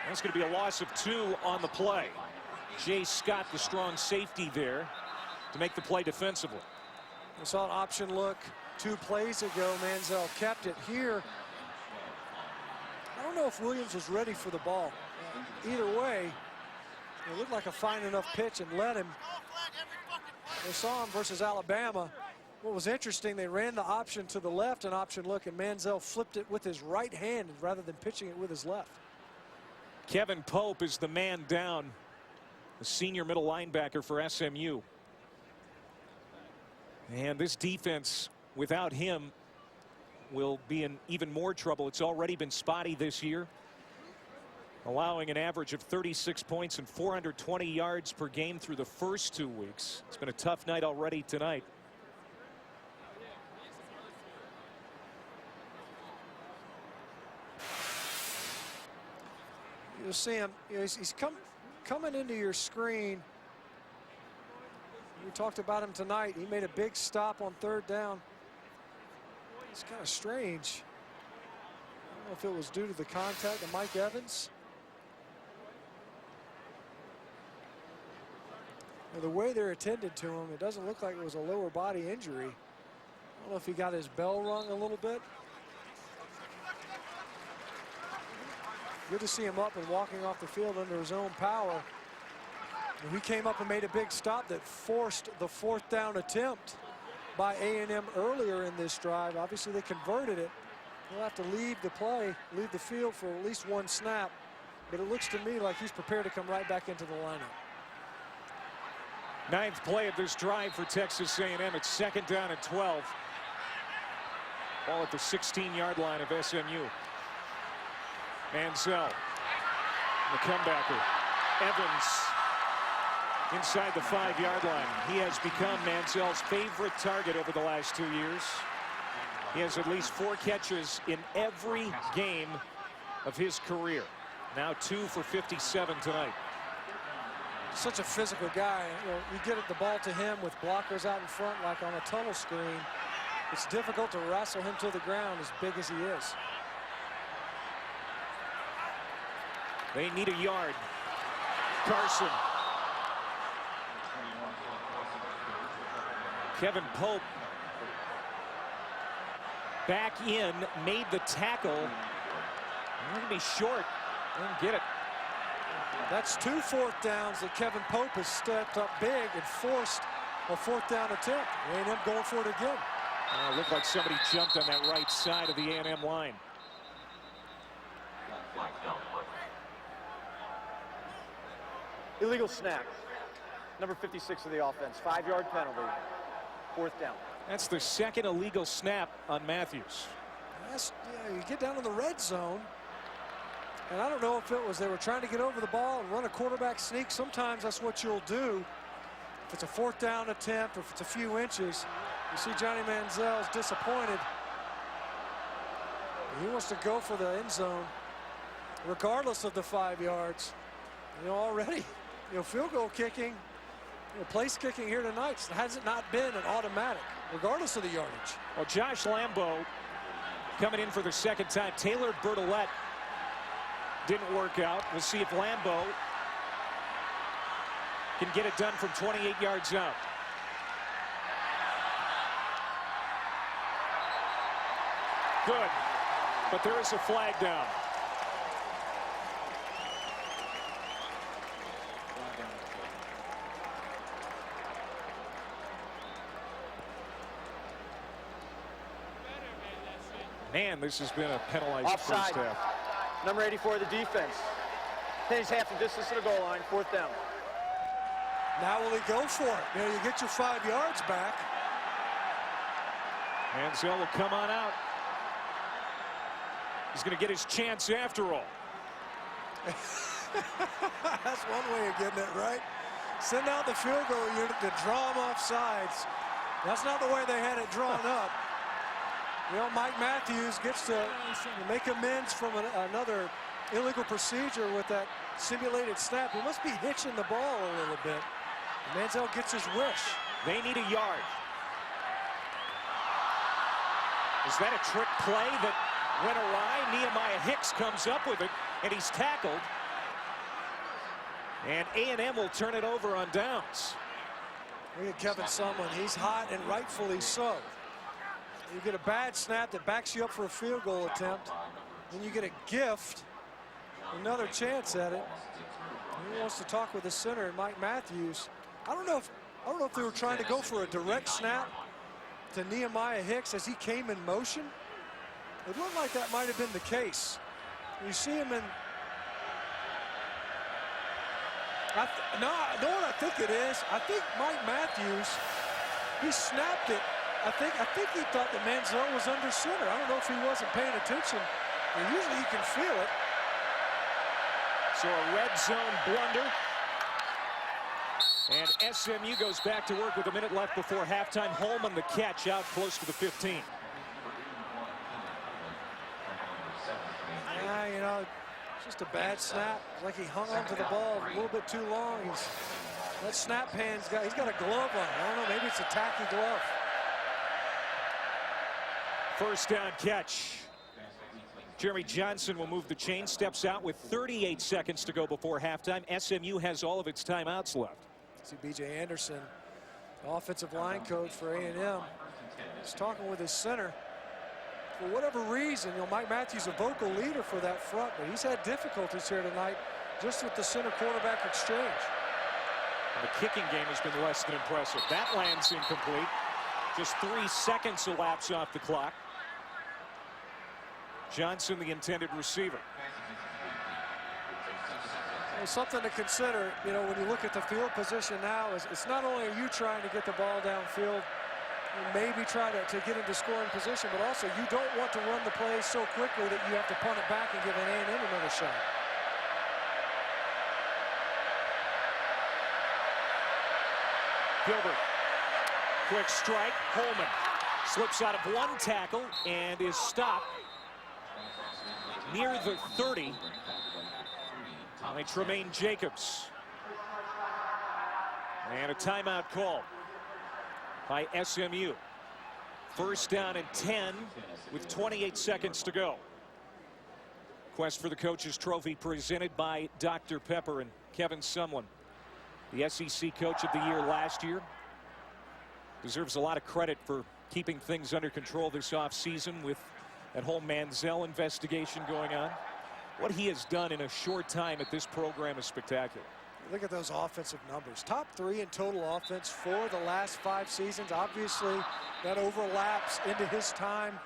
That's going to be a loss of 2 on the play. Jay Scott, the strong safety there, to make the play defensively. We saw an option look 2 plays ago. Manziel kept it here. I don't know if Williams was ready for the ball. Either way, it looked like a fine enough pitch and let him. They saw him versus Alabama. What was interesting, they ran the option to the left, an option look, and Manziel flipped it with his right hand rather than pitching it with his left. Kevin Pope is the man down, the senior middle linebacker for SMU. And this defense, without him, will be in even more trouble. It's already been spotty this year, allowing an average of 36 points and 420 yards per game through the first 2 weeks. It's been a tough night already tonight. You'll see him. You know, he's coming into your screen. We talked about him tonight. He made a big stop on 3rd down. It's kind of strange. I don't know if it was due to the contact of Mike Evans. You know, the way they're attended to him, it doesn't look like it was a lower body injury. I don't know if he got his bell rung a little bit. Good to see him up and walking off the field under his own power. And he came up and made a big stop that forced the 4th down attempt by A&M earlier in this drive. Obviously, they converted it. He'll have to leave the play, leave the field for at least 1 snap. But it looks to me like he's prepared to come right back into the lineup. 9th play of this drive for Texas A&M. It's 2nd down and 12. Ball at the 16-yard line of SMU. Manziel, the comebacker. Evans inside the 5-yard line. He has become Manziel's favorite target over the last 2 years. He has at least 4 catches in every game of his career. Now 2 for 57 tonight. Such a physical guy. You know, you get the ball to him with blockers out in front like on a tunnel screen. It's difficult to wrestle him to the ground as big as he is. They need a yard. Carson. Kevin Pope back in, made the tackle. They're going to be short. Didn't get it. That's 2 4th downs that Kevin Pope has stepped up big and forced a 4th down attempt. A&M going for it again. Looked like somebody jumped on that right side of the A&M line. Illegal snap. Number 56 of the offense. 5-yard penalty. 4th down. That's the 2nd illegal snap on Matthews. Yeah, you get down in the red zone. And I don't know if it was they were trying to get over the ball and run a quarterback sneak. Sometimes that's what you'll do. If it's a 4th down attempt, or if it's a few inches, you see Johnny Manziel's disappointed. He wants to go for the end zone, regardless of the 5 yards. You know, already, you know, field goal kicking, you know, place kicking here tonight has it not been an automatic, regardless of the yardage. Well, Josh Lambo coming in for the 2nd time. Taylor Bertolette didn't work out. We'll see if Lambo can get it done from 28 yards out. Good, but there is a flag down. Man, this has been a penalized Offside. first half. Number 84 of the defense. He's half the distance to the goal line. 4th down. Now will he go for it? You know, you get your 5 yards back. Manziel will come on out. He's going to get his chance after all. That's one way of getting it, right? Send out the field goal unit to draw them off sides. That's not the way they had it drawn up. You know, Mike Matthews gets to make amends from another illegal procedure with that simulated snap. He must be hitching the ball a little bit. Manziel gets his wish. They need a yard. Is that a trick play that went awry? Nehemiah Hicks comes up with it, and he's tackled. And A&M will turn it over on downs. Look at Kevin Sumlin. He's hot, and rightfully so. You get a bad snap that backs you up for a field goal attempt. Then you get a gift, another chance at it. He wants to talk with the center, Mike Matthews. I don't know if they were trying to go for a direct snap to Nehemiah Hicks as he came in motion. It looked like that might have been the case. You see him in. No, what I think it is. I think Mike Matthews, he snapped it. I think he thought that Manziel was under center. I don't know if he wasn't paying attention. And usually he can feel it. So a red zone blunder. And SMU goes back to work with a minute left before halftime. Holman the catch out close to the 15. You know, Just a bad snap. Like he hung onto the ball a little bit too long. That snap hand's he's got a glove on. I don't know, maybe it's a tacky glove. First down catch. Jeremy Johnson will move the chain, steps out with 38 seconds to go before halftime. SMU has all of its timeouts left. See B.J. Anderson, offensive line coach for A&M, he's talking with his center. For whatever reason, Mike Matthews a vocal leader for that front, but he's had difficulties here tonight just with the center quarterback exchange. And the kicking game has been less than impressive. That lands incomplete. Just 3 seconds elapse off the clock. Johnson, the intended receiver. Well, something to consider, when you look at the field position now, is it's not only are you trying to get the ball downfield, maybe try to get into scoring position, but also you don't want to run the play so quickly that you have to punt it back and give an A&M another shot. Gilbert, quick strike. Holman slips out of one tackle and is stopped near the 30 by Tremaine Jacobs. And a timeout call by SMU. First down and 10 with 28 seconds to go. Quest for the coach's trophy presented by Dr. Pepper and Kevin Sumlin, the SEC Coach of the Year last year. Deserves a lot of credit for keeping things under control this offseason with that whole Manziel investigation going on. What he has done in a short time at this program is spectacular. Look at those offensive numbers. Top 3 in total offense for the last 5 seasons. Obviously, that overlaps into his time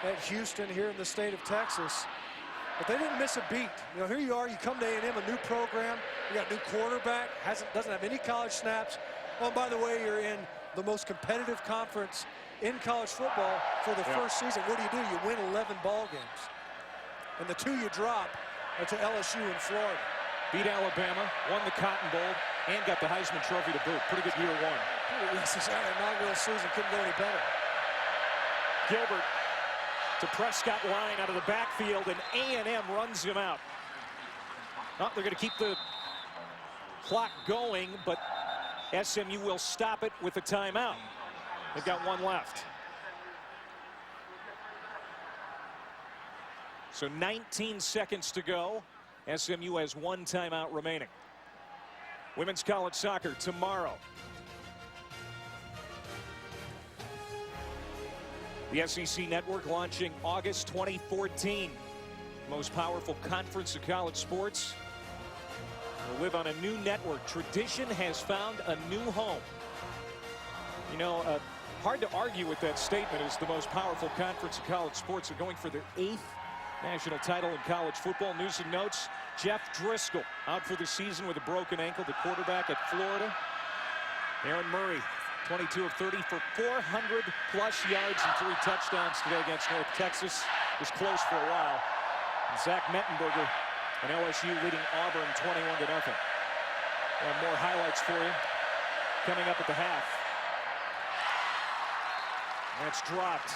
at Houston here in the state of Texas. But they didn't miss a beat. Here you are, you come to A&M, a new program. You got a new quarterback, doesn't have any college snaps. Oh, and by the way, you're in the most competitive conference in college football for the first season. What do? You win 11 ball games. And the 2 you drop are to LSU in Florida. Beat Alabama, won the Cotton Bowl, and got the Heisman Trophy to boot. Pretty good year one. Yes, his inaugural season couldn't go any better. Gilbert to Prescott line out of the backfield, and A&M runs him out. Oh, they're going to keep the clock going, but SMU will stop it with a timeout. They've got 1 left. So 19 seconds to go. SMU has 1 timeout remaining. Women's college soccer tomorrow. The SEC Network launching August 2014. Most powerful conference of college sports will live on a new network. Tradition has found a new home. Hard to argue with that statement. As the most powerful conference of college sports are going for their 8th national title in college football. News and notes, Jeff Driscoll out for the season with a broken ankle, the quarterback at Florida. Aaron Murray, 22 of 30 for 400-plus yards and 3 touchdowns today against North Texas. Was close for a while. And Zach Mettenberger and LSU leading Auburn 21-0. We'll have more highlights for you coming up at the half. That's dropped.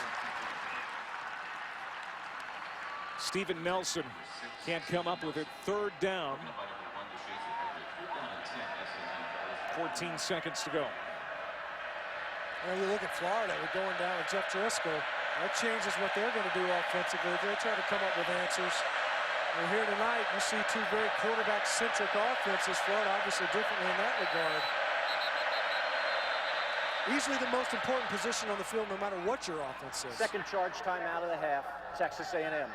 Steven Nelson can't come up with it. 3rd down. 14 seconds to go. You look at Florida, we're going down with Jeff Driscoll. That changes what they're going to do offensively. They'll try to come up with answers. And here tonight, you see 2 very quarterback-centric offenses. Florida obviously differently in that regard. Easily the most important position on the field, no matter what your offense is. Second charge timeout of the half, Texas A&M.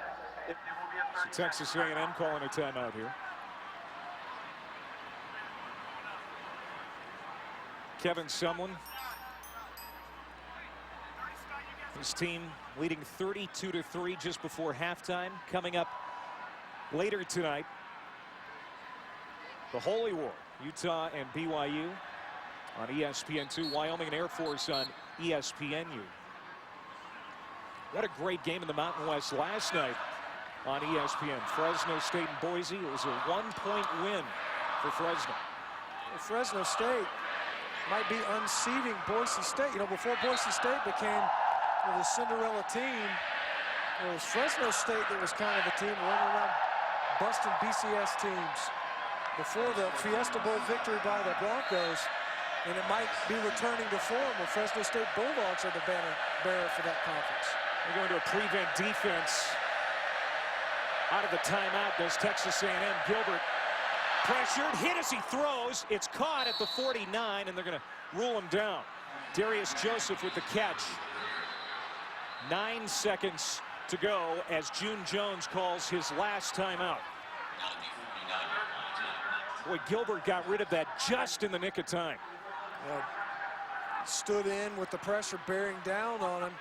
So Texas A&M calling a timeout here. Kevin Sumlin. His team leading 32-3 just before halftime. Coming up later tonight, the Holy War, Utah and BYU on ESPN2. Wyoming and Air Force on ESPNU. What a great game in the Mountain West last night on ESPN. Fresno State and Boise. It was a 1-point win for Fresno. Fresno State might be unseating Boise State. Before Boise State became the Cinderella team, it was Fresno State that was kind of the team running around busting BCS teams before the Fiesta Bowl victory by the Broncos, and it might be returning to form where Fresno State Bulldogs are the banner bearer for that conference. They're going to a prevent defense. Out of the timeout goes Texas A&M. Gilbert pressured, hit as he throws. It's caught at the 49, and they're going to rule him down. Darius Joseph with the catch. 9 seconds to go as June Jones calls his last timeout. Boy, Gilbert got rid of that just in the nick of time. Stood in with the pressure bearing down on him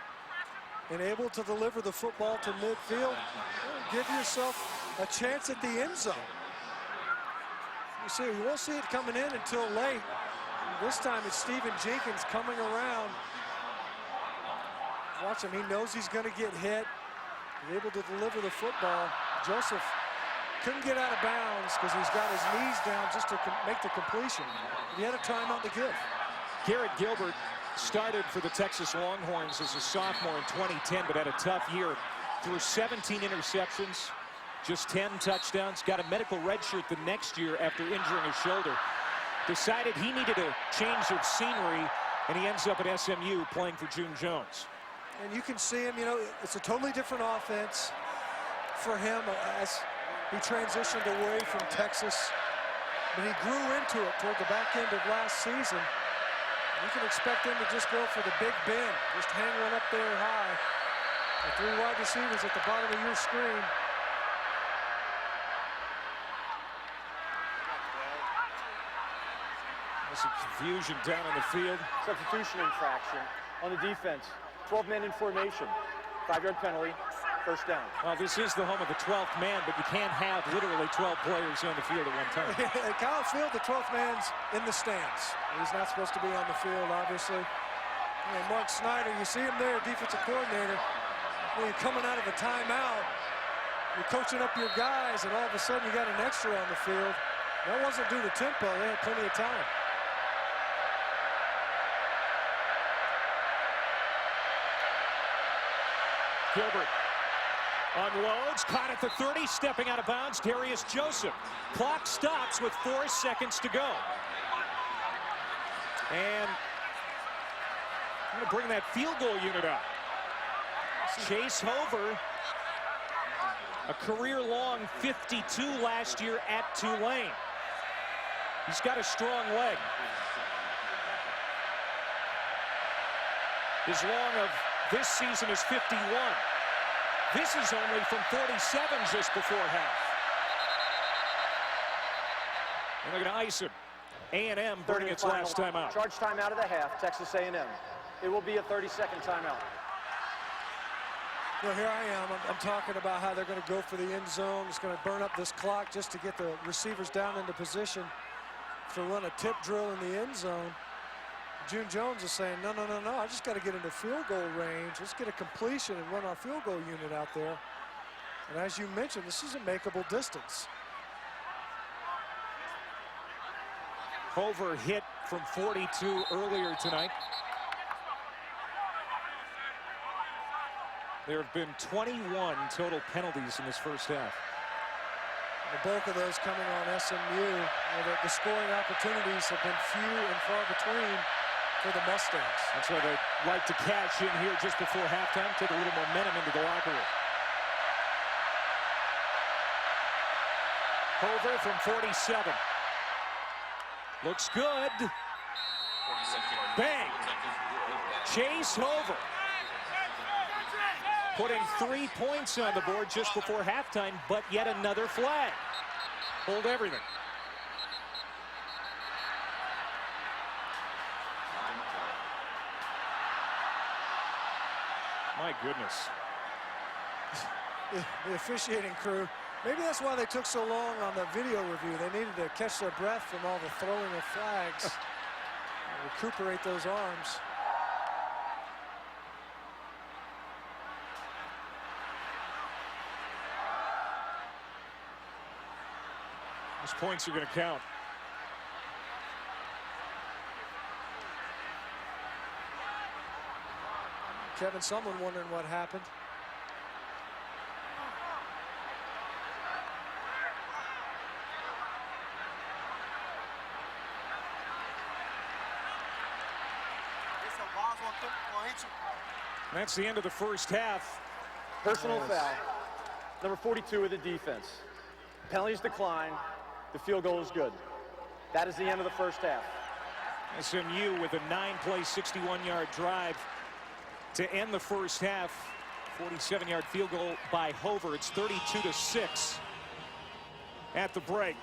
and able to deliver the football to midfield. Give yourself a chance at the end zone. You see, you won't see it coming in until late. This time it's Stephen Jenkins coming around. Watch him, he knows he's going to get hit. He's able to deliver the football. Joseph couldn't get out of bounds because he's got his knees down just to make the completion. He had a timeout to give. Garrett Gilbert started for the Texas Longhorns as a sophomore in 2010, but had a tough year. Threw 17 interceptions, just 10 touchdowns. Got a medical red shirt the next year after injuring his shoulder. Decided he needed a change of scenery, and he ends up at SMU playing for June Jones. And you can see him, you know, it's a totally different offense for him as he transitioned away from Texas. But he grew into it toward the back end of last season. You can expect him to just go for the big bend, just hang one up there high. The 3 wide receivers at the bottom of your screen. There's some confusion down on the field. Substitution infraction on the defense. 12 men in formation. 5-yard penalty. First down. Well, this is the home of the 12th man, but you can't have literally 12 players on the field at one time. At Kyle Field, the 12th man's in the stands. He's not supposed to be on the field, obviously. And Mark Snyder, you see him there, defensive coordinator. When you're coming out of a timeout, you're coaching up your guys, and all of a sudden you got an extra on the field. That wasn't due to tempo. They had plenty of time. Gilbert unloads, caught at the 30, stepping out of bounds, Darius Joseph. Clock stops with 4 seconds to go. And I'm going to bring that field goal unit up. Chase Hover, a career-long 52 last year at Tulane. He's got a strong leg. His long of this season is 51. This is only from 47 just before half. And they're going to ice him. A&M burning its last timeout. Charge timeout of the half, Texas A&M. It will be a 30-second timeout. Well, here I am. I'm talking about how they're going to go for the end zone. It's going to burn up this clock just to get the receivers down into position to run a tip drill in the end zone. June Jones is saying, no, I just got to get into field goal range. Let's get a completion and run our field goal unit out there. And as you mentioned, this is a makeable distance. Hover hit from 42 earlier tonight. There have been 21 total penalties in this first half. The bulk of those coming on SMU. The scoring opportunities have been few and far between for the Mustangs. That's why they like to cash in here just before halftime, take a little momentum into the locker room. Hover from 47. Looks good. Bang. Chase Hover putting 3 points on the board just before halftime, but yet another flag. Hold everything. My goodness. The officiating crew, maybe that's why they took so long on the video review. They needed to catch their breath from all the throwing of flags, recuperate those arms. Those points are going to count. Kevin Sumlin wondering what happened. That's the end of the first half. Personal foul. Number 42 of the defense. Penalties decline. The field goal is good. That is the end of the first half. SMU with a 9-play, 61-yard drive to end the first half. 47-yard field goal by Hover. It's 32-6 at the break.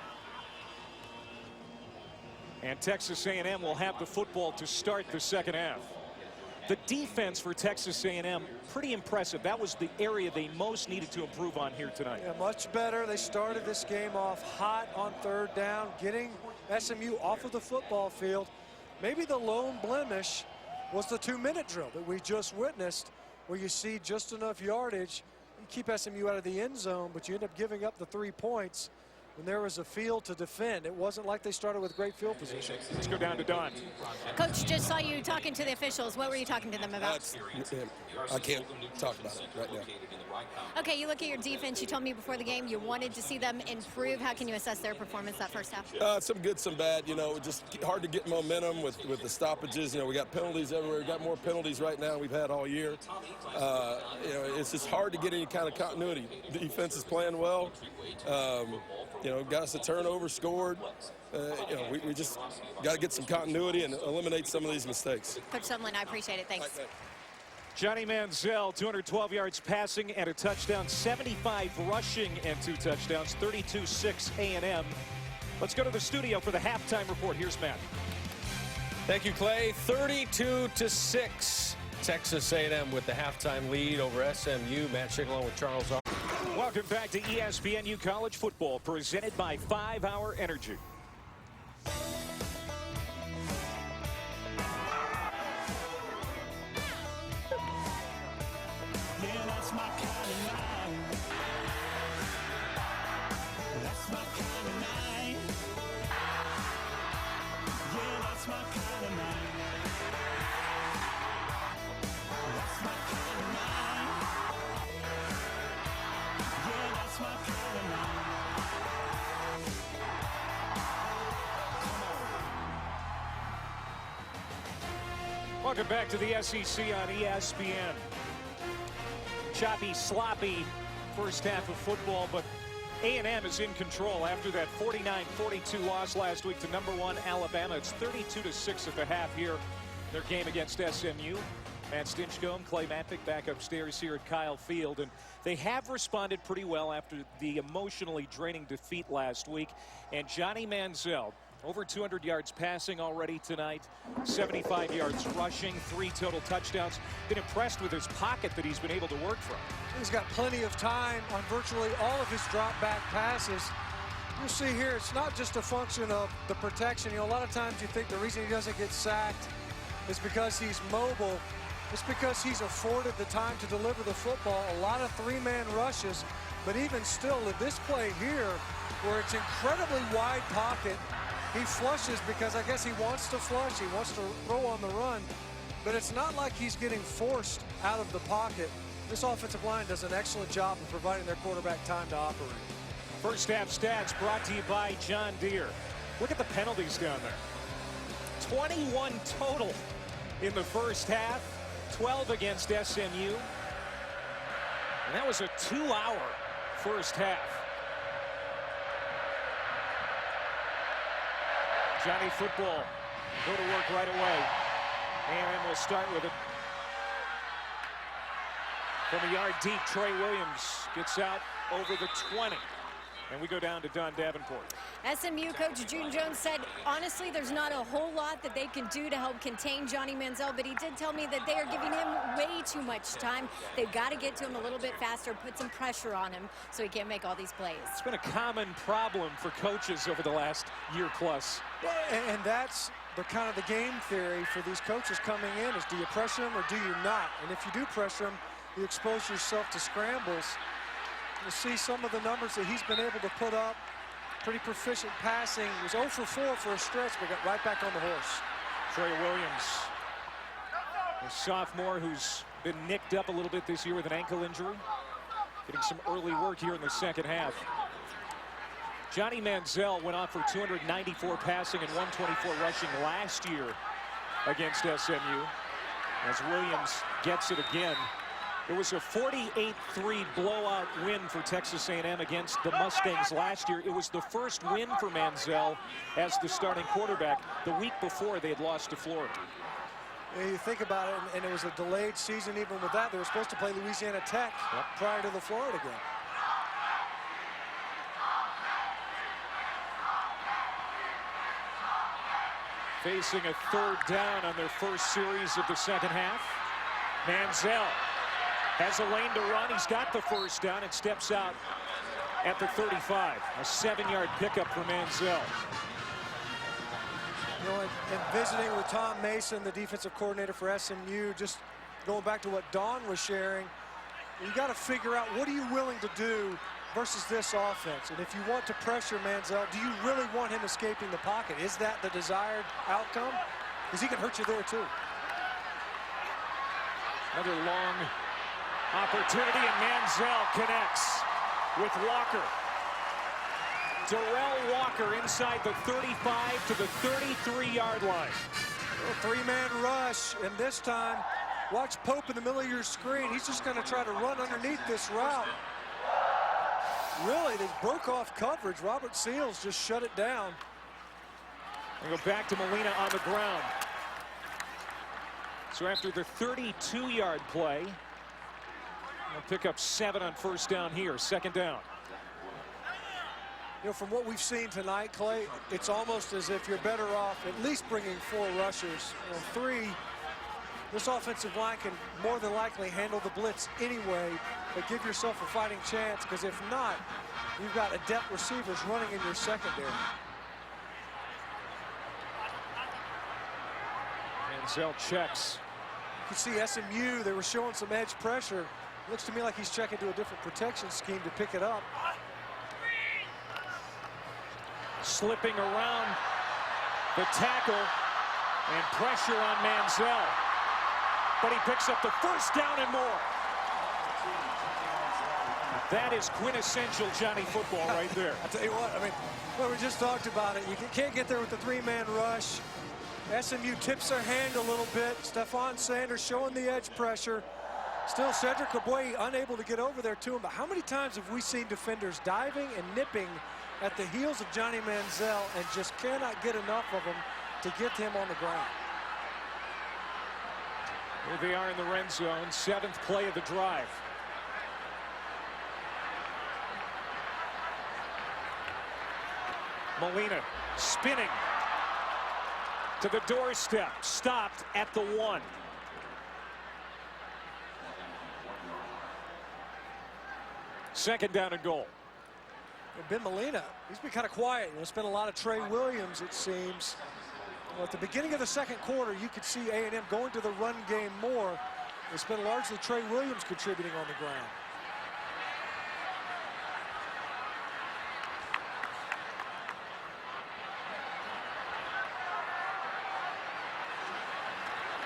And Texas A&M will have the football to start the second half. The defense for Texas A&M, pretty impressive. That was the area they most needed to improve on here tonight. Yeah, much better. They started this game off hot on third down, getting SMU off of the football field. Maybe the lone blemish was the 2-minute drill that we just witnessed, where you see just enough yardage. You keep SMU out of the end zone, but you end up giving up the 3 points when there was a field to defend. It wasn't like they started with great field position. Let's go down to Don. Coach, just saw you talking to the officials. What were you talking to them about? I can't talk about it right now. Okay, you look at your defense. You told me before the game you wanted to see them improve. How can you assess their performance that first half? Some good, some bad. You know, just hard to get momentum with the stoppages. You know, we got penalties everywhere. We got more penalties right now than we've had all year. You know, it's just hard to get any kind of continuity. The defense is playing well. You know, got us a turnover, scored. You know, we just got to get some continuity and eliminate some of these mistakes. Coach Sumlin, I appreciate it. Thanks. Johnny Manziel, 212 yards passing and a touchdown, 75 rushing and 2 touchdowns, 32-6 A&M. Let's go to the studio for the halftime report. Here's Matt. Thank you, Clay. 32-6. Texas A&M with the halftime lead over SMU. Matt Schick with Charles. Welcome back to ESPNU College Football, presented by 5 Hour Energy. Welcome back to the SEC on ESPN. Choppy, sloppy first half of football, but A&M is in control after that 49-42 loss last week to #1 Alabama. It's 32-6 at the half here. Their game against SMU. Matt Stinchcomb, Clay Matvick back upstairs here at Kyle Field, and they have responded pretty well after the emotionally draining defeat last week. And Johnny Manziel, over 200 yards passing already tonight, 75 yards rushing, 3 total touchdowns. Been impressed with his pocket that he's been able to work from. He's got plenty of time on virtually all of his drop back passes. You'll see here, it's not just a function of the protection. You know, a lot of times you think the reason he doesn't get sacked is because he's mobile. It's because he's afforded the time to deliver the football. A lot of 3-man rushes, but even still, at this play here, where it's incredibly wide pocket, he flushes because I guess he wants to flush. He wants to throw on the run, but it's not like he's getting forced out of the pocket. This offensive line does an excellent job of providing their quarterback time to operate. First half stats brought to you by John Deere. Look at the penalties down there. 21 total in the first half, 12 against SMU. And that was a 2-hour first half. Johnny football, go to work right away. A&M will start with it. From a yard deep, Trey Williams gets out over the 20. And we go down to Don Davenport. SMU coach June Jones said, honestly, there's not a whole lot that they can do to help contain Johnny Manziel, but he did tell me that they are giving him way too much time. They've got to get to him a little bit faster, put some pressure on him so he can't make all these plays. It's been a common problem for coaches over the last year plus. And that's the kind of the game theory for these coaches coming in is, do you pressure him or do you not? And if you do pressure him, you expose yourself to scrambles. You'll see some of the numbers that he's been able to put up. Pretty proficient passing. He was 0 for 4 for a stretch, but got right back on the horse. Trey Williams, a sophomore who's been nicked up a little bit this year with an ankle injury. Getting some early work here in the second half. Johnny Manziel went off for 294 passing and 124 rushing last year against SMU. as Williams gets it again. It was a 48-3 blowout win for Texas A&M against the Mustangs last year. It was the first win for Manziel as the starting quarterback. The week before, they had lost to Florida. Yeah, you think about it, and it was a delayed season even with that. They were supposed to play Louisiana Tech prior to the Florida game. Facing a third down on their first series of the second half. Manziel has a lane to run. He's got the first down and steps out at the 35. A 7-yard pickup for Manziel. You know, and visiting with Tom Mason, the defensive coordinator for SMU, just going back to what Don was sharing, you got to figure out what are you willing to do versus this offense. And if you want to pressure Manziel, do you really want him escaping the pocket? Is that the desired outcome? Because he can hurt you there too. Another long opportunity, and Manziel connects with Walker. Darrell Walker inside the 35 to the 33-yard line. A 3-man rush, and this time, watch Pope in the middle of your screen. He's just going to try to run underneath this route. Really, they broke off coverage. Robert Seals just shut it down. And go back to Molina on the ground. So after the 32-yard play, they'll pick up 7 on first down here, second down. You know, from what we've seen tonight, Clay, it's almost as if you're better off at least bringing 4 rushers. You know, 3, this offensive line can more than likely handle the blitz anyway, but give yourself a fighting chance, because if not, you've got adept receivers running in your secondary. Manziel checks. You can see SMU, they were showing some edge pressure. Looks to me like he's checking to a different protection scheme to pick it up. Slipping around the tackle and pressure on Manziel. But he picks up the first down and more. That is quintessential Johnny football right there. I'll tell you what, I mean, well, we just talked about it. You can't get there with the 3-man rush. SMU tips their hand a little bit. Stephon Sanders showing the edge pressure. Still Cedric Aboye unable to get over there to him. But how many times have we seen defenders diving and nipping at the heels of Johnny Manziel and just cannot get enough of him to get him on the ground? Here they are in the red zone, 7th play of the drive. Molina spinning to the doorstep, stopped at the 1. Second down and goal. Ben Molina, he's been kind of quiet. You know, spent a lot of Trey Williams, it seems. Well, at the beginning of the second quarter, you could see A&M going to the run game more. It's been largely Trey Williams contributing on the ground.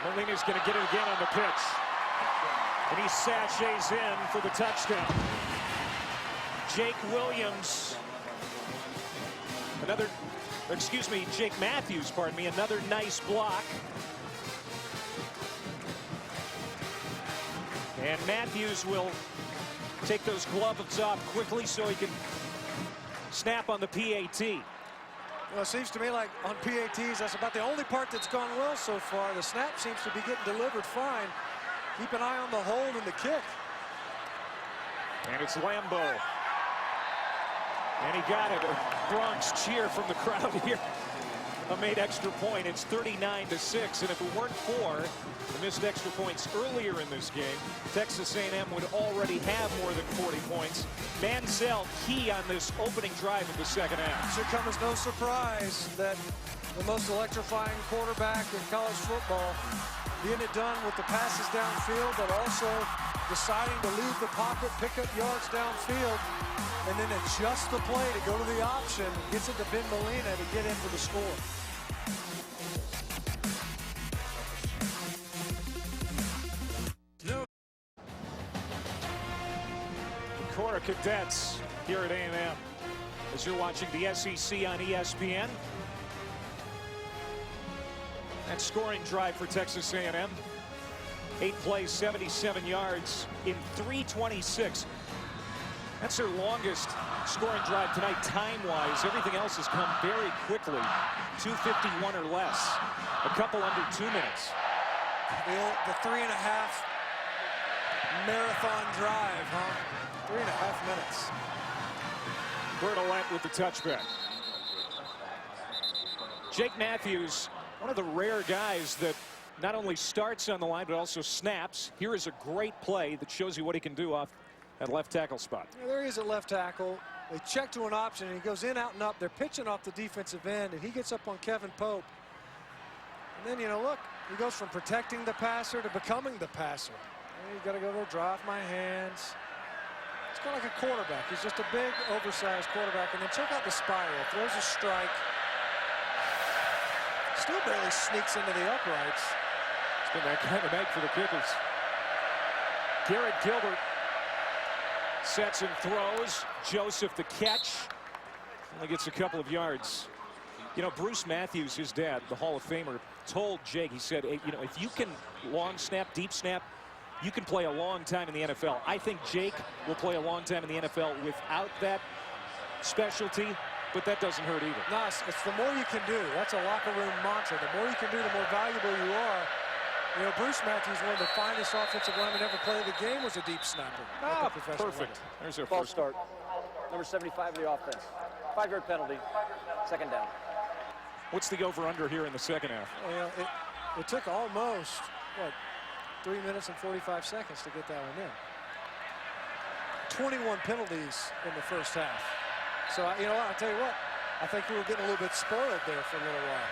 Molina's going to get it again on the pitch. And he sachets in for the touchdown. Jake Williams, Jake Matthews, pardon me, another nice block. And Matthews will take those gloves off quickly so he can snap on the PAT. Well, it seems to me like on PATs, that's about the only part that's gone well so far. The snap seems to be getting delivered fine. Keep an eye on the hold and the kick. And it's Lambeau. And he got it. A Bronx cheer from the crowd here. A made extra point. It's 39-6. And if it weren't for the missed extra points earlier in this game, Texas A&M would already have more than 40 points. Manziel key on this opening drive of the second half. Should come as no surprise that the most electrifying quarterback in college football, getting it done with the passes downfield, but also deciding to leave the pocket, pick up yards downfield, and then adjust the play to go to the option. Gets it to Ben Molina to get in for the score. The Cora Cadets here at A&M. As you're watching the SEC on ESPN. That scoring drive for Texas A&M. 8 plays, 77 yards in 3:26. That's their longest scoring drive tonight time-wise. Everything else has come very quickly. 2:51 or less. A couple under 2 minutes. The 3.5 marathon drive, huh? 3.5 minutes. Bertolette with the touchback. Jake Matthews, one of the rare guys that not only starts on the line but also snaps. Here is a great play that shows you what he can do off that left tackle spot. Yeah, there he is at left tackle. They check to an option and he goes in, out, and up. They're pitching off the defensive end and he gets up on Kevin Pope. And then, you know, look, he goes from protecting the passer to becoming the passer. You got to go there, draw off my hands. It's kind of like a quarterback. He's just a big, oversized quarterback. And then check out the spiral. Throws a strike. Still barely sneaks into the uprights. It's been that kind of night for the kickers. Garrett Gilbert sets and throws. Joseph the catch. Only gets a couple of yards. You know, Bruce Matthews, his dad, the Hall of Famer, told Jake, he said, hey, you know, if you can long snap, deep snap, you can play a long time in the NFL. I think Jake will play a long time in the NFL without that specialty, but that doesn't hurt either. No, it's the more you can do. That's a locker room mantra. The more you can do, the more valuable you are. You know, Bruce Matthews, one of the finest offensive linemen ever played the game, was a deep snapper. Perfect. Level. There's our False first start. Number 75 of the offense. 5-yard penalty. Second down. What's the over-under here in the second half? Well, it took almost, what, 3 minutes and 45 seconds to get that one in. 21 penalties in the first half. So, you know what, I'll tell you what, I think we were getting a little bit spoiled there for a little while.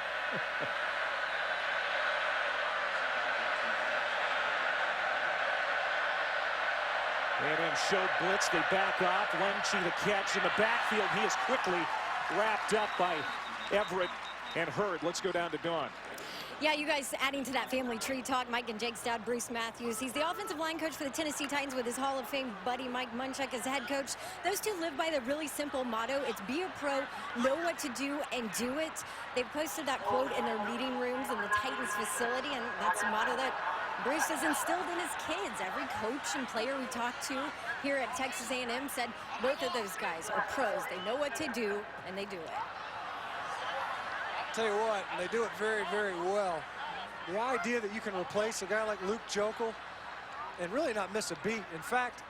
A&M showed blitz, they back off. Lenchi the catch in the backfield. He is quickly wrapped up by Everett and Hurd. Let's go down to Dawn. Yeah, you guys adding to that family tree talk, Mike and Jake's dad, Bruce Matthews. He's the offensive line coach for the Tennessee Titans with his Hall of Fame buddy, Mike Munchak, as head coach. Those two live by the really simple motto. It's be a pro, know what to do, and do it. They've posted that quote in their meeting rooms in the Titans facility, and that's a motto that Bruce has instilled in his kids. Every coach and player we talked to here at Texas A&M said both of those guys are pros. They know what to do, and they do it. Tell you what, they do it very, very well. The idea that you can replace a guy like Luke Jokel and really not miss a beat. In fact,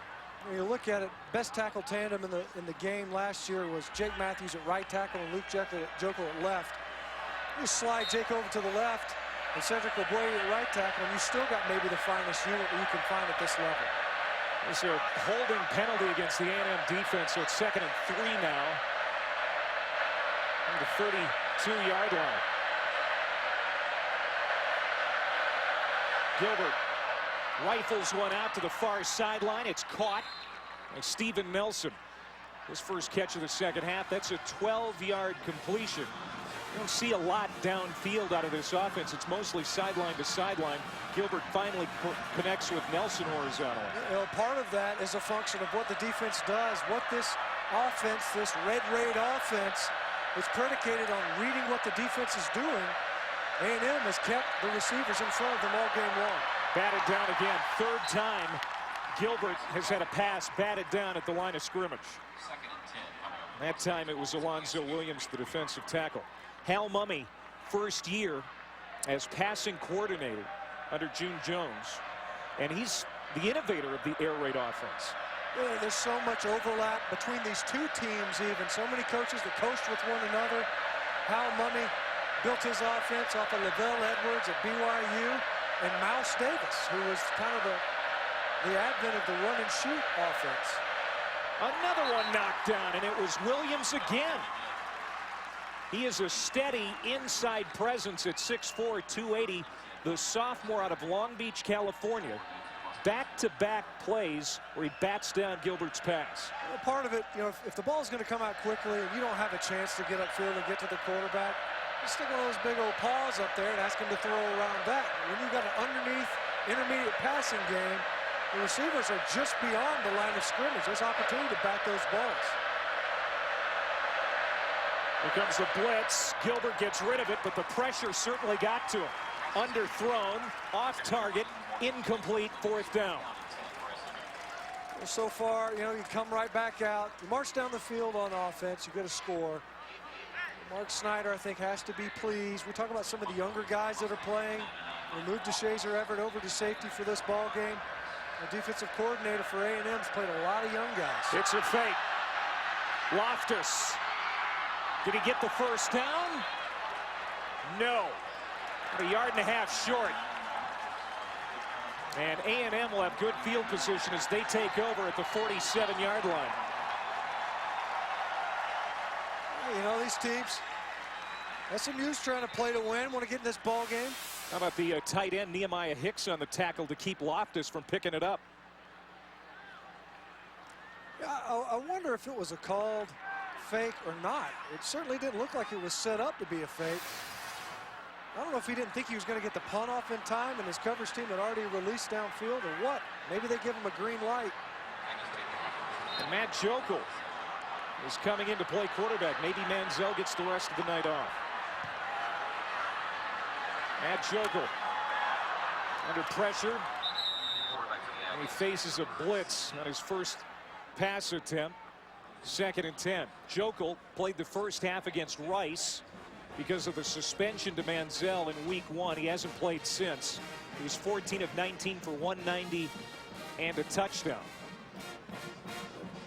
when you look at it, best tackle tandem in the game last year was Jake Matthews at right tackle and Luke Jokel at left. You slide Jake over to the left and Cedric LeBoyer at right tackle, and you still got maybe the finest unit that you can find at this level. There's a holding penalty against the A&M defense, so it's 2nd and 3 now. On the 32-yard line. Gilbert rifles one out to the far sideline. It's caught by Steven Nelson. His first catch of the second half. That's a 12-yard completion. You don't see a lot downfield out of this offense. It's mostly sideline to sideline. Gilbert finally connects with Nelson horizontally. You know, part of that is a function of what the defense does. What this offense, this Red Raid offense, is predicated on reading what the defense is doing. A&M has kept the receivers in front of them all game long. Batted down again. Third time Gilbert has had a pass batted down at the line of scrimmage. That time it was Alonzo Williams, the defensive tackle. Hal Mumme, first year as passing coordinator under June Jones. And he's the innovator of the air raid offense. Yeah, there's so much overlap between these two teams even. So many coaches that coached with one another. Hal Mumme built his offense off of Lavelle Edwards at BYU and Mouse Davis, who was kind of the advent of the run and shoot offense. Another one knocked down, and it was Williams again. He is a steady inside presence at 6'4", 280. The sophomore out of Long Beach, California. Back-to-back plays where he bats down Gilbert's pass. Well, part of it, you know, if the ball's going to come out quickly and you don't have a chance to get upfield and get to the quarterback, you stick one of those big old paws up there and ask him to throw around that. When you've got an underneath intermediate passing game, the receivers are just beyond the line of scrimmage. There's opportunity to bat those balls. Here comes the blitz. Gilbert gets rid of it, but the pressure certainly got to him. underthrown, off target, incomplete, 4th down. Well, so far, you know, you come right back out, you march down the field on offense, you get a score. Mark Snyder, I think, has to be pleased. We talk about some of the younger guys that are playing. We moved DeShazer Everett over to safety for this ball game. The defensive coordinator for A&M's played a lot of young guys. It's a fake. Loftus. Did he get the 1st down? No. A 1.5 yards short. And A&M will have good field position as they take over at the 47-yard line. You know, these teams, SMU's trying to play to win, want to get in this ball game. How about the tight end Nehemiah Hicks on the tackle to keep Loftus from picking it up? Yeah, I wonder if it was a called fake or not. It certainly didn't look like it was set up to be a fake. I don't know if he didn't think he was going to get the punt off in time and his coverage team had already released downfield or what. Maybe they give him a green light. And Matt Jokel is coming in to play quarterback. Maybe Manziel gets the rest of the night off. Matt Jokel under pressure. And he faces a blitz on his first pass attempt. 2nd and 10. Jokel played the first half against Rice because of the suspension to Manziel in week 1. He hasn't played since. He was 14 of 19 for 190 and a touchdown.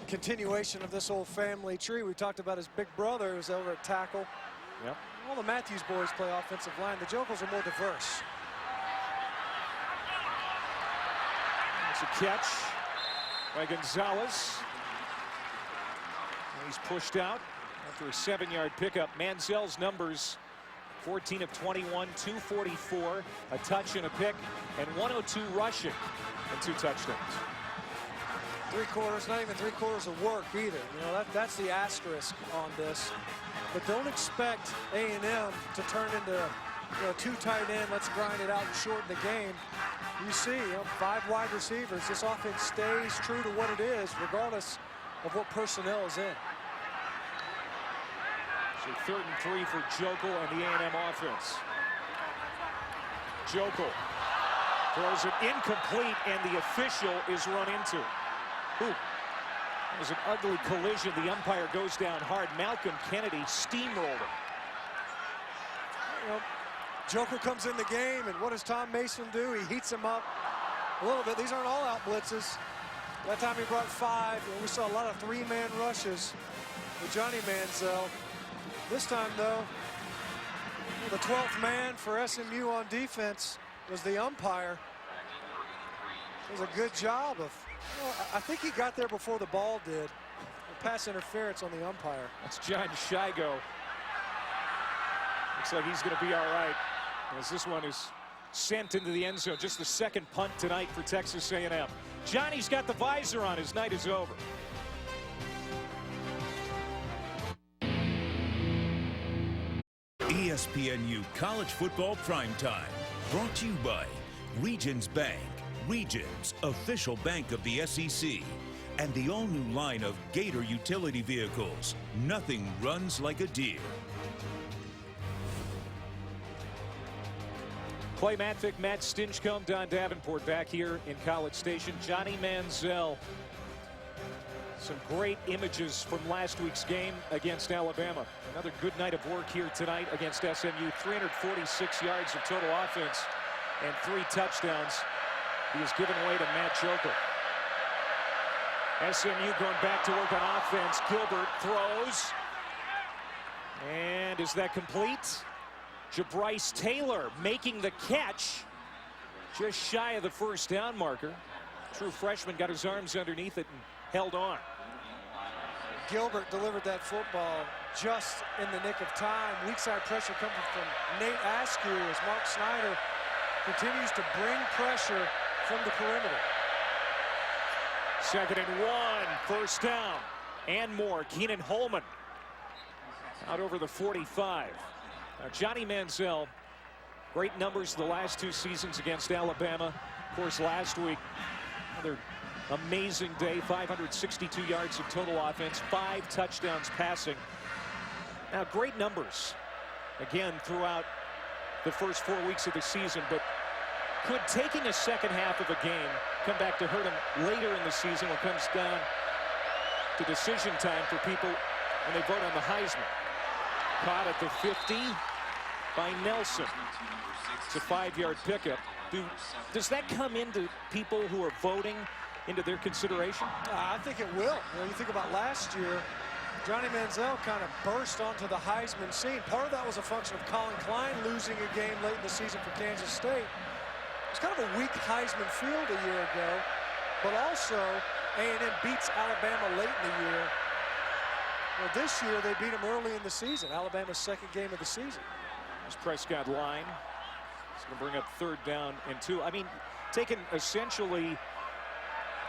Continuation of this old family tree. We talked about his big brother who's over at tackle. Yep. All the Matthews boys play offensive line. The Jokels are more diverse. It's a catch by Gonzalez. And he's pushed out after a 7-yard pickup. Manziel's numbers: 14 of 21, 244, a touch and a pick, and 102 rushing and 2 touchdowns. 3 quarters, not even 3 quarters of work either. You know, that's the asterisk on this. But don't expect A&M to turn into, you know, 2 tight end, let's grind it out and shorten the game. You see, you know, 5 wide receivers. This offense stays true to what it is, regardless of what personnel is in. So 3rd and 3 for Jokel and the A&M offense. Jokel throws it incomplete, and the official is run into. Ooh, it was an ugly collision. The umpire goes down hard. Malcolm Kennedy steamrolled him. You know, Jokel comes in the game, and what does Tom Mason do? He heats him up a little bit. These aren't all-out blitzes. That time he brought 5. And we saw a lot of 3-man rushes with Johnny Manziel. This time, though, the 12th man for SMU on defense was the umpire. It was a good job of, well, I think he got there before the ball did. A pass interference on the umpire. That's John Shigo. Looks like he's going to be all right, as this one is sent into the end zone. Just the 2nd punt tonight for Texas A&M. Johnny's got the visor on. His night is over. ESPNU College Football Primetime, brought to you by Regions Bank, Regions, official bank of the SEC, and the all-new line of Gator utility vehicles. Nothing runs like a deer. Clay Matvick, Matt Stinchcomb, Don Davenport back here in College Station. Johnny Manziel. Some great images from last week's game against Alabama. Another good night of work here tonight against SMU. 346 yards of total offense and 3 touchdowns. He has given away to Matt Jokel. SMU going back to work on offense. Gilbert throws. And is that complete? Jabryce Taylor making the catch. Just shy of the 1st down marker. True freshman got his arms underneath it and held on. Gilbert delivered that football just in the nick of time. Weak side pressure coming from Nate Askew as Mark Snyder continues to bring pressure from the perimeter. 2nd and 1, 1st down, and more. Keenan Holman out over the 45. Now, Johnny Manziel, great numbers the last 2 seasons against Alabama. Of course, last week, another amazing day. 562 yards of total offense, 5 touchdowns passing. Now, great numbers again throughout the first 4 weeks of the season, but could taking a second half of a game come back to hurt him later in the season when it comes down to decision time for people when they vote on the Heisman. Caught at the 50 by Nelson. It's a 5-yard pickup. Does that come into people who are voting into their consideration? I think it will. You think about last year, Johnny Manziel kind of burst onto the Heisman scene. Part of that was a function of Colin Klein losing a game late in the season for Kansas State. It was kind of a weak Heisman field a year ago, but also A&M beats Alabama late in the year. Well, this year they beat them early in the season. Alabama's second game of the season. This Prescott line. It's going to bring up 3rd down and 2. I mean, taking essentially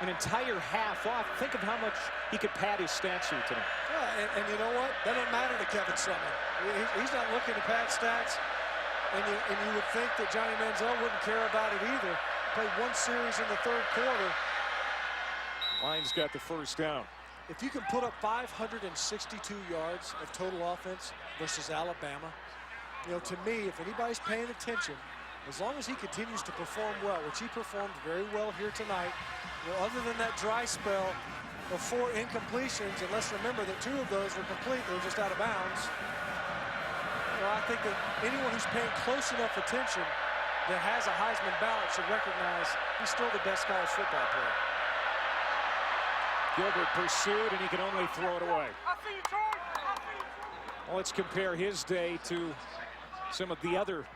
an entire half off. Think of how much he could pad his stats here tonight. Yeah, and you know what? That doesn't matter to Kevin Sumlin. He's not looking to pad stats. And you would think that Johnny Manziel wouldn't care about it either. Played 1 series in the 3rd quarter. Lions got the 1st down. If you can put up 562 yards of total offense versus Alabama, you know, to me, if anybody's paying attention, as long as he continues to perform well, which he performed very well here tonight, you know, other than that dry spell of 4 incompletions, and let's remember that 2 of those were complete, they were just out of bounds. You know, I think that anyone who's paying close enough attention that has a Heisman ballot should recognize he's still the best college football player. Gilbert pursued, and he can only throw it away. Well, let's compare his day to some of the other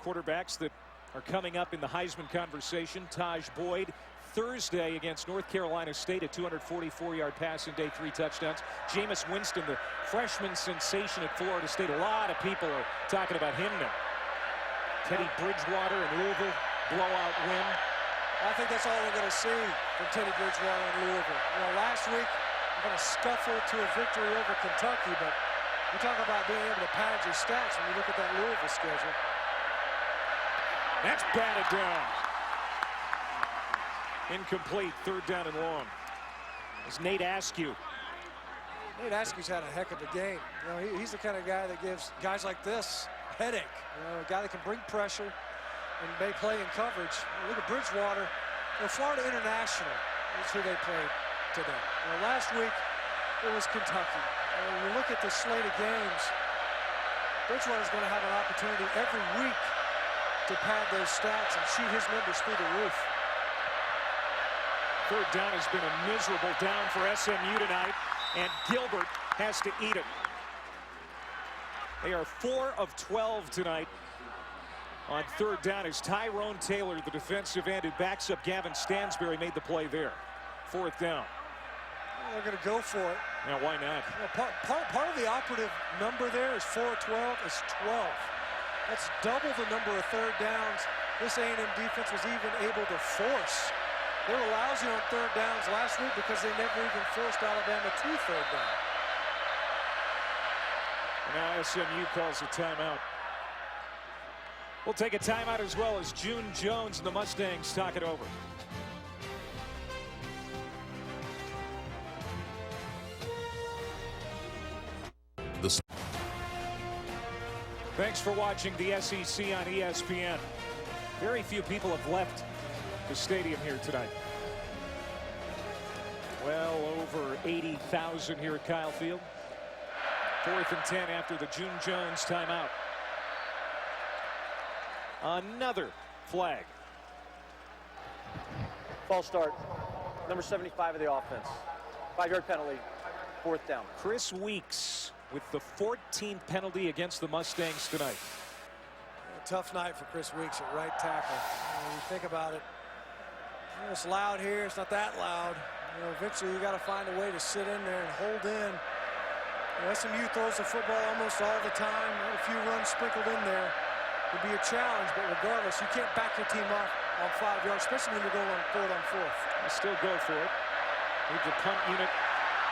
quarterbacks that are coming up in the Heisman conversation. Taj Boyd, Thursday against North Carolina State, a 244-yard passing day, 3 touchdowns. Jameis Winston, the freshman sensation at Florida State. A lot of people are talking about him now. Teddy Bridgewater in Louisville, blowout win. I think that's all we're going to see from Teddy Bridgewater in Louisville. You know, last week, we're going to scuffle to a victory over Kentucky, but you talk about being able to pad your stats when you look at that Louisville schedule. That's batted down. Incomplete, 3rd down and long. It's Nate Askew. Nate Askew's had a heck of a game. You know, he's the kind of guy that gives guys like this a headache. You know, a guy that can bring pressure and may play in coverage. Look at Bridgewater. You know, Florida International is who they played today. You know, last week it was Kentucky. You look at the slate of games, Bridgewater's going to have an opportunity every week to pad those stats and shoot his numbers through the roof. 3rd down has been a miserable down for SMU tonight, and Gilbert has to eat it. They are 4 of 12 tonight on 3rd down as Tyrone Taylor, the defensive end who backs up Gavin Stansbury, made the play there. 4th down. They're going to go for it. Now, why not? You know, part of the operative number there is 4 of 12 is 12. That's double the number of 3rd downs this A&M defense was even able to force. They were lousy on 3rd downs last week because they never even forced Alabama to 3rd down. And now SMU calls a timeout. We'll take a timeout as well as June Jones and the Mustangs talk it over. Thanks for watching the SEC on ESPN. Very few people have left the stadium here tonight. Well over 80,000 here at Kyle Field. 4th and 10 after the June Jones timeout. Another flag. False start. Number 75 of the offense. 5-yard penalty. 4th down. Chris Weeks with the 14th penalty against the Mustangs tonight. A tough night for Chris Weeks at right tackle. When you think about it, you know, it's loud here, it's not that loud. You know, eventually you got to find a way to sit in there and hold in. You know, SMU throws the football almost all the time. A few runs sprinkled in there would be a challenge, but regardless, you can't back your team off on 5 yards, especially when you're going on 4th on 4th. They still go for it. Leave the punt unit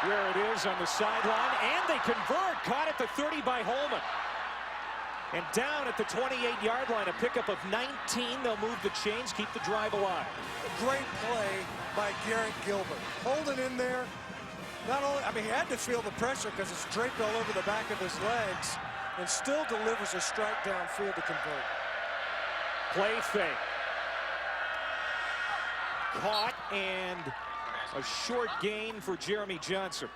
where it is on the sideline, and they convert. Caught at the 30 by Holman. And down at the 28-yard line, a pickup of 19. They'll move the chains, keep the drive alive. A great play by Garrett Gilbert. Holding in there. Not only, I mean, he had to feel the pressure because it's draped all over the back of his legs, and still delivers a strike downfield to convert. Play fake. Caught, and a short gain for Jeremy Johnson.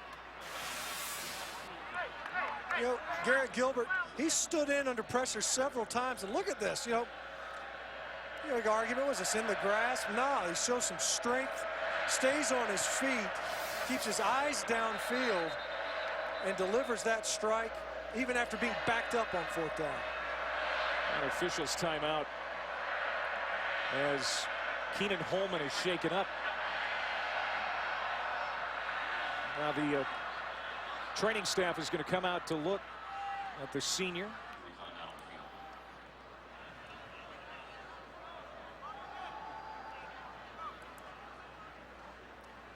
You know, Garrett Gilbert, he stood in under pressure several times, and look at this. You know, the argument was it's in the grass. No, he shows some strength, stays on his feet, keeps his eyes downfield, and delivers that strike even after being backed up on 4th down. An official's timeout as Keenan Holman is shaken up. Now the training staff is going to come out to look at the senior.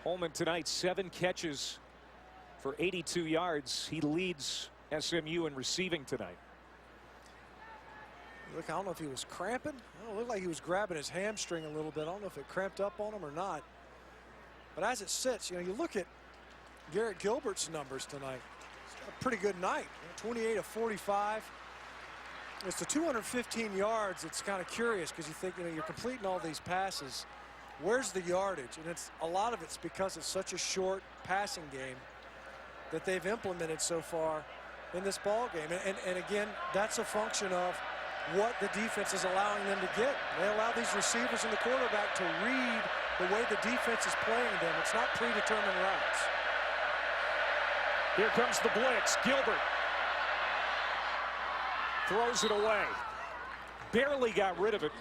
Holman tonight, 7 catches for 82 yards. He leads SMU in receiving tonight. Look, I don't know if he was cramping. It looked like he was grabbing his hamstring a little bit. I don't know if it cramped up on him or not. But as it sits, you know, you look at Garrett Gilbert's numbers tonight. He's got a pretty good night. 28 of 45. It's the 215 yards. It's kind of curious because you think, you know, you're completing all these passes. Where's the yardage? And it's a lot of it's because it's such a short passing game that they've implemented so far in this ball game. And again, that's a function of what the defense is allowing them to get. They allow these receivers and the quarterback to read the way the defense is playing them. It's not predetermined routes. Here comes the blitz. Gilbert throws it away. Barely got rid of it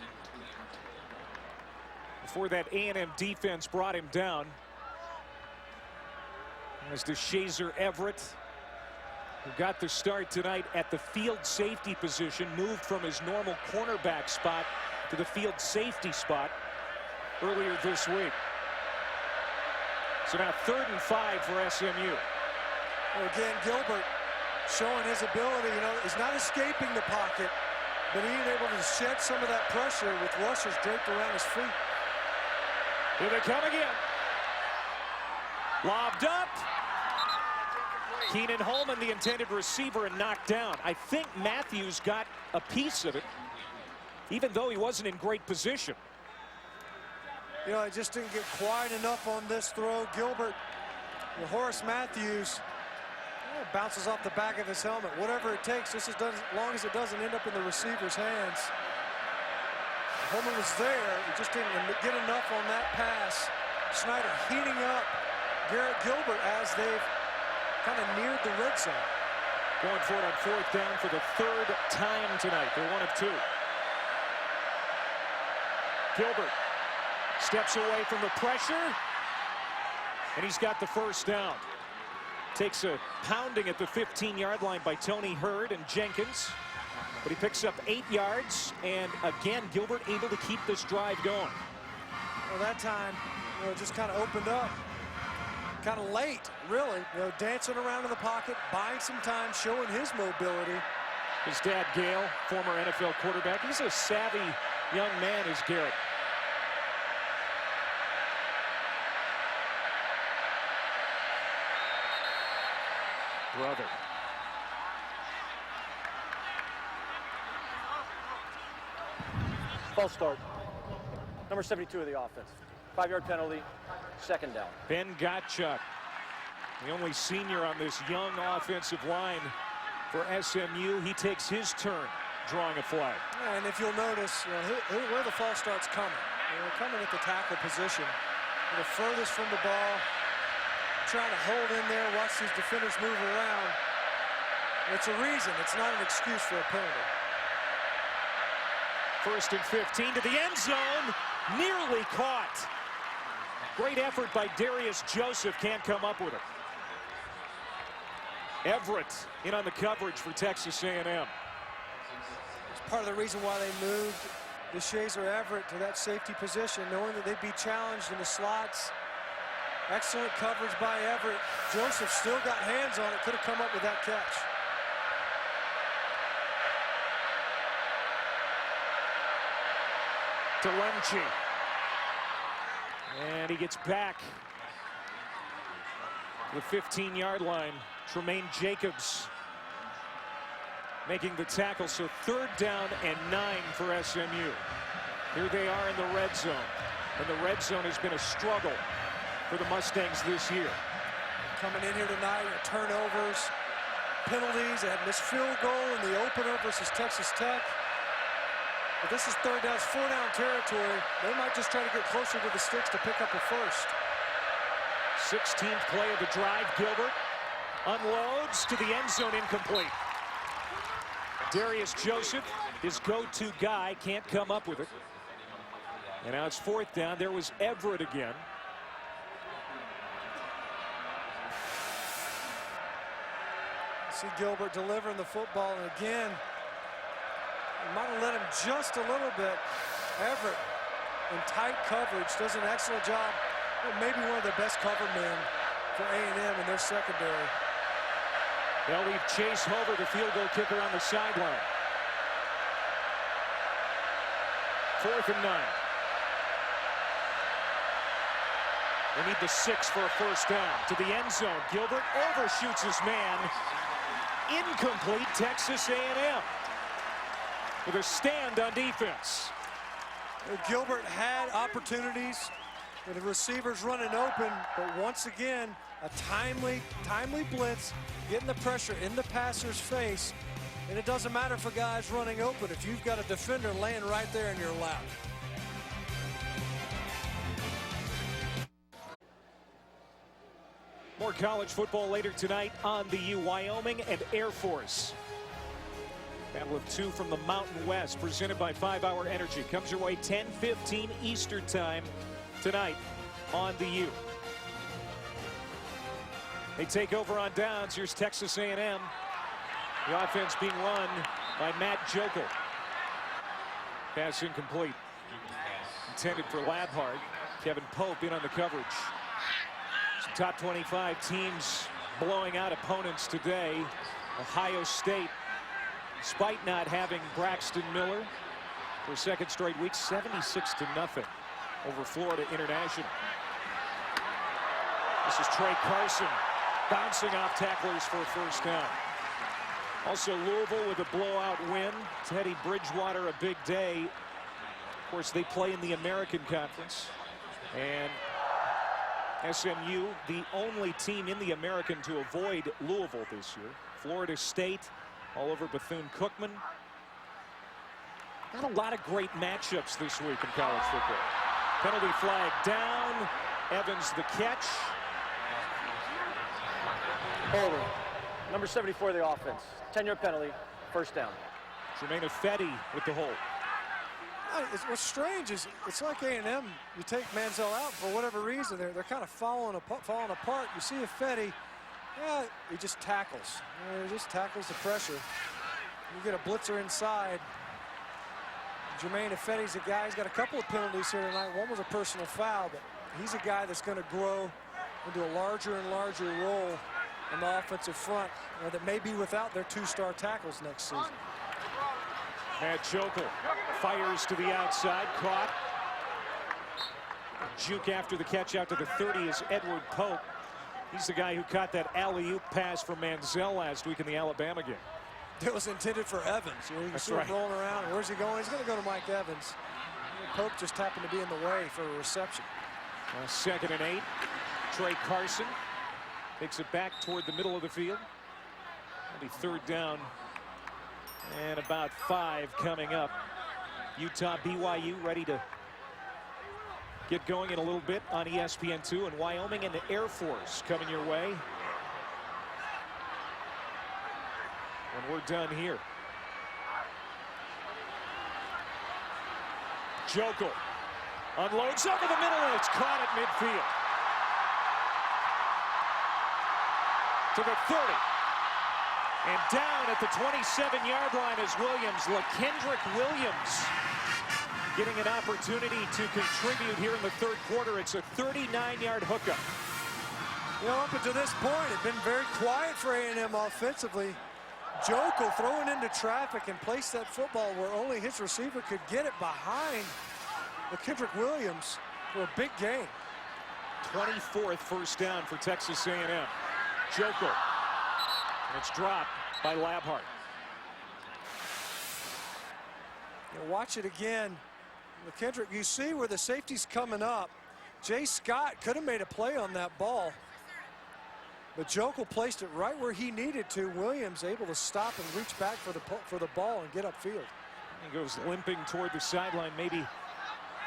before that A&M defense brought him down. As DeShazer Everett, who got the start tonight at the field safety position, moved from his normal cornerback spot to the field safety spot earlier this week. So now 3rd and 5 for SMU. Well, again, Gilbert showing his ability. You know, he's not escaping the pocket, but being able to shed some of that pressure with rushers draped around his feet. Here they come again. Lobbed up. Keenan Holman, the intended receiver, and knocked down. I think Matthews got a piece of it, even though he wasn't in great position. You know, I just didn't get quiet enough on this throw. Gilbert, Horace Matthews, bounces off the back of his helmet. Whatever it takes, just as long as it doesn't end up in the receiver's hands. Holman was there. He just didn't get enough on that pass. Snyder heating up Garrett Gilbert as they've kind of neared the red zone. Going for it on 4th down for the 3rd time tonight. They're 1 of 2. Gilbert steps away from the pressure, and he's got the 1st down. Takes a pounding at the 15-yard line by Tony Hurd and Jenkins, but he picks up 8 yards, and again, Gilbert able to keep this drive going. Well, that time, you know, it just kind of opened up. Kind of late, really. You know, dancing around in the pocket, buying some time, showing his mobility. His dad, Gale, former NFL quarterback. He's a savvy young man, is Garrett. Brother. False start. Number 72 of the offense. 5-yard penalty, 2nd down. Ben Gottschalk, the only senior on this young offensive line for SMU. He takes his turn drawing a flag. Yeah, and if you'll notice, you know, where the false start's coming. They're coming at the tackle position. The furthest from the ball, trying to hold in there, watch these defenders move around. It's a reason. It's not an excuse for a penalty. 1st and 15 to the end zone. Nearly caught. Great effort by Darius Joseph. Can't come up with it. Everett in on the coverage for Texas A&M. It's part of the reason why they moved DeShazer Everett to that safety position, knowing that they'd be challenged in the slots. Excellent coverage by Everett. Joseph still got hands on it. Could have come up with that catch. Delenchi. And he gets back to the 15-yard line. Tremaine Jacobs making the tackle. So 3rd down and 9 for SMU. Here they are in the red zone. And the red zone has been a struggle for the Mustangs this year. Coming in here tonight, turnovers, penalties. They had missed field goal in the opener versus Texas Tech. But this is third down, it's 4-down territory. They might just try to get closer to the sticks to pick up a first. 16th play of the drive. Gilbert unloads to the end zone, incomplete. Darius Joseph, his go-to guy, can't come up with it. And now it's 4th down. There was Everett again. See Gilbert delivering the football, and again, he might have let him just a little bit. Everett in tight coverage does an excellent job. Maybe one of the best cover men for A&M in their secondary. They'll leave Chase Hover, the field goal kicker, on the sideline. 4th and 9. They need the 6 for a first down. To the end zone. Gilbert overshoots his man. Incomplete. Texas A&M with a stand on defense. Gilbert had opportunities with the receivers running open, but once again, a timely blitz, getting the pressure in the passer's face. And it doesn't matter if a guy's running open if you've got a defender laying right there in your lap. More college football later tonight on the U. Wyoming and Air Force. Battle of 2 from the Mountain West, presented by 5 Hour Energy. Comes your way 10:15 Eastern Time tonight on the U. They take over on downs. Here's Texas A&M. The offense being run by Matt Jokel. Pass incomplete. Intended for Labhart. Kevin Pope in on the coverage. Some top 25 teams blowing out opponents today. Ohio State, despite not having Braxton Miller for a second straight week, 76-0 over Florida International. This is Trey Carson bouncing off tacklers for a first down. Also Louisville with a blowout win. Teddy Bridgewater a big day. Of course, they play in the American Conference. And SMU, the only team in the American to avoid Louisville this year. Florida State all over Bethune-Cookman. Not a lot of great matchups this week in college football. Penalty flag down. Evans the catch. Holding. Number 74 of the offense. 10-yard penalty. First down. Jermaine Ifedi with the hold. What's strange is it's like A&M. You take Manziel out for whatever reason. They're kind of falling apart. You see Ifedi, yeah, he just tackles. He just tackles the pressure. You get a blitzer inside. Jermaine Ifedi's a guy. He's got a couple of penalties here tonight. One was a personal foul, but he's a guy that's going to grow into a larger and larger role on the offensive front that may be without their 2-star tackles next season. Matt Jokel fires to the outside, caught. Juke after the catch out to the 30 is Edward Pope. He's the guy who caught that alley-oop pass from Manziel last week in the Alabama game. It was intended for Evans. You can see him rolling around. Where's he going? He's going to go to Mike Evans. Pope just happened to be in the way for a reception. 2nd and 8. Trey Carson takes it back toward the middle of the field. That'll be 3rd down. And about 5 coming up. Utah, BYU ready to get going in a little bit on ESPN2, and Wyoming and the Air Force coming your way when we're done here. Jokel unloads over the middle, and it's caught at midfield. To the 30. And down at the 27-yard line is Williams. LaKendrick Williams getting an opportunity to contribute here in the 3rd quarter. It's a 39-yard hookup. You know, up until this point, it's been very quiet for A&M offensively. Jokel throwing into traffic and placed that football where only his receiver could get it behind LaKendrick Williams for a big gain. 24th first down for Texas A&M. Jokel. And it's dropped by Labhart. You know, watch it again. Kendrick, you see where the safety's coming up. Jay Scott could have made a play on that ball, but Jokel placed it right where he needed to. Williams able to stop and reach back for the ball and get upfield. He goes limping toward the sideline, maybe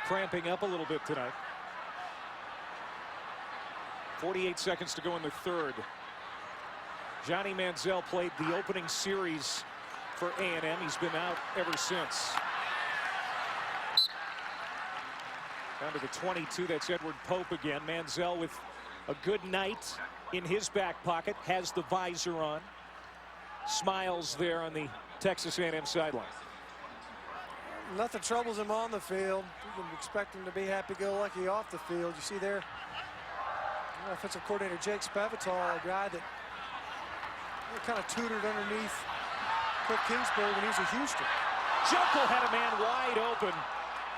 cramping up a little bit tonight. 48 seconds to go in the third. Johnny Manziel played the opening series for A&M. He's been out ever since. Down to the 22, that's Edward Pope again. Manziel with a good night in his back pocket, has the visor on. Smiles there on the Texas A&M sideline. Nothing troubles him on the field. You can expect him to be happy-go-lucky off the field. You see there, offensive coordinator Jake Spavital, a guy that kind of tutored underneath Cliff Kingsbury when he was at Houston. Jokel had a man wide open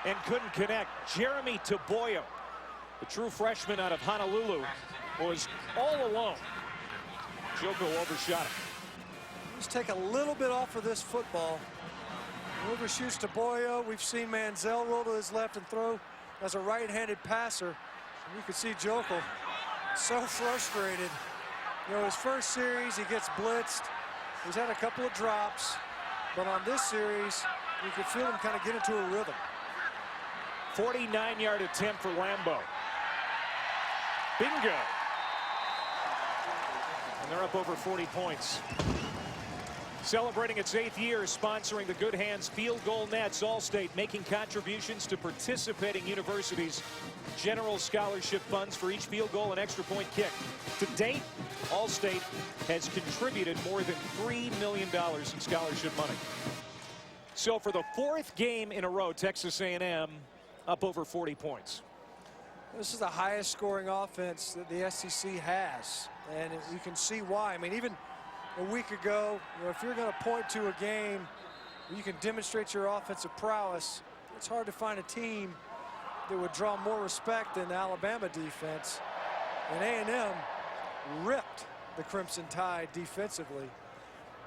and couldn't connect. Jeremy Taboyo, the true freshman out of Honolulu, was all alone. Jokel overshot him. Let's take a little bit off of this football. Overshoots Taboyo. We've seen Manziel roll to his left and throw as a right-handed passer. And you can see Jokel so frustrated. You know, his first series, he gets blitzed. He's had a couple of drops. But on this series, you could feel him kind of get into a rhythm. 49-yard attempt for Lambeau. Bingo. And they're up over 40 points. Celebrating its 8th year, sponsoring the Good Hands Field Goal Nets, Allstate making contributions to participating universities' general scholarship funds for each field goal and extra point kick. To date, Allstate has contributed more than $3 million in scholarship money. So for the 4th game in a row, Texas A&M up over 40 points. This is the highest scoring offense that the SEC has, and you can see why. I mean, even a week ago, you know, if you're going to point to a game where you can demonstrate your offensive prowess, it's hard to find a team that would draw more respect than the Alabama defense. And A&M ripped the Crimson Tide defensively.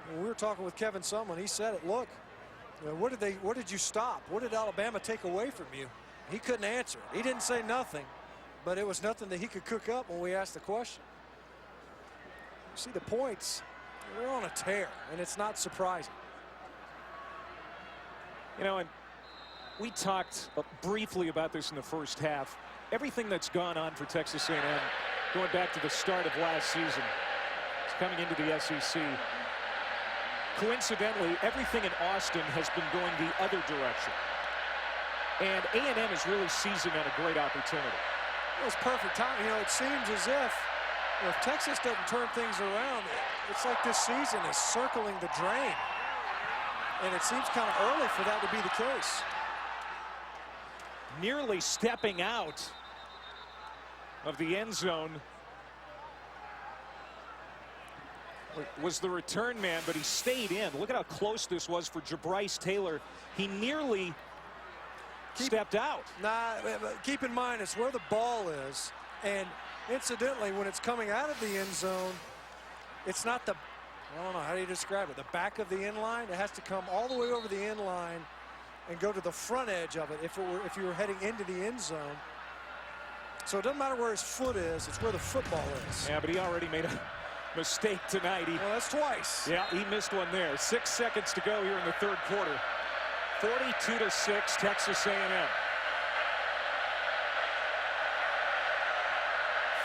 When we were talking with Kevin Sumlin, he said it. Look, you know, what did you stop? What did Alabama take away from you? He couldn't answer it. He didn't say nothing, but it was nothing that he could cook up when we asked the question. You see the points. They're on a tear, and it's not surprising. You know, and we talked briefly about this in the first half. Everything that's gone on for Texas A&M, going back to the start of last season, it's coming into the SEC. Coincidentally, everything in Austin has been going the other direction. And A&M is really seizing on a great opportunity. It was perfect time. You know, it seems as if Texas doesn't turn things around, it's like this season is circling the drain. And it seems kind of early for that to be the case. Nearly stepping out of the end zone was the return man, but he stayed in. Look at how close this was for Jabryce Taylor. He nearly stepped out. Nah, keep in mind, it's where the ball is. And incidentally, when it's coming out of the end zone, it's not the, I don't know, how do you describe it? The back of the end line? It has to come all the way over the end line and go to the front edge of it if you were heading into the end zone. So it doesn't matter where his foot is, it's where the football is. Yeah, but he already made a mistake tonight. Well, that's twice. Yeah, he missed one there. 6 seconds to go here in the third quarter. 42-6, Texas A&M.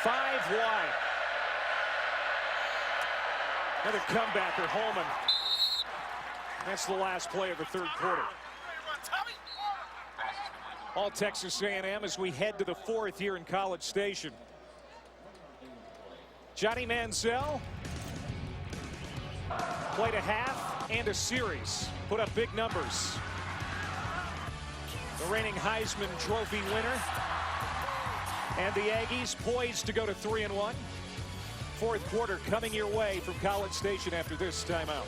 5 wide. Another comebacker, Holman. That's the last play of the third quarter. All Texas A&M as we head to the 4th here in College Station. Johnny Manziel played a half and a series, put up big numbers. The reigning Heisman Trophy winner. And the Aggies poised to go to 3-1. 4th quarter coming your way from College Station after this timeout.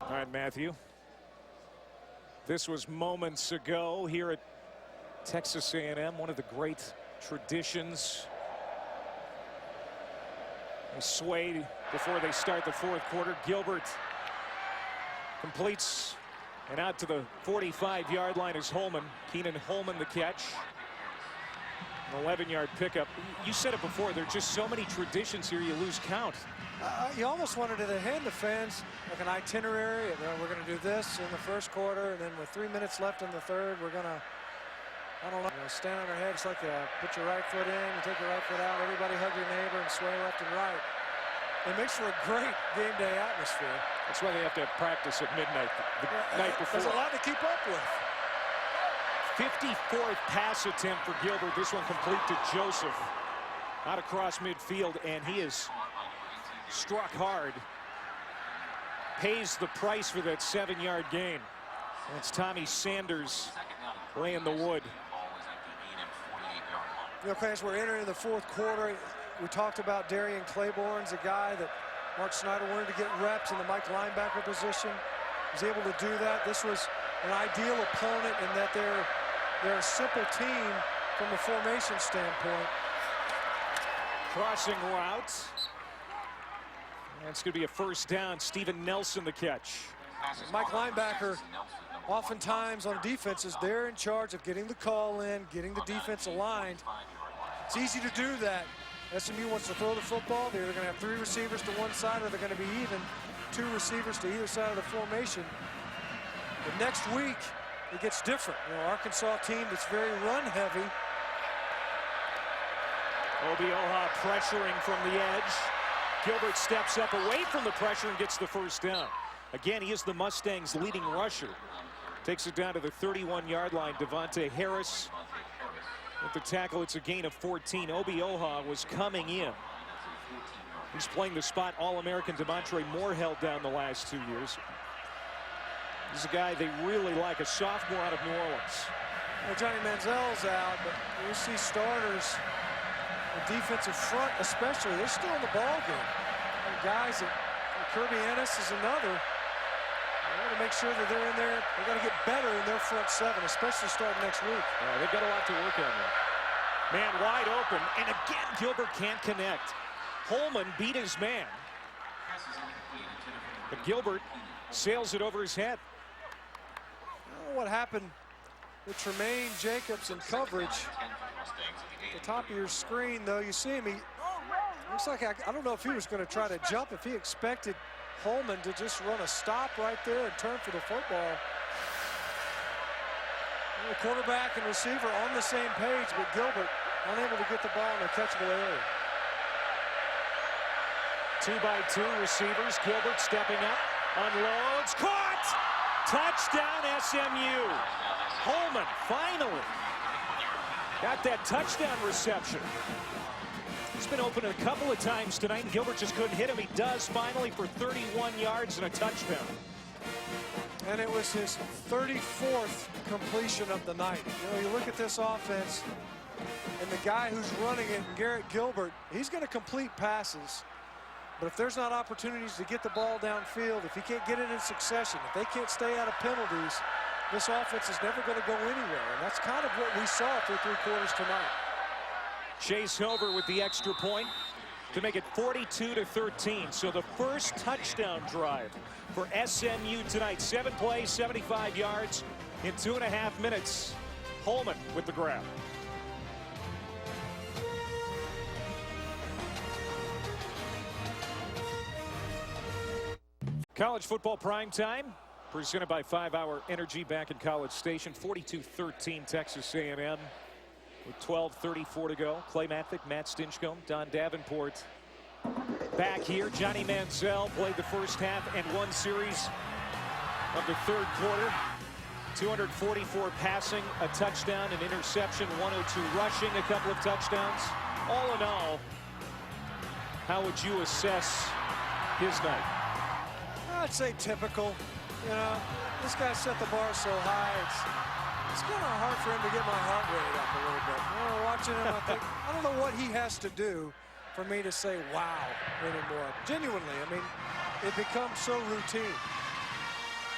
All right, Matthew. This was moments ago here at Texas A&M, one of the great traditions. They swayed before they start the 4th quarter. Gilbert completes And out to the 45-yard line is Holman. Keenan Holman the catch. An 11-yard pickup. You said it before, there are just so many traditions here you lose count. You almost wanted to hand the fans like an itinerary. We're going to do this in the first quarter, and then with 3 minutes left in the third, we're going to, I don't know, stand on our heads like put your right foot in, you take your right foot out, everybody hug your neighbor and sway left and right. It makes for a great game day atmosphere. That's why they have to have practice at midnight the night before. There's a lot to keep up with. 54th pass attempt for Gilbert. This one complete to Joseph. Out across midfield, and he is struck hard. Pays the price for that 7-yard gain. And it's Tommy Sanders laying the wood. Okay, as we're entering the fourth quarter, we talked about Darian Claiborne's a guy that Mark Snyder wanted to get reps in the Mike linebacker position. He was able to do that. This was an ideal opponent in that they're a simple team from a formation standpoint. Crossing route. And it's going to be a first down. Steven Nelson the catch. Mike linebacker, oftentimes on defenses, they're in charge of getting the call in, getting the defense aligned. It's easy to do that. SMU wants to throw the football. They're going to have 3 receivers to one side, or they're going to be even 2 receivers to either side of the formation. But next week, it gets different. Arkansas team that's very run heavy. Obioha pressuring from the edge. Gilbert steps up away from the pressure and gets the first down. Again, he is the Mustangs' leading rusher. Takes it down to the 31-yard line. Devontae Harris with the tackle. It's a gain of 14. Obioha was coming in. He's playing the spot All-American Demontre Moore held down the last 2 years. He's a guy they really like, a sophomore out of New Orleans. Johnny Manziel's out, but you see starters, the defensive front especially, they're still in the ball game. And guys, Kirby Ennis is another. They want to make sure that they're in there. They got to get better in their front 7, especially starting next week. Yeah, they've got a lot to work on there. Man wide open, and again Gilbert can't connect. Holman beat his man, but Gilbert sails it over his head. I don't know what happened with Tremaine Jacobs in coverage. At the top of your screen, though, you see him. He looks like I don't know if he was going to try to jump, if he expected Holman to just run a stop right there and turn for the football. The quarterback and receiver on the same page, but Gilbert unable to get the ball in a catchable area. 2-by-2 receivers. Gilbert stepping up, unloads, caught! Touchdown SMU. Holman finally got that touchdown reception. He's been open a couple of times tonight, and Gilbert just couldn't hit him. He does finally for 31 yards and a touchdown. And it was his 34th completion of the night. You look at this offense, and the guy who's running it, Garrett Gilbert, he's going to complete passes. But if there's not opportunities to get the ball downfield, if he can't get it in succession, if they can't stay out of penalties, this offense is never going to go anywhere. And that's kind of what we saw through 3 quarters tonight. Chase Hover with the extra point to make it 42-13. So the first touchdown drive for SMU tonight. 7 plays, 75 yards in 2.5 minutes. Holman with the grab. College football prime time presented by 5 Hour Energy back in College Station. 42-13 Texas A&M with 12:34 to go. Clay Mathick, Matt Stinchcomb, Don Davenport back here. Johnny Manziel played the first half and 1 series of the third quarter. 244 passing, a touchdown, an interception, 102 rushing, a couple of touchdowns. All in all, how would you assess his night? I'd say typical. This guy set the bar so high. It's kind of hard for him to get my heart rate up a little bit. Watching him, I think, I don't know what he has to do for me to say wow anymore. Genuinely, I mean, it becomes so routine.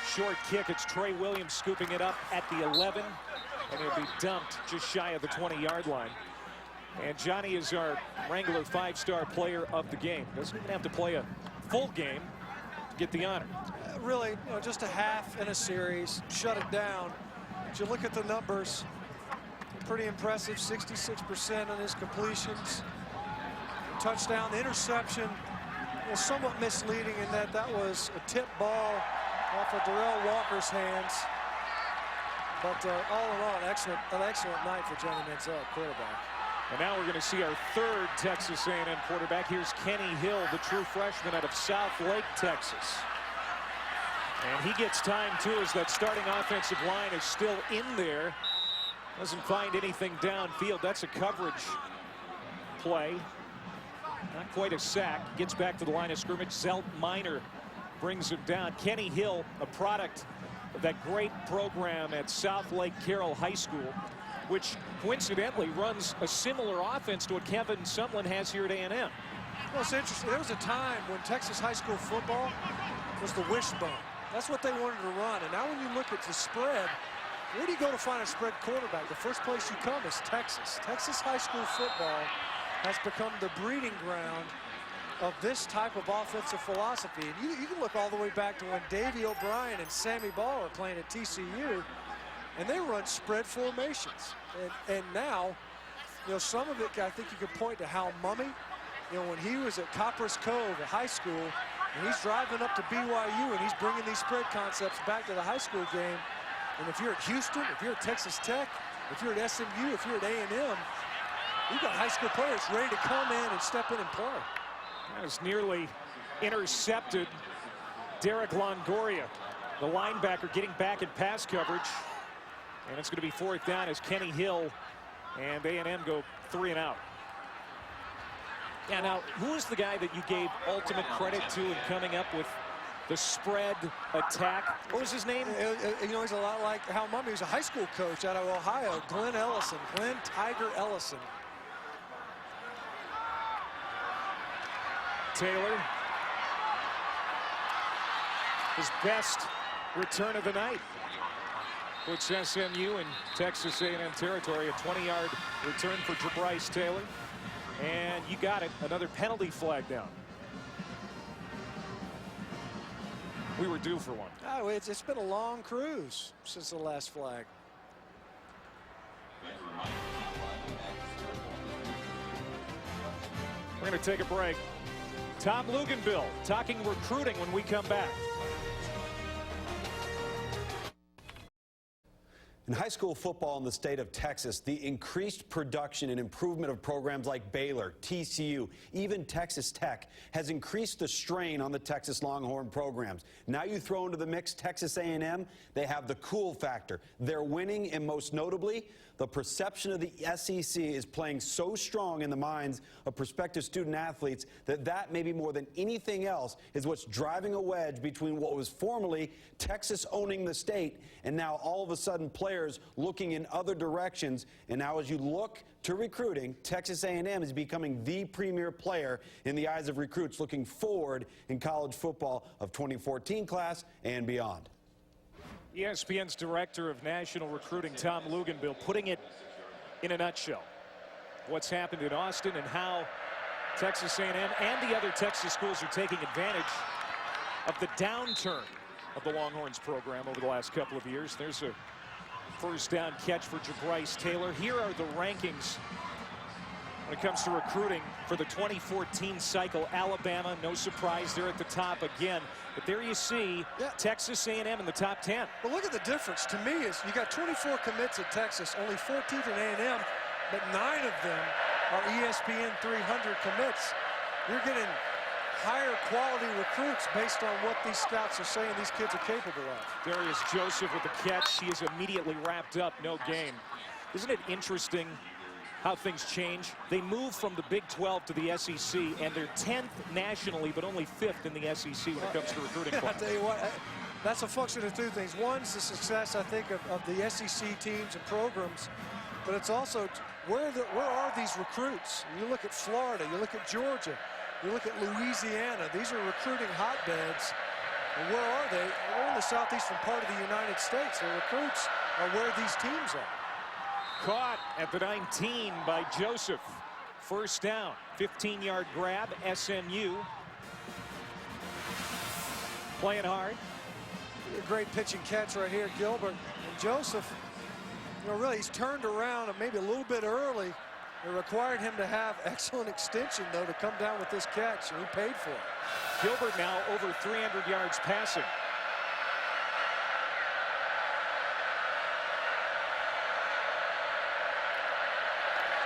Short kick, it's Trey Williams scooping it up at the 11, and he'll be dumped just shy of the 20-yard line. And Johnny is our Wrangler 5-star player of the game. Doesn't even have to play a full game. get the honor. Really, just a half in a series, shut it down. But you look at the numbers, pretty impressive, 66% on his completions. Touchdown, the interception was somewhat misleading in that was a tip ball off of Darrell Walker's hands. But all in all, an excellent night for Johnny Manziel, quarterback. And now we're going to see our third Texas A&M quarterback. Here's Kenny Hill, the true freshman out of South Lake, Texas. And he gets time, too, as that starting offensive line is still in there. Doesn't find anything downfield. That's a coverage play. Not quite a sack. Gets back to the line of scrimmage. Zelt Minor brings him down. Kenny Hill, a product of that great program at South Lake Carroll High School, which coincidentally runs a similar offense to what Kevin Sumlin has here at A&M. Well, it's interesting. There was a time when Texas high school football was the wishbone. That's what they wanted to run. And now when you look at the spread, where do you go to find a spread quarterback? The first place you come is Texas. Texas high school football has become the breeding ground of this type of offensive philosophy. And you can look all the way back to when Davey O'Brien and Sammy Ball were playing at TCU, and they run spread formations. And now, some of it, I think you could point to Hal Mumme. When he was at Copperas Cove, at high school, and he's driving up to BYU, and he's bringing these spread concepts back to the high school game. And if you're at Houston, if you're at Texas Tech, if you're at SMU, if you're at A&M, you've got high school players ready to come in and step in and play. That was nearly intercepted. Derek Longoria, the linebacker, getting back in pass coverage. And it's going to be fourth down as Kenny Hill and A&M go 3 and out. Yeah, now, who is the guy that you gave ultimate credit to in coming up with the spread attack? What was his name? He's a lot like Hal Mumme. He was a high school coach out of Ohio, Glenn Tiger Ellison. Taylor, his best return of the night, puts SMU in Texas A&M territory. A 20-yard return for Bryce Taylor. And you got it, another penalty flag down. We were due for one. Oh, it's been a long cruise since the last flag. We're going to take a break. Tom Luganville talking recruiting when we come back. In high school football in the state of Texas, the increased production and improvement of programs like Baylor, TCU, even Texas Tech has increased the strain on the Texas Longhorn programs. Now you throw into the mix Texas A&M, they have the cool factor. They're winning, and most notably, the perception of the SEC is playing so strong in the minds of prospective student athletes that maybe more than anything else is what's driving a wedge between what was formerly Texas owning the state and now all of a sudden players looking in other directions. And now as you look to recruiting, Texas A&M is becoming the premier player in the eyes of recruits looking forward in college football of 2014 class and beyond. ESPN's director of national recruiting, Tom Luganville, putting it in a nutshell. What's happened in Austin and how Texas A&M and the other Texas schools are taking advantage of the downturn of the Longhorns program over the last couple of years. There's a first down catch for Bryce Taylor. Here are the rankings when it comes to recruiting for the 2014 cycle. Alabama, no surprise, they're at the top again. But there you see Texas A&M in the top 10. Well, look at the difference. To me, is you got 24 commits at Texas, only 14th in A&M, but 9 of them are ESPN 300 commits. You're getting higher quality recruits based on what these scouts are saying these kids are capable of. Darius Joseph with the catch. He is immediately wrapped up, no gain. Isn't it interesting how things change? They move from the Big 12 to the SEC, and they're 10th nationally, but only 5th in the SEC when it comes to recruiting. I'll tell you what, that's a function of 2 things. One is the success, I think, of the SEC teams and programs, but it's also where are these recruits? You look at Florida, you look at Georgia, you look at Louisiana. These are recruiting hotbeds. And where are they? They're in the southeastern part of the United States. The recruits are where these teams are. Caught at the 19 by Joseph. First down, 15-yard grab, SMU. playing hard. A great pitch and catch right here, Gilbert. And Joseph, you know, really, he's turned around and maybe a little bit early. It required him to have excellent extension, though, to come down with this catch, and he paid for it. Gilbert now over 300 yards passing.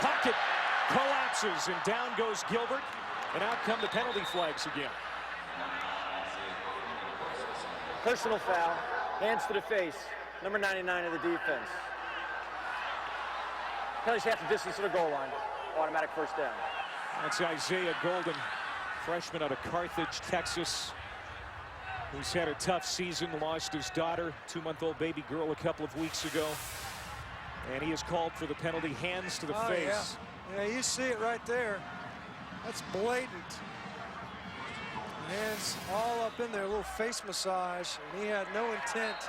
Pocket collapses, and down goes Gilbert, and out come the penalty flags again. Personal foul, hands to the face, number 99 of the defense. Penalties half the distance to the goal line. Automatic first down. That's Isaiah Golden, freshman out of Carthage, Texas, who's had a tough season, lost his daughter, 2-month-old baby girl, a couple of weeks ago. And he is called for the penalty, hands to the face. Yeah, you see it right there. That's blatant. Hands all up in there, a little face massage, and he had no intent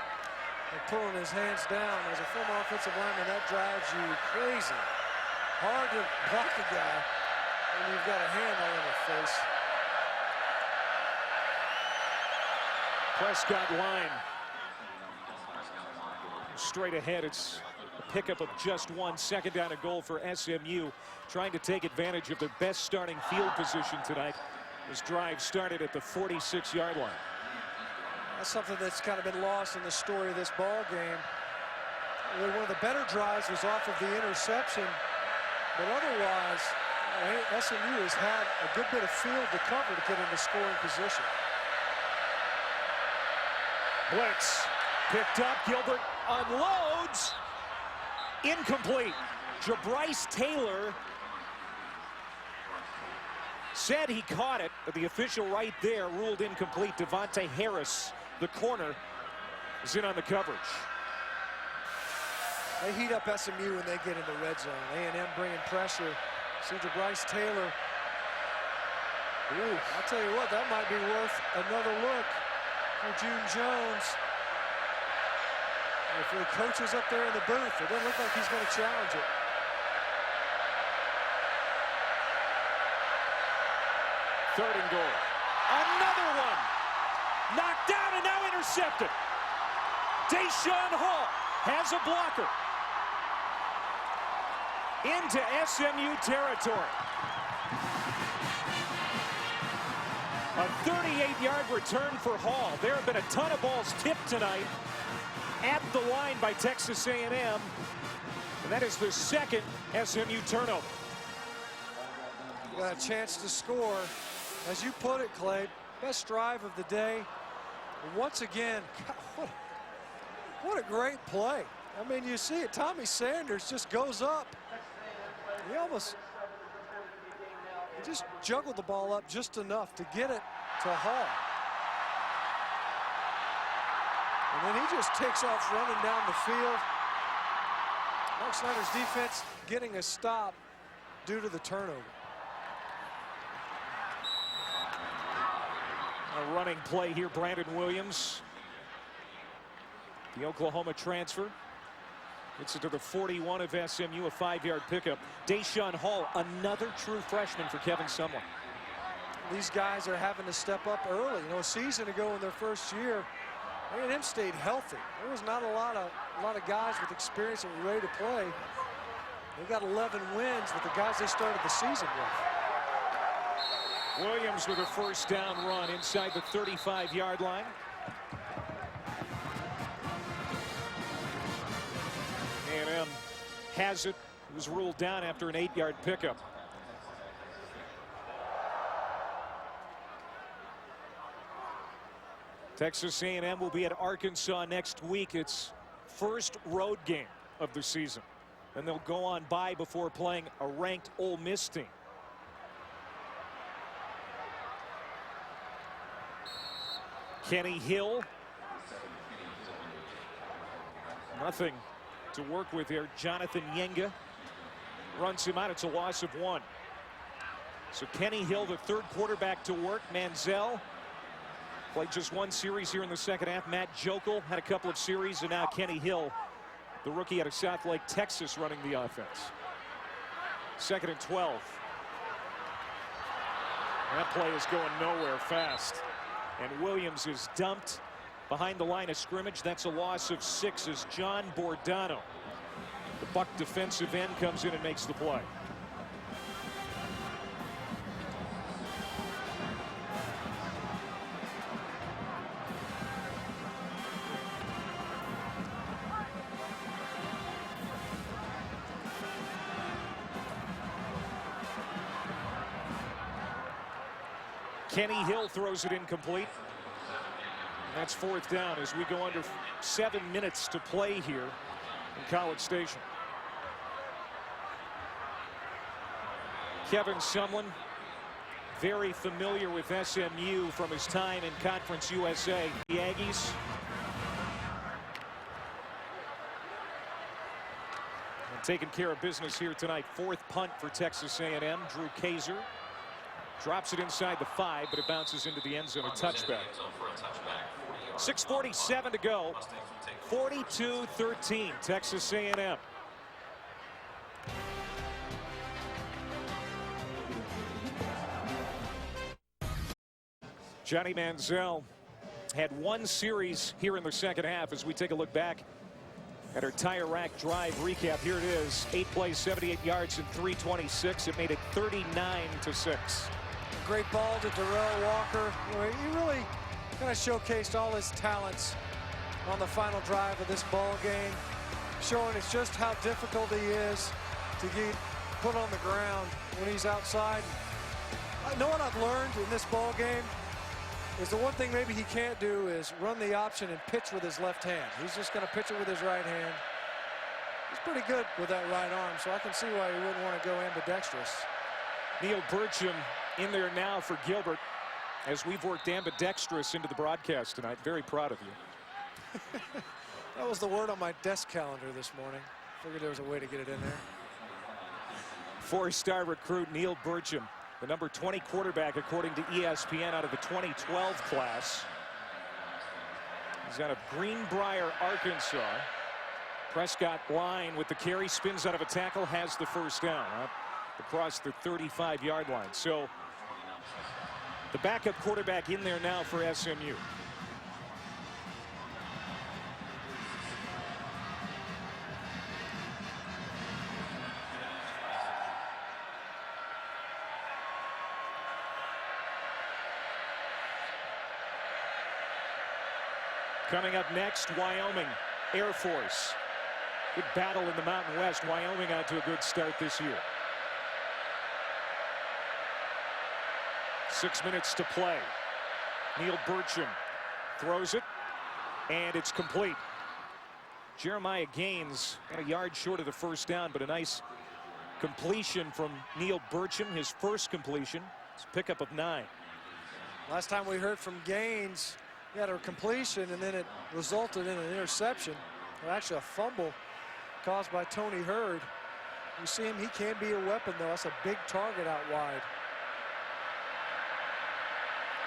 of pulling his hands down. As a former offensive lineman, that drives you crazy. Hard to block a guy when you've got a hand all in the face. Prescott line. Straight ahead, it's a pickup of just one. Second down and goal for SMU, trying to take advantage of their best starting field position tonight. This drive started at the 46-yard line. That's something that's kind of been lost in the story of this ball game. One of the better drives was off of the interception, but otherwise, SMU has had a good bit of field to cover to get into scoring position. Blitz picked up. Gilbert unloads. Incomplete. Jabryce Taylor said he caught it, but the official right there ruled incomplete. Devontae Harris, the corner, is in on the coverage. They heat up SMU when they get in the red zone. A&M bringing pressure. See Jabryce Taylor. Ooh, I'll tell you what, that might be worth another look for June Jones. And if the coach is up there in the booth, it doesn't look like he's going to challenge it. Third and goal. Another one. Knocked down and now intercepted. Deshaun Hall has a blocker. Into SMU territory. A 38-yard return for Hall. There have been a ton of balls tipped tonight at the line by Texas A&M. And that is the second SMU turnover. Got a chance to score. As you put it, Clay, best drive of the day. Once again, God, what a great play. I mean, you see it. Tommy Sanders just goes up. He just juggled the ball up just enough to get it to Hall. And then he just takes off running down the field. Mark Snyder's defense getting a stop due to the turnover. A running play here, Brandon Williams. The Oklahoma transfer. Gets it to the 41 of SMU, a 5-yard pickup. Deshaun Hall, another true freshman for Kevin Sumlin. These guys are having to step up early. You know, a season ago in their first year, A&M stayed healthy. There was not a lot of guys with experience and ready to play. They got 11 wins with the guys they started the season with. Williams with a first down run inside the 35-yard line. A&M has it. It was ruled down after an 8-yard pickup. Texas A&M will be at Arkansas next week. Its first road game of the season. And they'll go on bye before playing a ranked Ole Miss team. Kenny Hill. Nothing to work with here. Jonathan Yenga runs him out. It's a loss of 1. So Kenny Hill, the third quarterback to work. Manziel played just 1 series here in the second half. Matt Jokel had a couple of series, and now Kenny Hill, the rookie out of South Lake, Texas, running the offense. 2nd and 12. That play is going nowhere fast. And Williams is dumped behind the line of scrimmage. That's a loss of 6 as John Bordano, the Buck defensive end, comes in and makes the play. Kenny Hill throws it incomplete. That's 4th down as we go under 7 minutes to play here in College Station. Kevin Sumlin, very familiar with SMU from his time in Conference USA. The Aggies and taking care of business here tonight. 4th punt for Texas A&M. Drew Kaiser drops it inside the 5, but it bounces into the end zone. A touchback. 6:47 to go. 42-13, Texas A&M. Johnny Manziel had 1 series here in the second half as we take a look back at our tire rack drive recap. Here it is. 8 plays, 78 yards, and 326. It made it 39-6. Great ball to Darrell Walker. He really kind of showcased all his talents on the final drive of this ball game, showing us just how difficult he is to get put on the ground when he's outside. I know what I've learned in this ball game is the one thing maybe he can't do is run the option and pitch with his left hand. He's just going to pitch it with his right hand. He's pretty good with that right arm, so I can see why he wouldn't want to go ambidextrous. Neil Burcham in there now for Gilbert as we've worked ambidextrous into the broadcast tonight. Very proud of you. That was the word on my desk calendar this morning. Figured there was a way to get it in there. 4-star recruit Neil Burcham, the number 20 quarterback according to ESPN out of the 2012 class. He's out of Greenbrier, Arkansas. Prescott line with the carry, spins out of a tackle, has the 1st down across the 35-yard line. So the backup quarterback in there now for SMU. Coming up next, Wyoming Air Force. Good battle in the Mountain West. Wyoming out to a good start this year. 6 minutes to play. Neil Burcham throws it, and it's complete. Jeremiah Gaines got a yard short of the 1st down, but a nice completion from Neil Burcham, his first completion. It's a pickup of 9. Last time we heard from Gaines, he had a completion, and then it resulted in an interception. Well, actually a fumble caused by Tony Hurd. You see him, he can be a weapon, though. That's a big target out wide.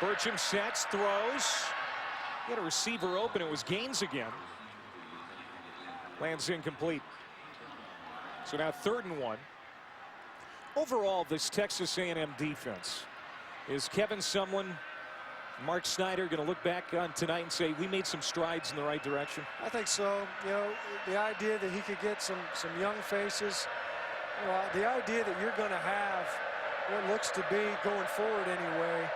Burcham sets, throws. He had a receiver open. It was Gaines again. Lands incomplete. So now 3rd and 1. Overall, this Texas A&M defense, is Kevin Sumlin, Mark Snyder going to look back on tonight and say we made some strides in the right direction? I think so. You know, the idea that he could get some young faces, you know, the idea that you're going to have what looks to be going forward anyway,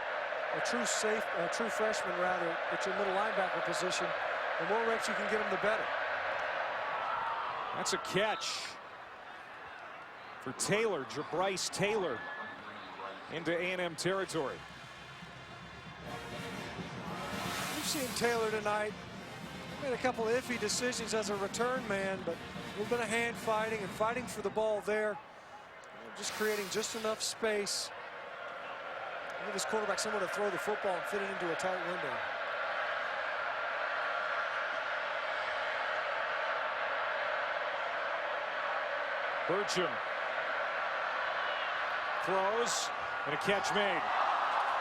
a true freshman rather, at your middle linebacker position. The more reps you can get him, the better. That's a catch for Taylor, Bryce Taylor, into A&M territory. We've seen Taylor tonight. Made a couple of iffy decisions as a return man, but a little bit of hand fighting and fighting for the ball there. Just creating just enough space. Give his quarterback somewhere to throw the football and fit it into a tight window. Burcham throws, and a catch made.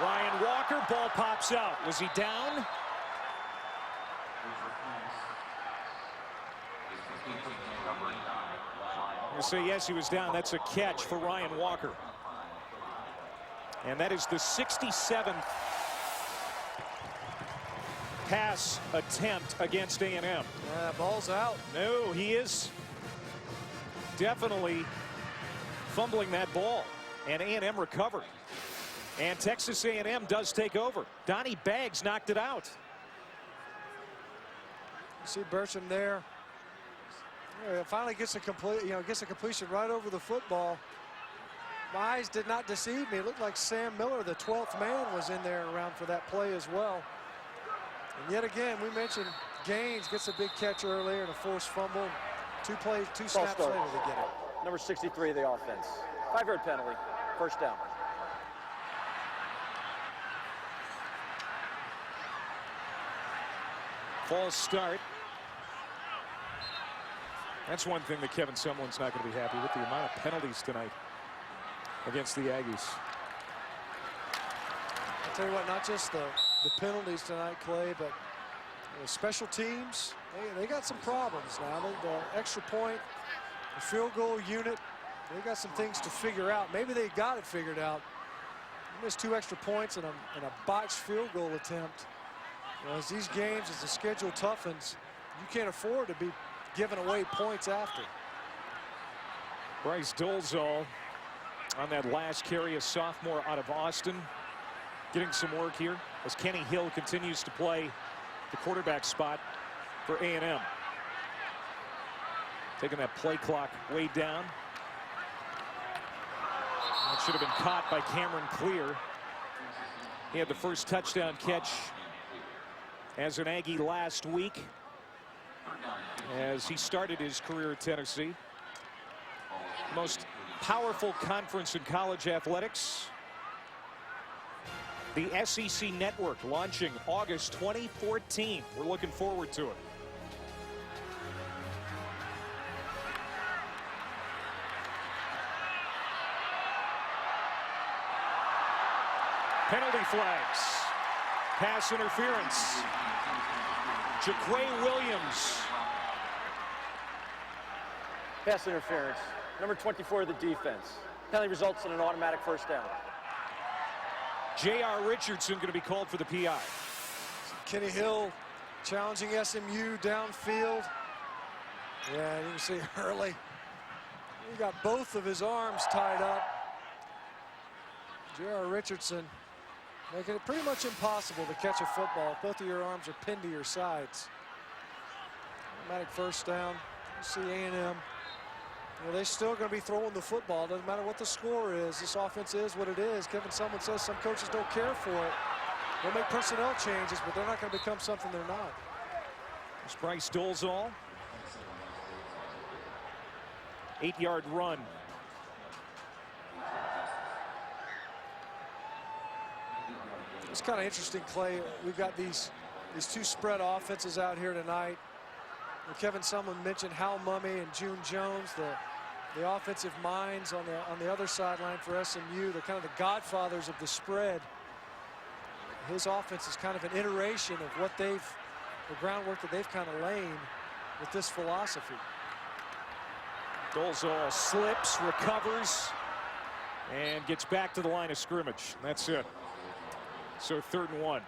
Ryan Walker, ball pops out. Was he down? You say yes, he was down. That's a catch for Ryan Walker. And that is the 67th pass attempt against A&M. Yeah, ball's out. No, he is definitely fumbling that ball, and A&M recovered. And Texas A&M does take over. Donnie Baggs knocked it out. You see Bertram there. Yeah, finally gets a completion right over the football. My eyes did not deceive me. It looked like Sam Miller, the 12th man, was in there around for that play as well. And yet again, we mentioned Gaines gets a big catch earlier and a forced fumble. Two snaps later to get it. Number 63 of the offense. 5-yard penalty, first down. False start. That's one thing that Kevin Sumlin's not going to be happy with, the amount of penalties tonight against the Aggies. I'll tell you what, not just the penalties tonight, Clay, but special teams, they got some problems now. The extra point, the field goal unit, they got some things to figure out. Maybe they got it figured out. They missed 2 extra points and a botched field goal attempt. As these games, as the schedule toughens, you can't afford to be giving away points after. Bryce Dolezal on that last carry, a sophomore out of Austin, getting some work here as Kenny Hill continues to play the quarterback spot for A&M. Taking that play clock way down. That should have been caught by Cameron Clear. He had the first touchdown catch as an Aggie last week, as he started his career at Tennessee. Most powerful conference in college athletics. The SEC Network launching August 2014. We're looking forward to it. Penalty flags. Pass interference. Jaquay Williams. Pass interference. Number 24 of the defense. Penalty results in an automatic first down. J.R. Richardson going to be called for the PI. Kenny Hill challenging SMU downfield. Yeah, you can see early. He got both of his arms tied up. J.R. Richardson making it pretty much impossible to catch a football if both of your arms are pinned to your sides. Automatic first down. You see A&M. They're still going to be throwing the football. Doesn't matter what the score is. This offense is what it is. Kevin Sumlin says some coaches don't care for it. They'll make personnel changes, but they're not going to become something they're not. It's Bryce Dolezal. 8-yard run. It's kind of interesting, Clay. We've got these 2 spread offenses out here tonight. Kevin Sumlin mentioned Hal Mumme and June Jones, the offensive minds on the other sideline for SMU. They're kind of the godfathers of the spread. His offense is kind of an iteration of what the groundwork that they've kind of laid with this philosophy. Dolezal slips, recovers, and gets back to the line of scrimmage. That's it. So 3rd and 1.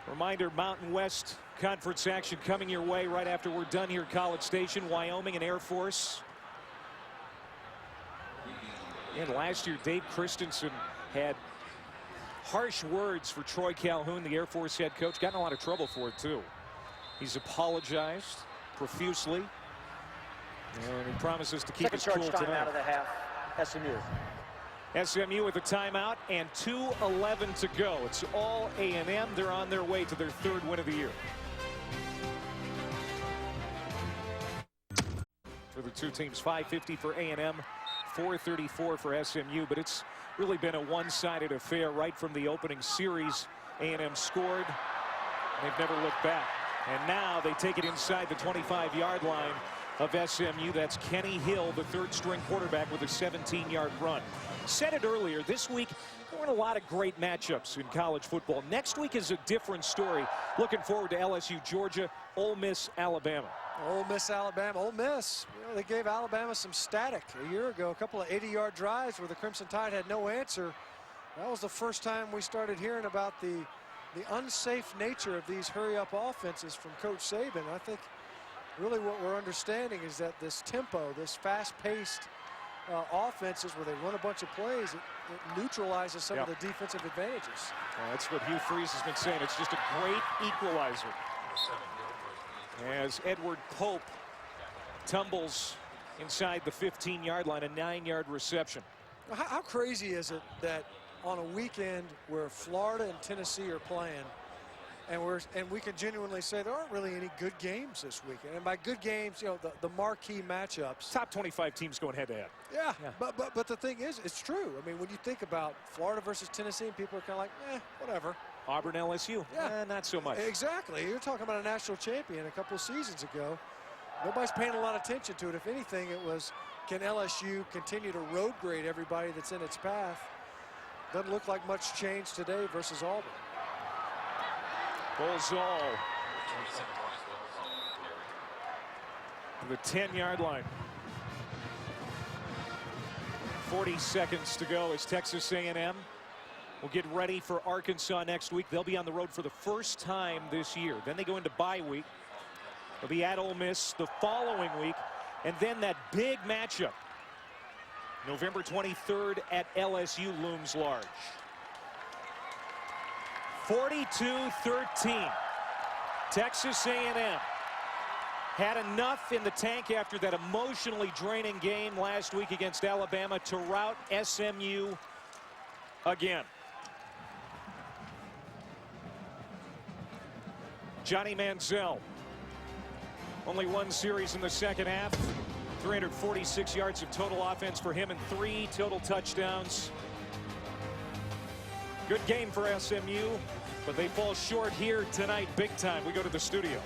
Reminder, Mountain West Conference action coming your way right after we're done here at College Station. Wyoming and Air Force. And last year, Dave Christensen had harsh words for Troy Calhoun, the Air Force head coach. Got in a lot of trouble for it, too. He's apologized profusely. And he promises to keep his cool tonight. Second charge time out of the half, SMU. SMU with a timeout and 2:11 to go. It's all A&M. They're on their way to their 3rd win of the year. For the 2 teams, 550 for A&M, 434 for SMU, but it's really been a one-sided affair right from the opening series. A&M scored. They've never looked back. And now they take it inside the 25-yard line of SMU. That's Kenny Hill, the 3rd-string quarterback, with a 17-yard run. Said it earlier, this week there weren't a lot of great matchups in college football. Next week is a different story. Looking forward to LSU, Georgia, Ole Miss, Alabama. Ole Miss, Alabama. Ole Miss, they gave Alabama some static a year ago. A couple of 80-yard drives where the Crimson Tide had no answer. That was the first time we started hearing about the the unsafe nature of these hurry-up offenses from Coach Saban. I think really what we're understanding is that this tempo, this fast-paced offenses where they run a bunch of plays, it neutralizes some of the defensive advantages. That's what Hugh Freeze has been saying. It's just a great equalizer. As Edward Pope tumbles inside the 15-yard line, a 9-yard reception. How crazy is it that on a weekend where Florida and Tennessee are playing, and we can genuinely say there aren't really any good games this weekend. And by good games, you know, the marquee matchups. Top 25 teams going head-to-head. Yeah. But the thing is, it's true. I mean, when you think about Florida versus Tennessee, people are kind of like, whatever. Auburn, LSU, not so much. Exactly. You're talking about a national champion a couple of seasons ago. Nobody's paying a lot of attention to it. If anything, it was, can LSU continue to road grade everybody that's in its path? Doesn't look like much change today versus Auburn. Bolzal to the 10-yard line. 40 seconds to go as Texas A&M will get ready for Arkansas next week. They'll be on the road for the first time this year. Then they go into bye week. They'll be at Ole Miss the following week. And then that big matchup, November 23rd at LSU, looms large. 42-13. Texas A&M had enough in the tank after that emotionally draining game last week against Alabama to rout SMU again. Johnny Manziel, only one series in the second half. 346 yards of total offense for him and 3 total touchdowns. Good game for SMU, but they fall short here tonight big time. We go to the studio.